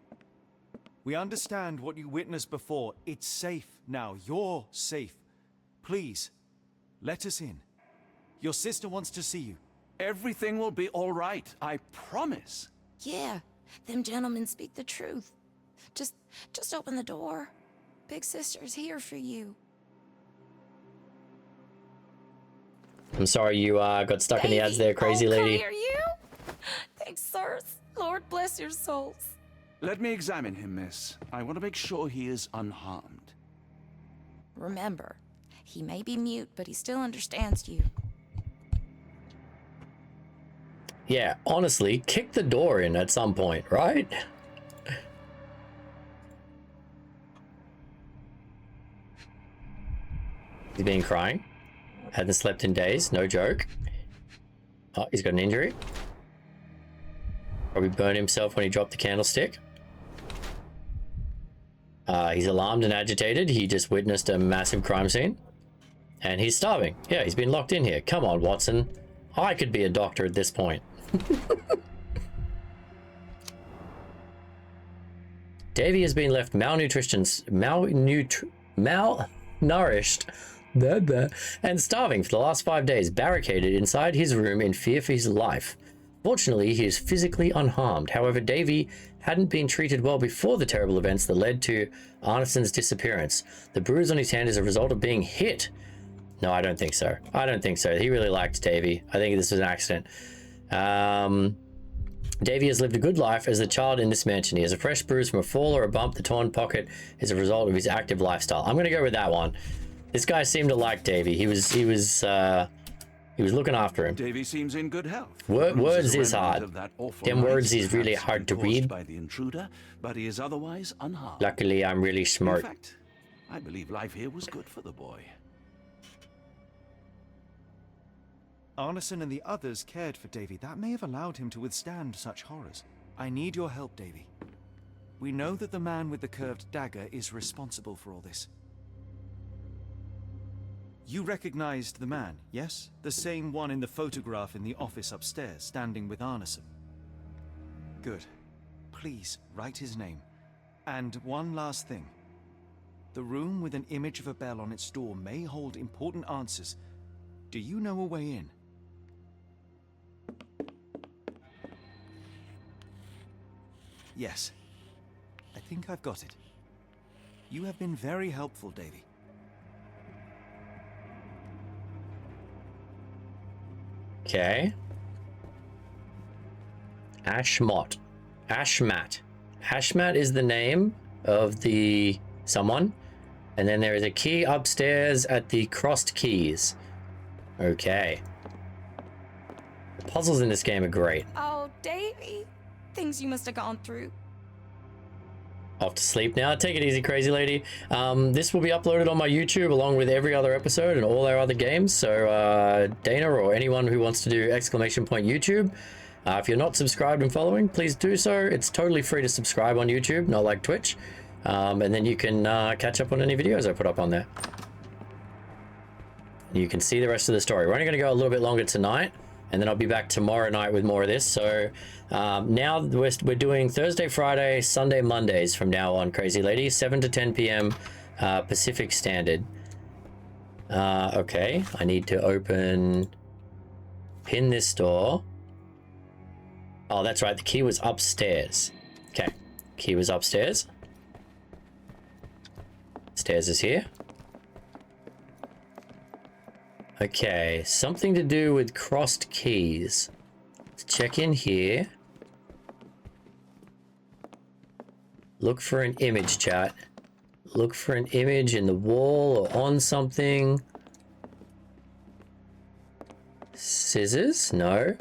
we understand what you witnessed before. It's safe now. You're safe. Please, let us in. Your sister wants to see you. Everything will be all right, I promise. Yeah, them gentlemen speak the truth. Just open the door. Big sister's here for you. I'm sorry you got stuck in the ads there, crazy lady. Come here, you. Thanks, sirs. Lord bless your souls. Let me examine him, miss. I want to make sure he is unharmed. Remember, he may be mute, but he still understands you. Yeah, honestly, kick the door in at some point, right? He's been crying. Hadn't slept in days, no joke. Oh, he's got an injury. Probably burned himself when he dropped the candlestick. He's alarmed and agitated. He just witnessed a massive crime scene. And he's starving. Yeah, he's been locked in here. Come on, Watson. I could be a doctor at this point. Davy has been left malnourished and starving for the last 5 days, barricaded inside his room in fear for his life. Fortunately, he is physically unharmed. However, Davy hadn't been treated well before the terrible events that led to Arneson's disappearance. The bruise on his hand is a result of being hit. No, I don't think so. He really liked Davy. I think this was an accident. Davy has lived a good life as a child in this mansion. He has a fresh bruise from a fall or a bump. The torn pocket is a result of his active lifestyle. I'm going to go with that one. This guy seemed to like Davy. He was looking after him. Davy seems in good health. Words is hard. Them words is really hard to read. By the intruder, but he is otherwise unharmed. Luckily, I'm really smart. In fact, I believe life here was good for the boy. Arneson and the others cared for Davy. That may have allowed him to withstand such horrors. I need your help, Davy. We know that the man with the curved dagger is responsible for all this. You recognized the man, yes? The same one in the photograph in the office upstairs, standing with Arneson. Good. Please, write his name. And one last thing. The room with an image of a bell on its door may hold important answers. Do you know a way in? Yes. I think I've got it. You have been very helpful, Davy. Okay. Ashmat. Ashmat. Ashmat is the name of the someone. And then there is a key upstairs at the crossed keys. Okay. The puzzles in this game are great. Oh, Davy. Things you must have gone through. Off to sleep now. Take it easy, crazy lady. This will be uploaded on my YouTube along with every other episode and all our other games. So Dana or anyone who wants to do ! YouTube, if you're not subscribed and following, please do so. It's totally free to subscribe on YouTube, not like Twitch. And then you can catch up on any videos I put up on there. You can see the rest of the story. We're only going to go a little bit longer tonight, and then I'll be back tomorrow night with more of this. So now we're doing Thursday, Friday, Sunday, Mondays from now on, crazy lady, 7 to 10 p.m. Pacific Standard. Okay, I need to pin this door. Oh, that's right, the key was upstairs. Okay, key was upstairs. Stairs is here. Okay, something to do with crossed keys. Let's check in here. Look for an image, chat. Look for an image in the wall or on something. Scissors? No.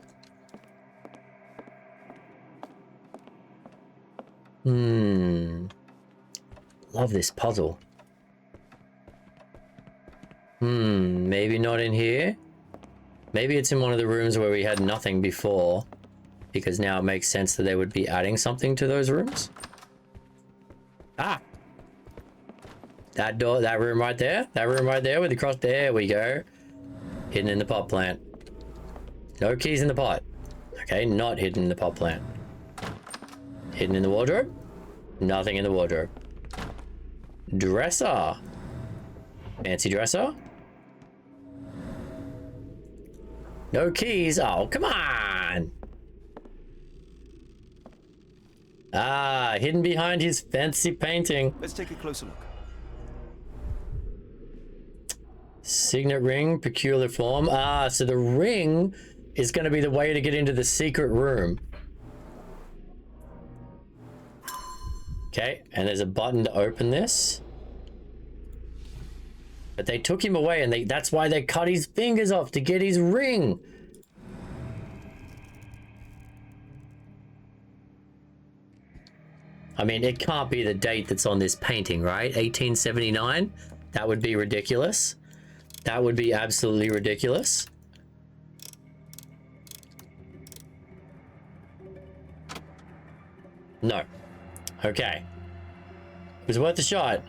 Love this puzzle. Maybe not in here. Maybe it's in one of the rooms where we had nothing before, because now it makes sense that they would be adding something to those rooms. Ah! That door, that room right there with the cross, there we go. Hidden in the pot plant. No keys in the pot. Okay, not hidden in the pot plant. Hidden in the wardrobe? Nothing in the wardrobe. Dresser. Fancy dresser? No keys. Oh, come on. Ah, hidden behind his fancy painting. Let's take a closer look. Signet ring, peculiar form. Ah, so the ring is going to be the way to get into the secret room. Okay, and there's a button to open this. But they took him away, and that's why they cut his fingers off, to get his ring. I mean, it can't be the date that's on this painting, right? 1879? That would be ridiculous. That would be absolutely ridiculous. No. Okay. It was worth a shot.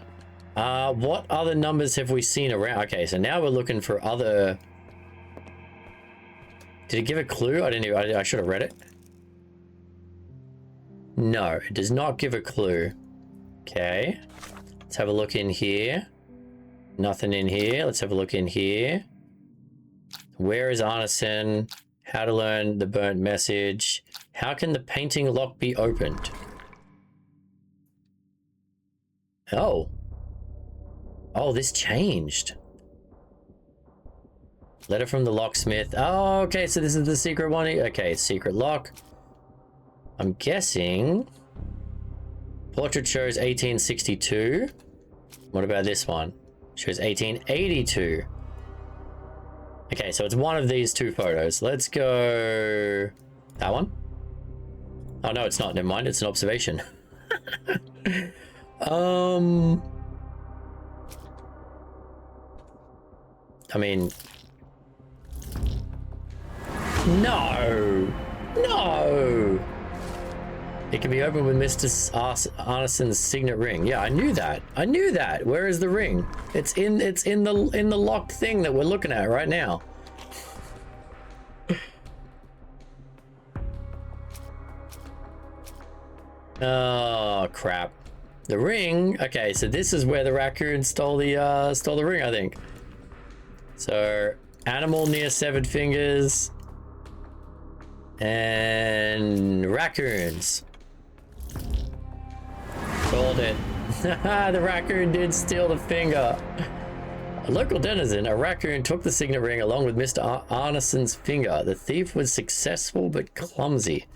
What other numbers have we seen around? Okay, so now we're looking for other... Did it give a clue? I should have read it. No, it does not give a clue. Okay. Let's have a look in here. Nothing in here. Let's have a look in here. Where is Arneson? How to learn the burnt message. How can the painting lock be opened? Oh. Oh, this changed. Letter from the locksmith. Oh, okay, so this is the secret one. Okay, secret lock. I'm guessing... Portrait shows 1862. What about this one? Shows 1882. Okay, so it's one of these two photos. Let's go... That one? Oh, no, it's not. Never mind. It's an observation. I mean... No! No! It can be opened with Mr. Arneson's signet ring. Yeah, I knew that. I knew that. Where is the ring? It's in the locked thing that we're looking at right now. Oh crap. The ring. Okay, so this is where the raccoon stole the ring, I think. So, animal near severed fingers and raccoons. Called it. The raccoon did steal the finger. A local denizen, a raccoon took the signet ring along with Mr. Arneson's finger. The thief was successful but clumsy.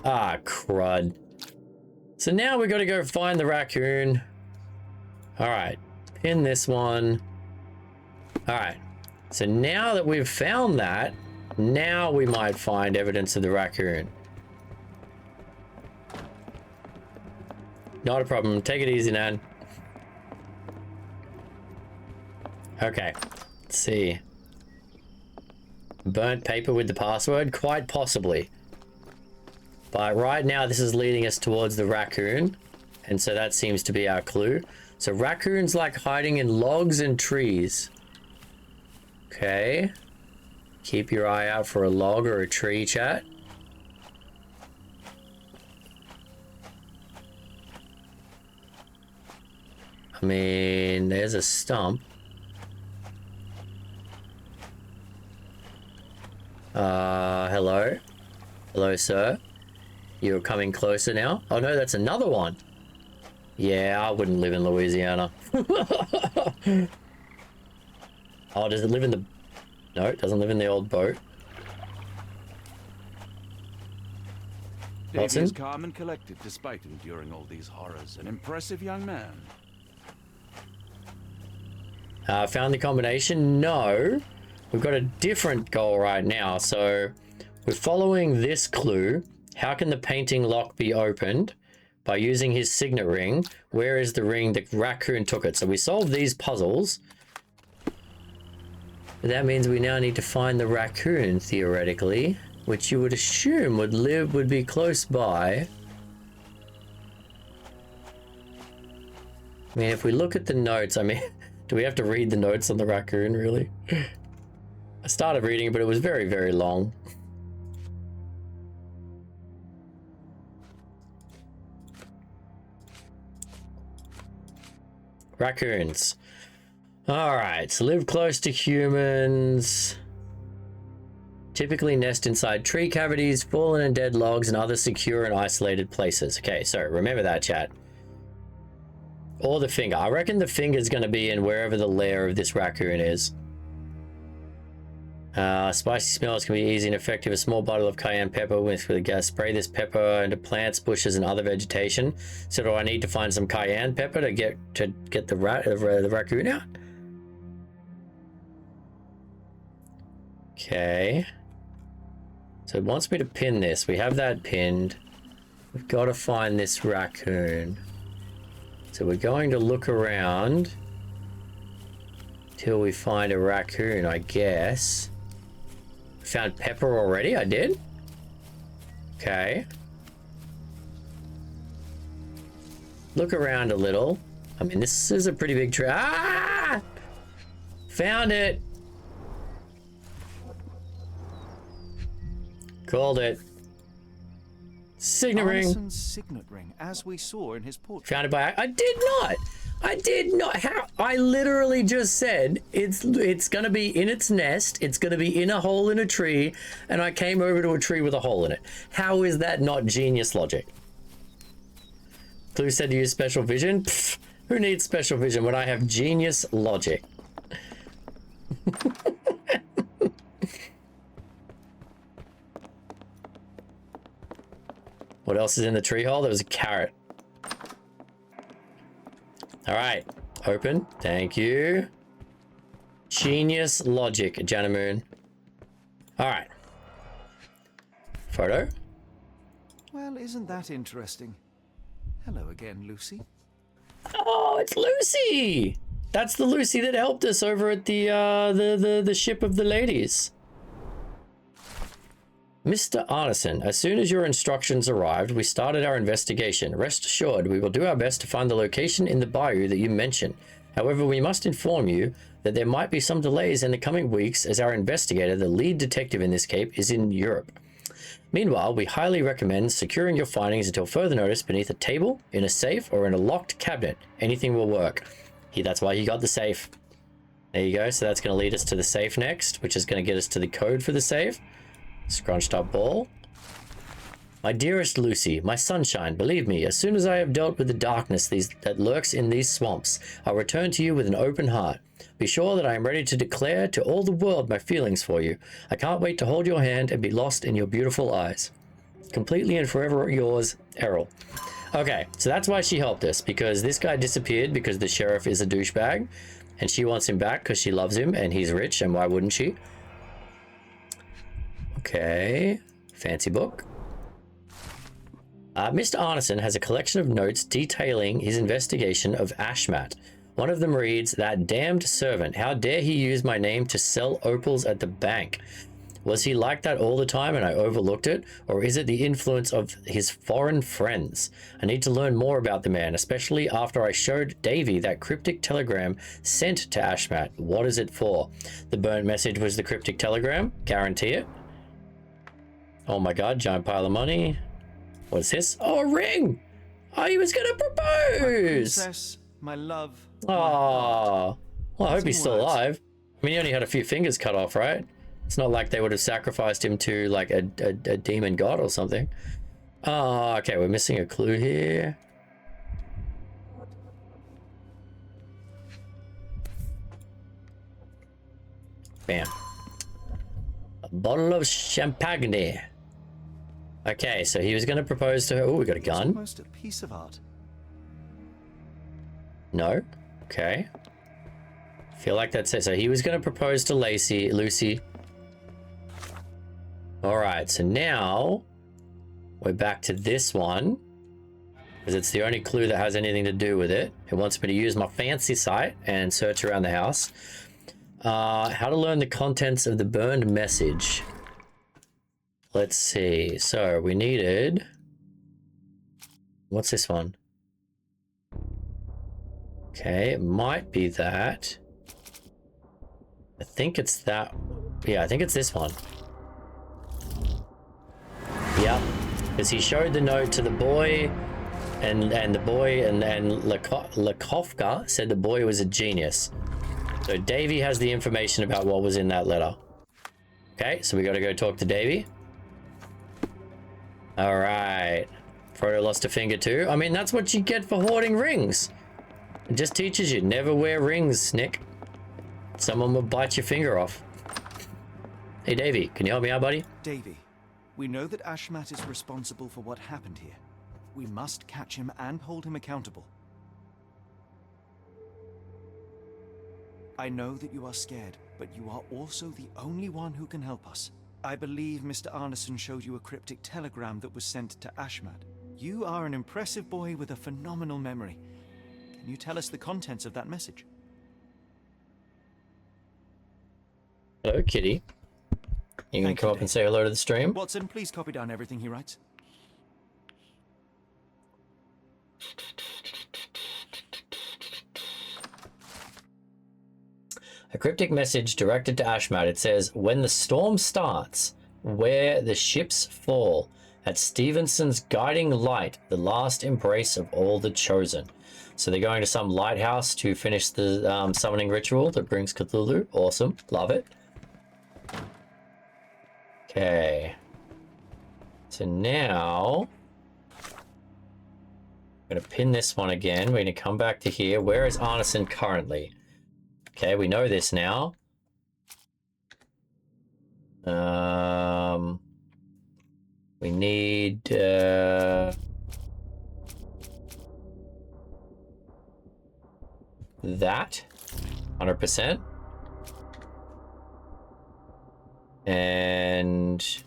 Ah, crud. So now we got to go find the raccoon. All right, pin this one. All right, so now that we've found that, now we might find evidence of the raccoon. Not a problem. Take it easy, Nan. Okay, let's see. Burnt paper with the password? Quite possibly. But right now, this is leading us towards the raccoon. And so that seems to be our clue. So raccoons like hiding in logs and trees. Okay. Keep your eye out for a log or a tree, chat. I mean, there's a stump. Hello? Hello, sir? You're coming closer now? Oh no, that's another one. Yeah, I wouldn't live in Louisiana. Oh, does it live in the... No, it doesn't live in the old boat. Davy is calm and collected despite enduring all these horrors. An impressive young man. Found the combination? No. We've got a different goal right now. So we're following this clue. How can the painting lock be opened? By using his signet ring. Where is the ring? The raccoon took it. So we solved these puzzles. That means we now need to find the raccoon, theoretically, which you would assume would be close by. I mean, if we look at the notes, I mean, do we have to read the notes on the raccoon, really? I started reading it, but it was very, very long. Raccoons. Alright, so live close to humans. Typically nest inside tree cavities, fallen and dead logs, and other secure and isolated places. Okay, so remember that, chat. Or the finger. I reckon the finger's going to be in wherever the lair of this raccoon is. Spicy smells can be easy and effective. A small bottle of cayenne pepper with a gas. Spray this pepper into plants, bushes, and other vegetation. So do I need to find some cayenne pepper to get the raccoon out? Okay. So it wants me to pin this. We have that pinned. We've got to find this raccoon. So we're going to look around till we find a raccoon, I guess. Found pepper already? I did? Okay. Look around a little. I mean, this is a pretty big tree. Ah! Found it! Called it. Signet ring. Signet ring, as we saw in his portrait. Found it by... I did not! I did not. How? I literally just said it's gonna be in its nest. It's gonna be in a hole in a tree, and I came over to a tree with a hole in it. How is that not genius logic? Clue said to use special vision. Pfft, who needs special vision when I have genius logic? What else is in the tree hole? There was a carrot. All right, open. Thank you. Genius logic, Janamoon. All right. Photo. Well, isn't that interesting? Hello again, Lucy. Oh, it's Lucy. That's the Lucy that helped us over at the ship of the ladies. Mr. Arneson, as soon as your instructions arrived, we started our investigation. Rest assured, we will do our best to find the location in the bayou that you mentioned. However, we must inform you that there might be some delays in the coming weeks as our investigator, the lead detective in this case, is in Europe. Meanwhile, we highly recommend securing your findings until further notice beneath a table, in a safe, or in a locked cabinet. Anything will work. That's why you got the safe. There you go. So that's going to lead us to the safe next, which is going to get us to the code for the safe. Scrunched up ball. My dearest Lucy, my sunshine, believe me, as soon as I have dealt with the darkness that lurks in these swamps, I'll return to you with an open heart. Be sure that I am ready to declare to all the world my feelings for you. I can't wait to hold your hand and be lost in your beautiful eyes. Completely and forever yours, Errol. Okay, so that's why she helped us, because this guy disappeared because the sheriff is a douchebag, and she wants him back because she loves him and he's rich, and why wouldn't she? Okay, fancy book. Mr. Arneson has a collection of notes detailing his investigation of Ashmat. One of them reads, "That damned servant, how dare he use my name to sell opals at the bank? Was he like that all the time and I overlooked it? Or is it the influence of his foreign friends? I need to learn more about the man, especially after I showed Davy that cryptic telegram sent to Ashmat. What is it for?" The burnt message was the cryptic telegram. Guarantee it. Oh my god, giant pile of money. What's this? Oh, a ring! Oh, he was gonna propose! My princess, my love. Oh, well, I hope he's still alive. I mean, he only had a few fingers cut off, right? It's not like they would have sacrificed him to like a demon god or something. Oh, okay, we're missing a clue here. Bam. A bottle of champagne. Okay, so he was going to propose to her. Oh, we got a gun. It's almost a piece of art. No. Okay. Feel like that's it. So he was going to propose to Lucy. All right, so now we're back to this one because it's the only clue that has anything to do with it. It wants me to use my fancy sight and search around the house. How to learn the contents of the burned message. Let's see. So we needed... What's this one? Okay, it might be that. I think it's that. Yeah, I think it's this one. Yep, because he showed the note to the boy, and the boy and Lakovka said the boy was a genius. So Davy has the information about what was in that letter. Okay, so we got to go talk to Davy. All right. Frodo lost a finger too. I mean, that's what you get for hoarding rings. It just teaches you never wear rings, Nick. Someone will bite your finger off. Hey, Davy, can you help me out, buddy? Davy, we know that Ashmat is responsible for what happened here. We must catch him and hold him accountable. I know that you are scared, but you are also the only one who can help us. I believe Mr. Arneson showed you a cryptic telegram that was sent to Ashmat. You are an impressive boy with a phenomenal memory. Can you tell us the contents of that message? Hello, kitty. You can come up and say hello to the stream? Watson, please copy down everything he writes. A cryptic message directed to Ashmat. It says, "When the storm starts, where the ships fall, at Stevenson's guiding light, the last embrace of all the chosen." So they're going to some lighthouse to finish the summoning ritual that brings Cthulhu. Awesome. Love it. Okay. So now... I'm going to pin this one again. We're going to come back to here. Where is Arneson currently? Okay, we know this now. We need that, $100%. And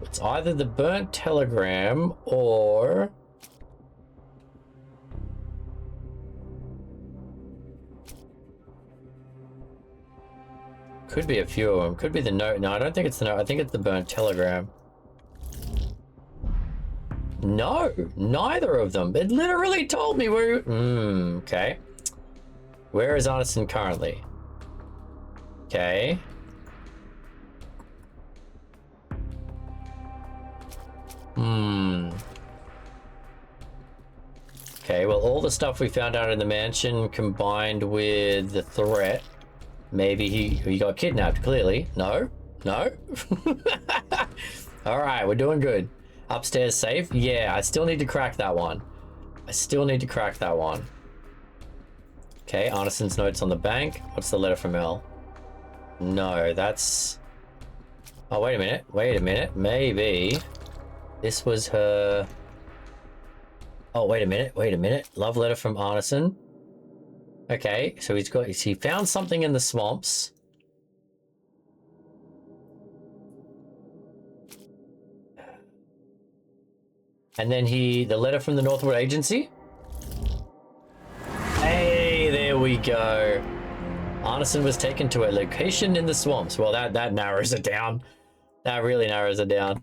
it's either the burnt telegram or Could be a few of them. Could be the note. No, I don't think it's the note. I think it's the burnt telegram. No, neither of them. It literally told me where... okay. Where is Arneson currently? Okay. Okay, well, all the stuff we found out in the mansion combined with the threat. Maybe he got kidnapped, clearly. No? No? Alright, we're doing good. Upstairs safe? Yeah, I still need to crack that one. Okay, Arneson's notes on the bank. What's the letter from Elle? No, that's... Oh, wait a minute. Maybe this was her... Oh, wait a minute. Love letter from Arneson. Okay, so he found something in the swamps. And then the letter from the Northwood Agency. Hey, there we go. Arneson was taken to a location in the swamps. Well, that narrows it down. That really narrows it down.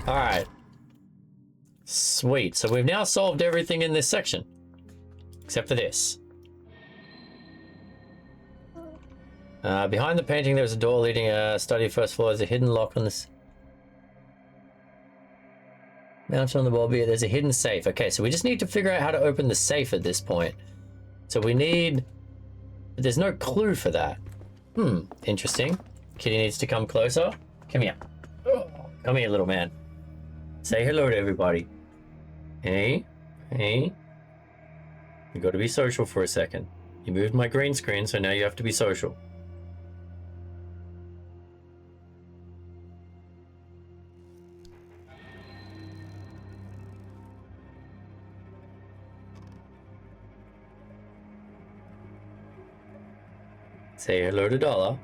All right. Sweet. So we've now solved everything in this section. Except for this. Behind the painting, there's a door leading a study first floor. There's a hidden lock on this. Mounted on the wall here. There's a hidden safe. Okay, so we just need to figure out how to open the safe at this point. So we need... There's no clue for that. Interesting. Kitty needs to come closer. Come here. Come here, little man. Say hello to everybody. Hey. You got to be social for a second. You moved my green screen, so now you have to be social. Say hello to Dollar.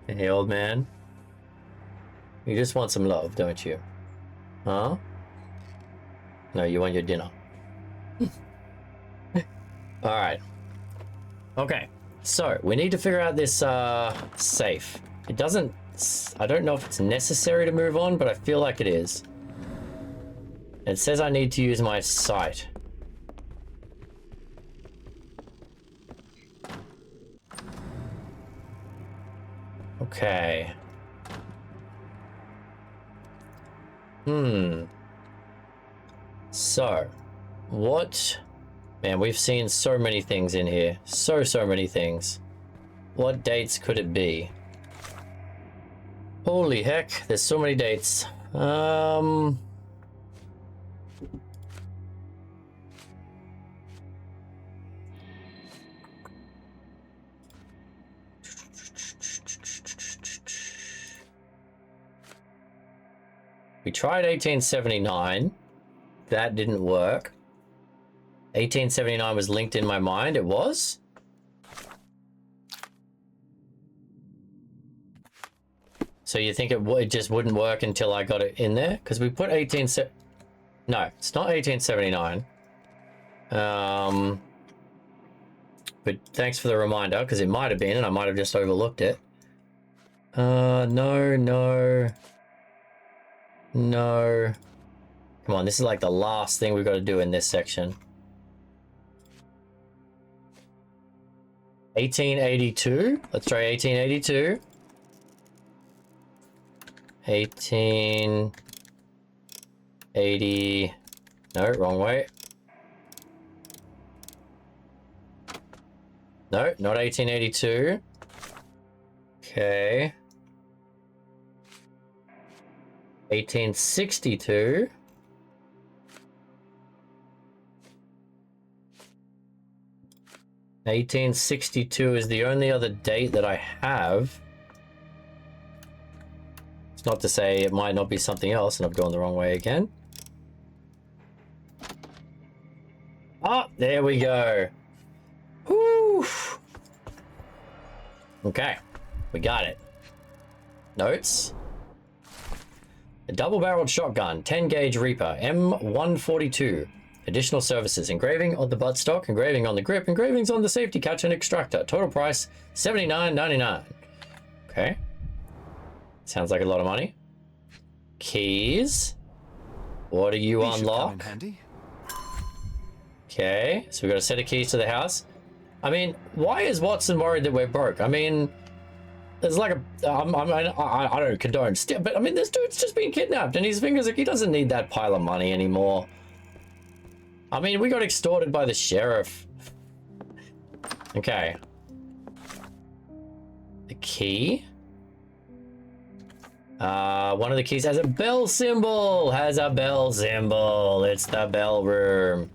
Hey, old man. You just want some love, don't you? Huh? No, you want your dinner. Alright. Okay. So, we need to figure out this, safe. It doesn't... I don't know if it's necessary to move on, but I feel like it is. It says I need to use my sight. Okay. So, what... Man, we've seen so many things in here. So many things. What dates could it be? Holy heck, there's so many dates. We tried 1879. That didn't work. 1879 was linked in my mind. It was? So you think it just wouldn't work until I got it in there? Because we put 18... No, it's not 1879. But thanks for the reminder, because it might have been, and I might have just overlooked it. No. Come on, this is like the last thing we've got to do in this section. 1882. Let's try 1882. 1880. No, wrong way. No, not 1882. Okay. 1862. (1862) is the only other date that I have. It's not to say it might not be something else, and I've gone the wrong way again. Oh, there we go. Whew. Okay, we got it. Notes. A double-barreled shotgun, 10-gauge Reaper, M142. Additional services, engraving on the buttstock, engraving on the grip, engravings on the safety catch and extractor. Total price, $79.99. Okay. Sounds like a lot of money. Keys. What do you unlock? Okay, so we got a set of keys to the house. I mean, why is Watson worried that we're broke? I mean, there's like a, I don't condone, but I mean, this dude's just been kidnapped and his fingers, he doesn't need that pile of money anymore. I mean, we got extorted by the sheriff. Okay. The key. One of the keys has a bell symbol. It's the bell room.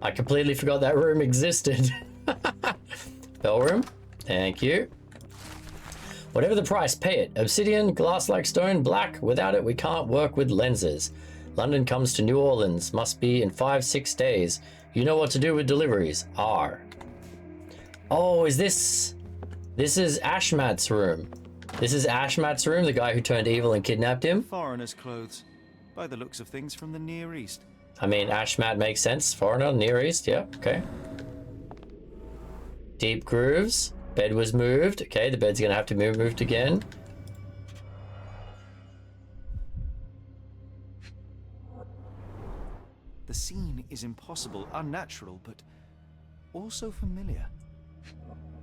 I completely forgot that room existed. Bell room. Thank you. Whatever the price, pay it. Obsidian, glass-like stone, black. Without it, we can't work with lenses. London comes to New Orleans. Must be in 5-6 days. You know what to do with deliveries. R. Oh, is this... This is Ashmat's room. This is Ashmat's room, the guy who turned evil and kidnapped him. Foreigner's clothes, by the looks of things, from the Near East. I mean, Ashmat makes sense. Foreigner, Near East, yeah, okay. Deep grooves. Bed was moved. Okay, the bed's gonna have to be moved again. The scene is impossible, unnatural, but also familiar.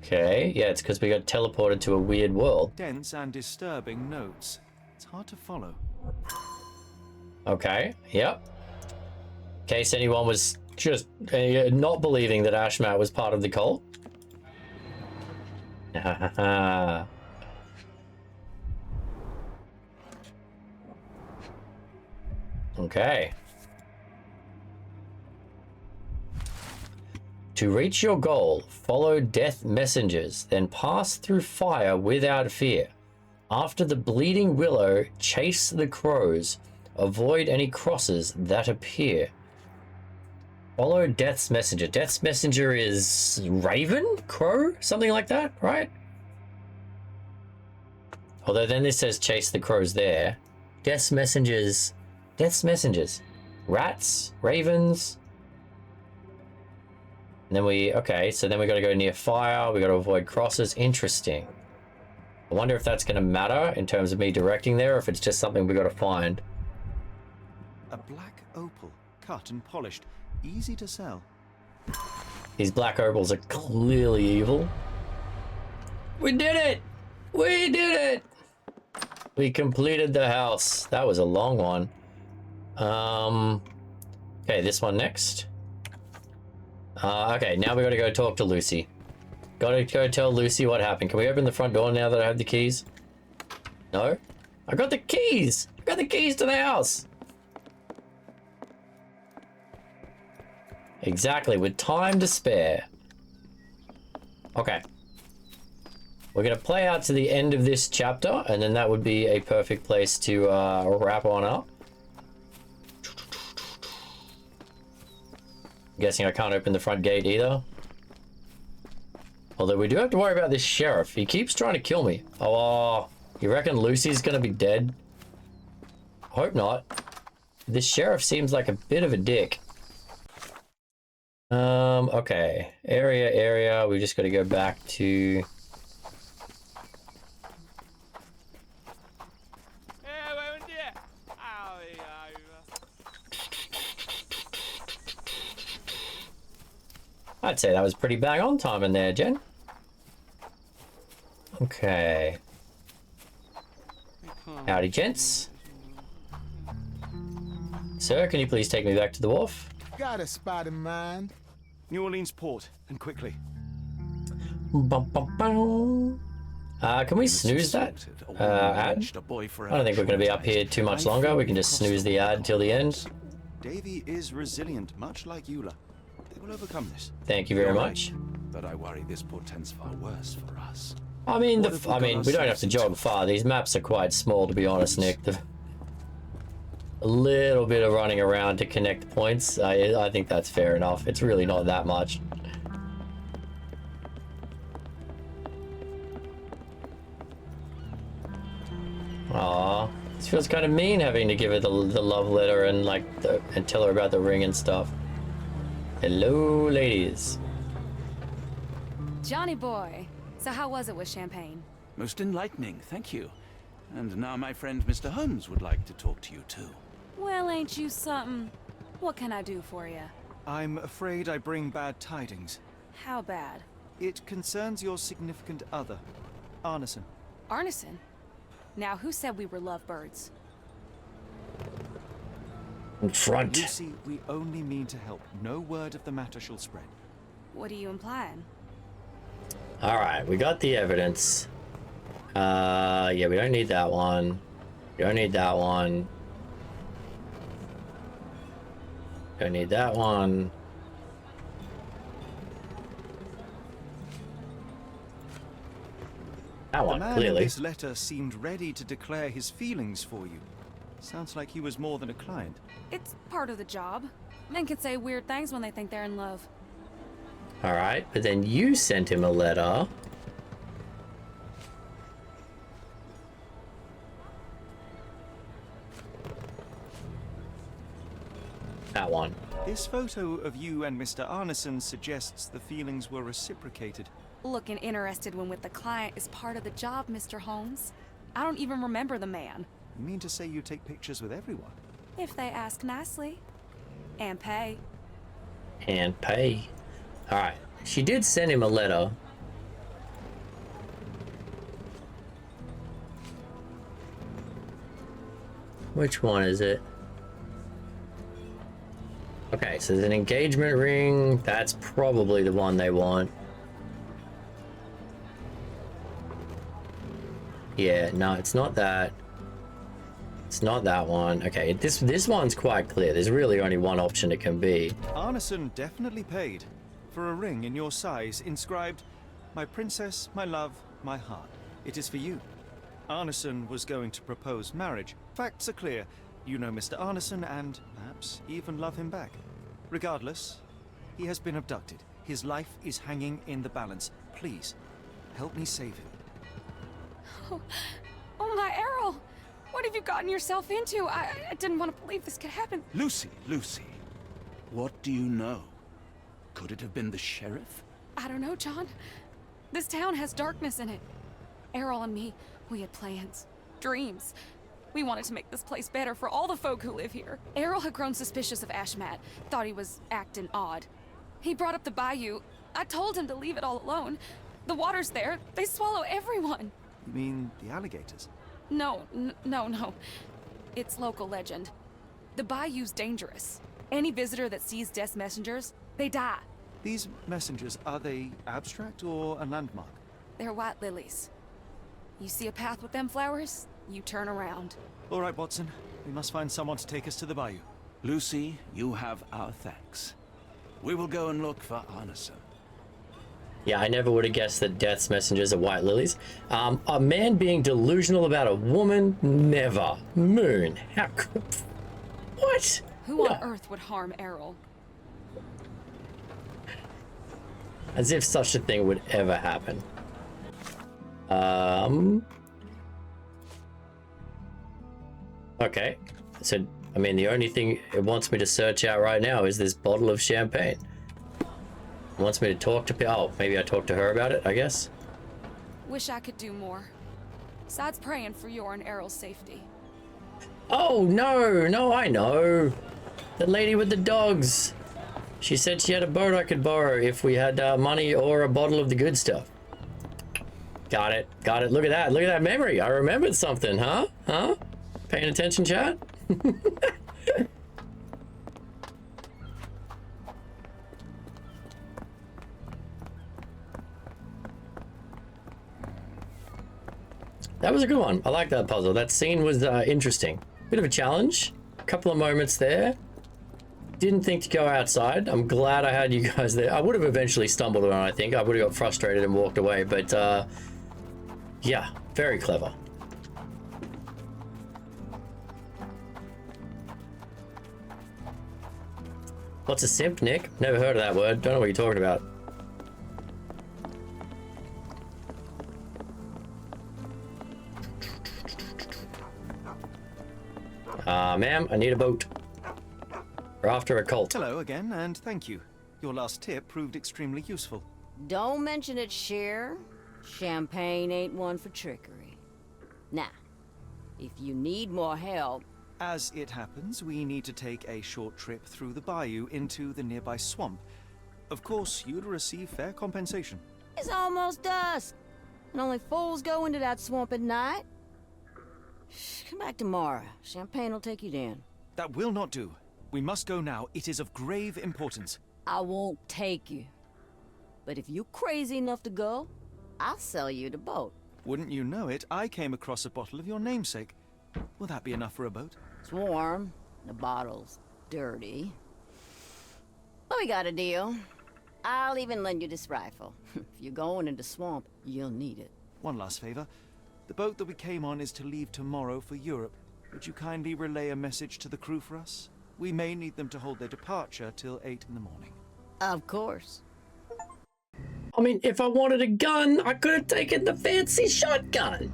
Okay, yeah, it's because we got teleported to a weird world. Dense and disturbing notes. It's hard to follow. Okay, yep. In case anyone was just not believing that Ashmat was part of the cult. Okay. To reach your goal, follow death messengers, then pass through fire without fear. After the bleeding willow, chase the crows. Avoid any crosses that appear. Follow Death's messenger. Death's messenger is Raven? Crow? Something like that, right? Although then this says chase the crows there. Death's messengers. Death's messengers. Rats? Ravens? And then okay, so then we got to go near fire. We got to avoid crosses. Interesting. I wonder if that's going to matter in terms of me directing there, or if it's just something we got to find. A black opal, cut and polished, easy to sell. These black opals are clearly evil. We did it! We did it! We completed the house. That was a long one. Okay, this one next. Okay, now we gotta go talk to Lucy. Gotta go tell Lucy what happened. Can we open the front door now that I have the keys? No? I got the keys! I got the keys to the house! Exactly, with time to spare. Okay. We're gonna play out to the end of this chapter, and then that would be a perfect place to wrap on up. I'm guessing I can't open the front gate either. Although we do have to worry about this sheriff. He keeps trying to kill me. Oh, you reckon Lucy's gonna be dead? Hope not. This sheriff seems like a bit of a dick. Okay. Area. We just gotta go back to... I'd say that was pretty bang on time in there, Jen. Okay. Howdy, gents. Sir, can you please take me back to the wharf? Got a spot in mind. New Orleans port, and quickly. Can we snooze that ad? I don't think we're going to be up here too much longer. We can just snooze the ad till the end. Davy is resilient, much like Eula. They will overcome this. Thank you very much. But I worry this portends far worse for us. I mean, we don't have to jog far. These maps are quite small, to be honest, Nick. A little bit of running around to connect points. I think that's fair enough. It's really not that much. Aww. This feels kind of mean having to give her the love letter and like and tell her about the ring and stuff. Hello, ladies. Johnny boy, so how was it with Champagne? Most enlightening, thank you. And now my friend Mr. Holmes would like to talk to you too. Well, ain't you something? What can I do for you? I'm afraid I bring bad tidings. How bad? It concerns your significant other, Arneson. Arneson? Now, who said we were lovebirds? In front. Lucy, we only mean to help. No word of the matter shall spread. What are you implying? All right, we got the evidence. Yeah, we don't need that one. We don't need that one. Don't need that one. That one, the man clearly. in this letter seemed ready to declare his feelings for you. Sounds like he was more than a client. It's part of the job. Men can say weird things when they think they're in love. All right, but then you sent him a letter. That one. This photo of you and Mr. Arneson suggests the feelings were reciprocated. Looking interested when with the client is part of the job, Mr. Holmes. I don't even remember the man. You mean to say you take pictures with everyone? If they ask nicely. And pay. And pay. All right. She did send him a letter. Which one is it? Okay, so there's an engagement ring. That's probably the one they want. Yeah, no, it's not that. It's not that one. Okay, this one's quite clear. There's really only one option it can be. Arneson definitely paid for a ring in your size inscribed, "My princess, my love, my heart. It is for you." Arneson was going to propose marriage. Facts are clear. You know Mr. Arneson and perhaps even love him back. Regardless, he has been abducted. His life is hanging in the balance. Please, help me save him. Oh my Errol! What have you gotten yourself into? I didn't want to believe this could happen. Lucy, what do you know? Could it have been the sheriff? I don't know, John. This town has darkness in it. Errol and me, we had plans, dreams. We wanted to make this place better for all the folk who live here. Errol had grown suspicious of Ashmat, thought he was acting odd. He brought up the bayou. I told him to leave it all alone. The water's there. They swallow everyone. You mean the alligators? No. It's local legend. The bayou's dangerous. Any visitor that sees death's messengers, they die. These messengers, are they abstract or a landmark? They're white lilies. You see a path with them flowers, you turn around. All right, Watson. We must find someone to take us to the bayou. Lucy, you have our thanks. We will go and look for Arneson. Yeah, I never would have guessed that death's messengers are white lilies. A man being delusional about a woman, never. Moon, how could... What? Who on earth would harm Errol? As if such a thing would ever happen. Okay, so, I mean, the only thing it wants me to search out right now is this bottle of champagne. It wants me to talk to people. Oh, maybe I talk to her about it, I guess. Wish I could do more. Besides praying for your and Errol's safety. Oh, no, I know. The lady with the dogs. She said she had a boat I could borrow if we had money or a bottle of the good stuff. Got it. Look at that memory. I remembered something, huh? Paying attention, chat? That was a good one. I like that puzzle. That scene was interesting. Bit of a challenge. A couple of moments there. Didn't think to go outside. I'm glad I had you guys there. I would have eventually stumbled on, I think. I would have got frustrated and walked away, but yeah, very clever. What's a simp, Nick? Never heard of that word. Don't know what you're talking about. Ma'am, I need a boat. We're after a cult. Hello again, and thank you. Your last tip proved extremely useful. Don't mention it, Cher. Champagne ain't one for trickery. Now, if you need more help... As it happens, we need to take a short trip through the bayou into the nearby swamp. Of course, you'd receive fair compensation. It's almost dusk, and only fools go into that swamp at night. Come back tomorrow. Champagne will take you down. That will not do. We must go now. It is of grave importance. I won't take you. But if you're crazy enough to go, I'll sell you the boat. Wouldn't you know it, I came across a bottle of your namesake. Will that be enough for a boat? It's warm. The bottle's dirty. But we got a deal. I'll even lend you this rifle. If you're going into swamp, you'll need it. One last favor. The boat that we came on is to leave tomorrow for Europe. Would you kindly relay a message to the crew for us? We may need them to hold their departure till 8 in the morning. Of course. I mean, if I wanted a gun, I could have taken the fancy shotgun.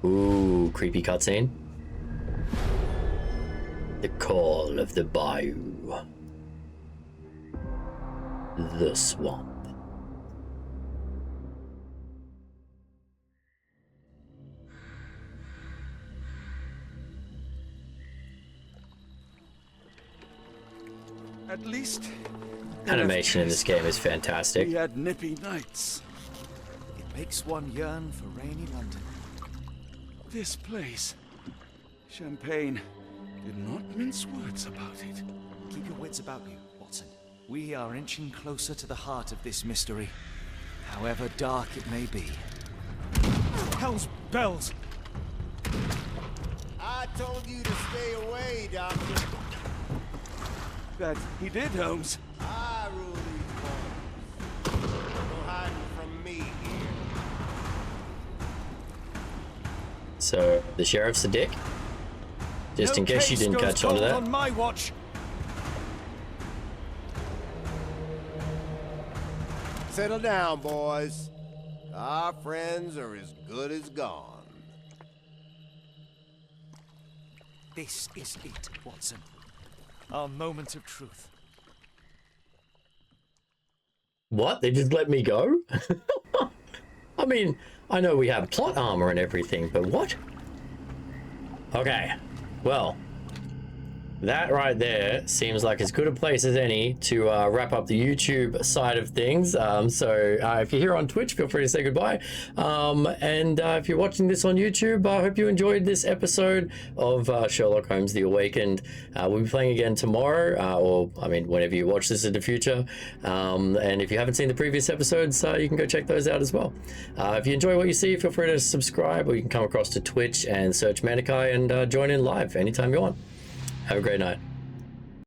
Ooh, creepy cutscene. The call of the bayou. The swamp. At least... Animation in this game is fantastic. We had nippy nights. It makes one yearn for rainy London. This place... Champagne did not mince words about it. Keep your wits about you, Watson. We are inching closer to the heart of this mystery, however dark it may be. Hell's bells! I told you to stay away, Doctor. That he did, Holmes. I rule these waters. No hiding from me here. So, the sheriff's a dick? Just in case you didn't catch on to that. On my watch. Settle down, boys. Our friends are as good as gone. This is it, Watson. Our moment of truth. What? They just let me go? I mean, I know we have plot armor and everything, but what? Okay, well, that right there seems like as good a place as any to wrap up the YouTube side of things. If you're here on Twitch, feel free to say goodbye. If you're watching this on YouTube, I hope you enjoyed this episode of Sherlock Holmes The Awakened. We'll be playing again tomorrow, whenever you watch this in the future. And if you haven't seen the previous episodes, you can go check those out as well. If you enjoy what you see, feel free to subscribe, or you can come across to Twitch and search Manikai and join in live anytime you want. Have a great night.